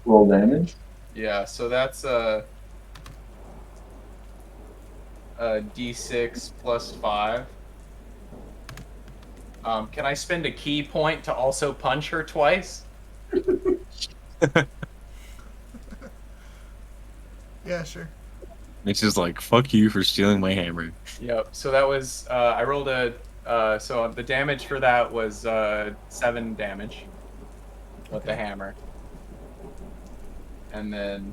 Speaker 3: Roll damage.
Speaker 2: Yeah, so that's a D6 plus 5. Can I spend a key point to also punch her twice?
Speaker 9: Yeah, sure.
Speaker 5: It's just like, fuck you for stealing my hammer.
Speaker 2: Yep. So that was I rolled so the damage for that was 7 damage with the hammer, and then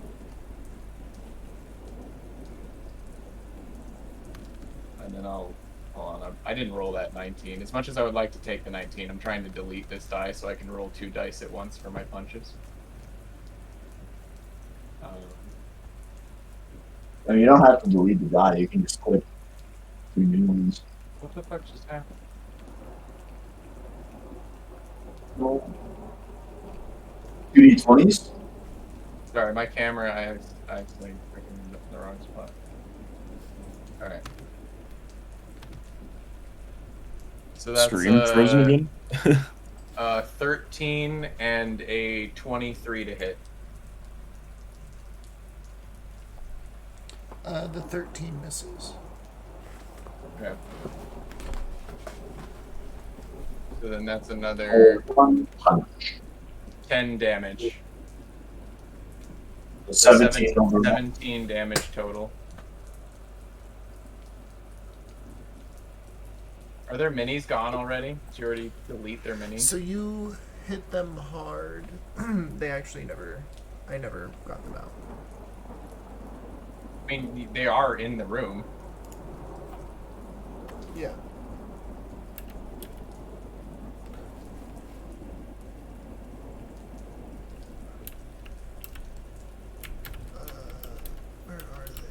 Speaker 2: I'll hold on. I didn't roll that 19. As much as I would like to take the 19, I'm trying to delete this die so I can roll 2 dice at once for my punches.
Speaker 3: I mean, you don't have to delete the die. You can just click 3 new ones.
Speaker 2: What the fuck just happened?
Speaker 3: Roll 2d20s.
Speaker 2: Sorry, my camera, I actually freaking ended up in the wrong spot. Alright. So that's
Speaker 5: Stream frozen again?
Speaker 2: 13 and a 23 to hit.
Speaker 9: The 13 misses.
Speaker 2: Okay. So then that's another 10 damage.
Speaker 3: 17
Speaker 2: 17 damage total. Are their minis gone already? Did you already delete their minis?
Speaker 9: So you hit them hard. They actually I never got them out.
Speaker 2: I mean, they are in the room.
Speaker 9: Yeah. Where are they?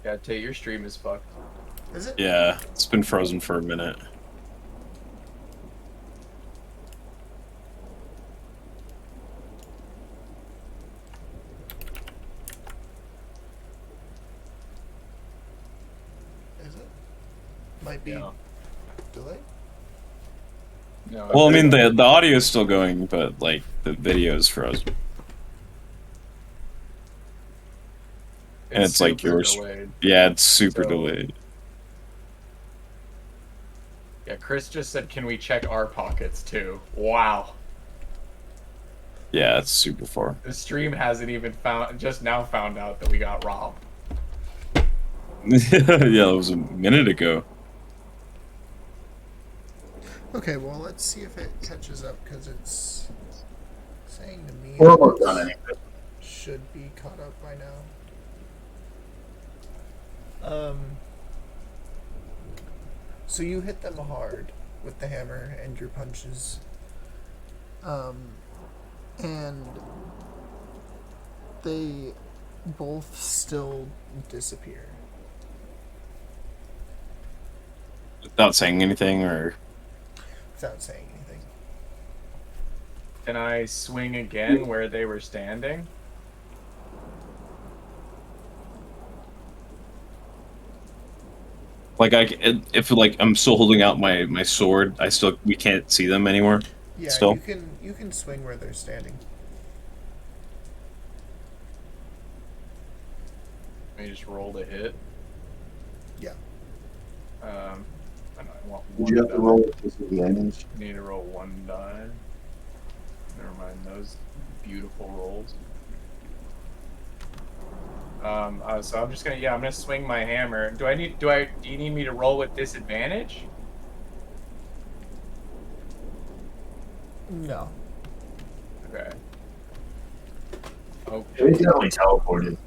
Speaker 2: Yeah, Tate, your stream is fucked.
Speaker 9: Is it?
Speaker 5: Yeah, it's been frozen for a minute.
Speaker 9: Is it? Might be delay.
Speaker 2: No.
Speaker 5: Well, I mean, the audio is still going, but, like, the video is frozen. And it's like yours.
Speaker 2: Delayed.
Speaker 5: Yeah, it's super delayed.
Speaker 2: Yeah, Chris just said, can we check our pockets too? Wow.
Speaker 5: Yeah, it's super far.
Speaker 2: The stream hasn't even just now found out that we got robbed.
Speaker 5: Yeah, it was a minute ago.
Speaker 9: Okay, well, let's see if it catches up, because it's saying to me
Speaker 3: We're almost done anyway.
Speaker 9: Should be caught up by now. So you hit them hard with the hammer and your punches. And they both still disappear.
Speaker 5: without saying anything, or
Speaker 9: Without saying anything.
Speaker 2: Can I swing again where they were standing?
Speaker 5: like if like I'm still holding out my sword, we can't see them anymore.
Speaker 9: Yeah,
Speaker 5: Still,
Speaker 9: you can swing where they're standing.
Speaker 2: Let me just roll to hit.
Speaker 9: Yeah.
Speaker 2: I want
Speaker 3: Would
Speaker 2: one
Speaker 3: you have to
Speaker 2: die.
Speaker 3: roll with disadvantage?
Speaker 2: Need to roll one die. Never mind those beautiful rolls. So I'm just gonna I'm gonna swing my hammer. Do you need me to roll with disadvantage?
Speaker 9: No.
Speaker 2: Okay. Oh,
Speaker 3: They definitely teleported.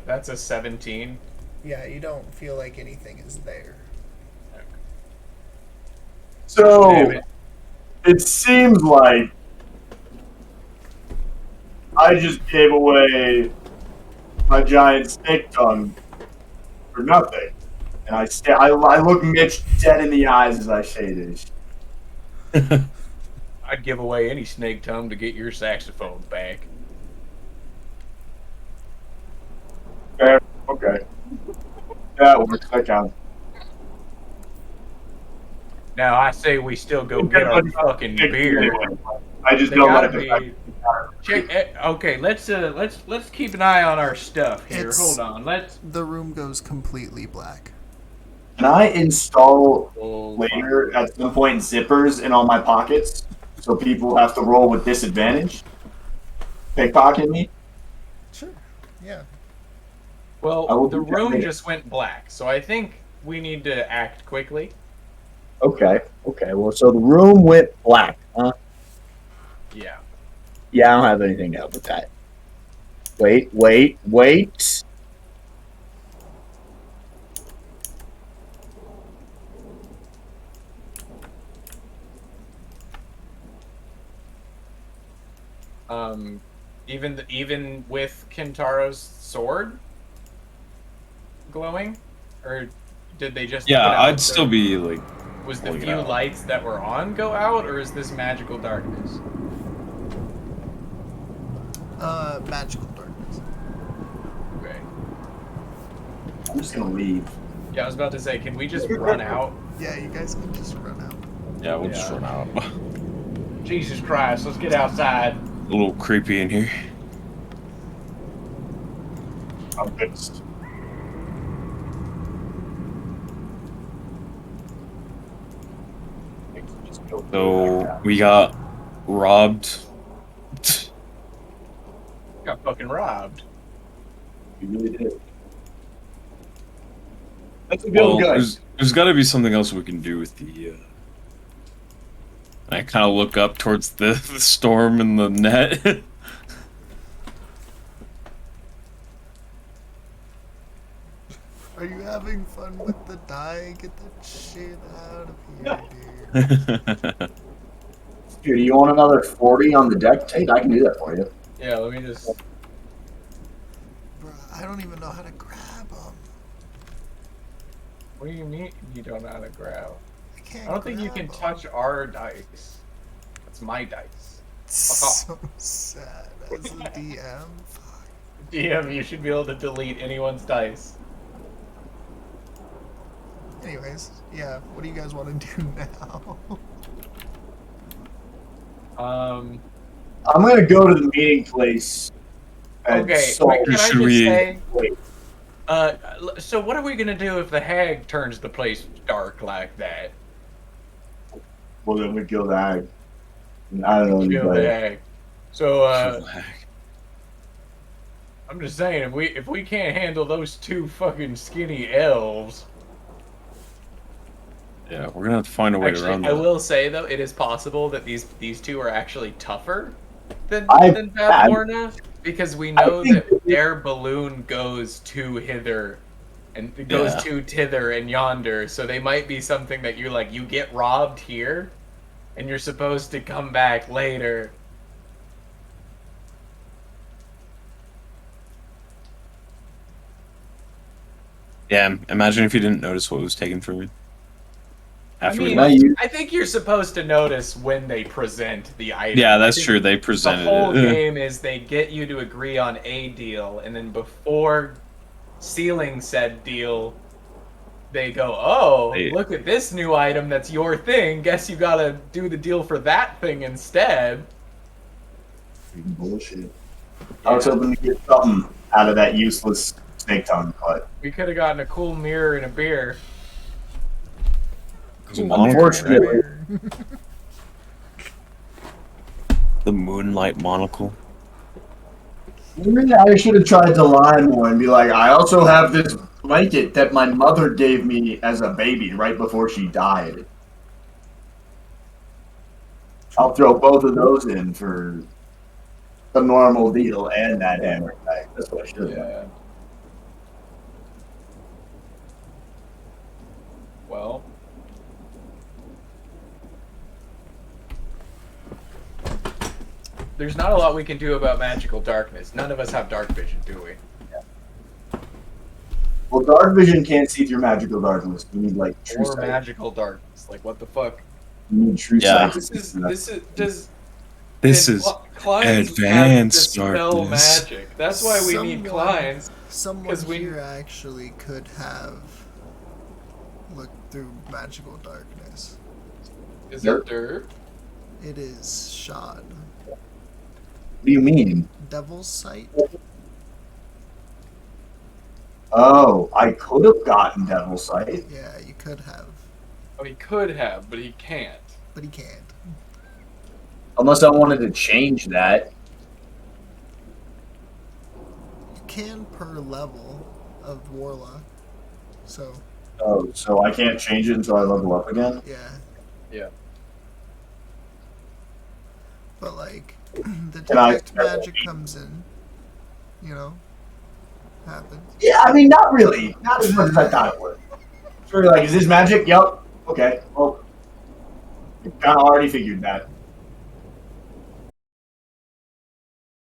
Speaker 2: that's a 17.
Speaker 9: Yeah, you don't feel like anything is there.
Speaker 2: Damn
Speaker 3: So
Speaker 2: it.
Speaker 3: it seems like I just gave away my giant snake tongue for nothing, and I look Mitch dead in the eyes as I say this.
Speaker 2: I'd give away any snake tongue to get your saxophone back.
Speaker 3: Fair. Okay. That works. That counts.
Speaker 2: Now I say we still go get our fucking beer.
Speaker 3: I just
Speaker 2: They
Speaker 3: don't
Speaker 2: gotta
Speaker 3: like the
Speaker 2: be. Okay, let's keep an eye on our stuff here.
Speaker 9: It's-
Speaker 2: Hold on.
Speaker 9: The room goes completely black.
Speaker 3: Can I install
Speaker 2: Oh,
Speaker 3: later at some point zippers in all my pockets so people have to roll with disadvantage? Pickpocket me?
Speaker 9: Sure. Yeah.
Speaker 3: I
Speaker 2: Well,
Speaker 3: will
Speaker 2: the
Speaker 3: do that
Speaker 2: room
Speaker 3: later.
Speaker 2: just went black, so I think we need to act quickly.
Speaker 3: Okay. Okay. Well, so the room went black, huh?
Speaker 2: Yeah.
Speaker 3: Yeah, I don't have anything to help with that. Wait.
Speaker 2: Even with Kintaro's sword glowing, or did they just?
Speaker 5: yeah,
Speaker 2: put out
Speaker 5: I'd still be like.
Speaker 2: Was the
Speaker 5: pulling it
Speaker 2: few
Speaker 5: out.
Speaker 2: lights that were on go out, or is this magical darkness?
Speaker 9: Magical darkness.
Speaker 2: Okay.
Speaker 3: I'm just gonna leave.
Speaker 2: Yeah, I was about to say, can we just run out?
Speaker 9: Yeah, you guys can just run out.
Speaker 5: Yeah, we'll just
Speaker 2: Yeah.
Speaker 5: run out.
Speaker 2: Jesus Christ, let's get outside.
Speaker 5: A little creepy in here.
Speaker 3: I'm pissed.
Speaker 5: So we got robbed.
Speaker 2: Got fucking robbed.
Speaker 3: You really did. That's a
Speaker 5: Well,
Speaker 3: good.
Speaker 5: there's got to be something else we can do with the. I kind of look up towards the storm and the net.
Speaker 9: Are you having fun with the die? Get that shit out of here, dude.
Speaker 3: Dude, do you want another 40 on the deck tape? I can do that for you.
Speaker 2: Yeah, let me just.
Speaker 9: Bruh, I don't even know how to grab them.
Speaker 2: What do you mean you don't know how to grab?
Speaker 9: I can't.
Speaker 2: I don't think you
Speaker 9: grab
Speaker 2: can
Speaker 9: 'em.
Speaker 2: touch our dice. That's my dice.
Speaker 9: So sad. As a DM. Fuck.
Speaker 2: DM, you should be able to delete anyone's dice.
Speaker 9: Anyways, yeah. What do you guys want to do now?
Speaker 2: Um.
Speaker 3: I'm gonna go to the meeting place. and
Speaker 2: Okay.
Speaker 3: solve-
Speaker 2: Wait, can I
Speaker 5: should
Speaker 2: just
Speaker 5: we-
Speaker 2: say?
Speaker 3: Wait,
Speaker 2: So what are we gonna do if the hag turns the place dark like that?
Speaker 3: well then we kill the hag. I don't know
Speaker 2: Kill the
Speaker 3: anybody.
Speaker 2: hag. So I'm just saying, if we can't handle those two fucking skinny elves.
Speaker 5: Yeah, we're gonna have to find a way to
Speaker 2: Actually,
Speaker 5: run
Speaker 2: I
Speaker 5: that.
Speaker 2: will say though, it is possible that these two are actually tougher than
Speaker 3: I-
Speaker 2: Bad Lorna, because we know
Speaker 3: think
Speaker 2: that their balloon goes to hither, and it goes
Speaker 5: Yeah.
Speaker 2: to tither and yonder. So they might be something that you're like, you get robbed here, and you're supposed to come back later.
Speaker 5: Yeah, imagine if you didn't notice what was taken from you.
Speaker 2: I
Speaker 5: After we
Speaker 2: mean,
Speaker 5: left.
Speaker 2: I think you're supposed to notice when they present the item.
Speaker 5: Yeah,
Speaker 2: I
Speaker 5: that's
Speaker 2: think
Speaker 5: true. They
Speaker 2: The
Speaker 5: presented
Speaker 2: whole
Speaker 5: it.
Speaker 2: game is they get you to agree on a deal, and then before sealing said deal, they go, "Oh,
Speaker 5: They-
Speaker 2: look at this new item that's your thing. Guess you gotta do the deal for that thing instead."
Speaker 3: Bullshit. I was hoping to get something out of that useless snake tongue, but
Speaker 2: We could have gotten a cool mirror and a beer.
Speaker 5: It was a monocle,
Speaker 3: unfortunately,
Speaker 5: right? The moonlight monocle.
Speaker 3: maybe I should have tried to lie more and be like, I also have this blanket that my mother gave me as a baby right before she died. I'll throw both of those in for the normal deal and that hammer bag. That's what I should have done.
Speaker 2: Yeah. Well. There's not a lot we can do about magical darkness. None of us have dark vision, do we?
Speaker 3: Well, dark vision can't see through magical darkness. We need like true
Speaker 2: Or
Speaker 3: sight.
Speaker 2: magical darkness. Like, what the fuck?
Speaker 3: We need true
Speaker 5: Yeah.
Speaker 3: sight.
Speaker 2: This is
Speaker 5: This is
Speaker 2: Klein's
Speaker 5: advanced
Speaker 2: have to dispel
Speaker 5: darkness.
Speaker 2: magic. That's why we need Klein's.
Speaker 9: Someone
Speaker 2: 'Cause we-
Speaker 9: here actually could have looked through magical darkness.
Speaker 2: Is it dirt?
Speaker 9: It is shod.
Speaker 3: What do you mean?
Speaker 9: Devil's sight?
Speaker 3: Oh, I could have gotten devil sight.
Speaker 9: Yeah, you could have,
Speaker 2: Oh, he could have, but he can't.
Speaker 9: but he can't.
Speaker 3: Unless I wanted to change that.
Speaker 9: You can per level of Warlock. So,
Speaker 3: Oh, so I can't change it until I level up again?
Speaker 9: yeah.
Speaker 2: Yeah.
Speaker 9: But, like, the
Speaker 3: Can I-
Speaker 9: detect magic comes in. You know? Happens.
Speaker 3: Yeah, I mean, not really. Not as much as I thought it would. It's really like, is this magic? Yup. Okay. Well, I kind of already figured that.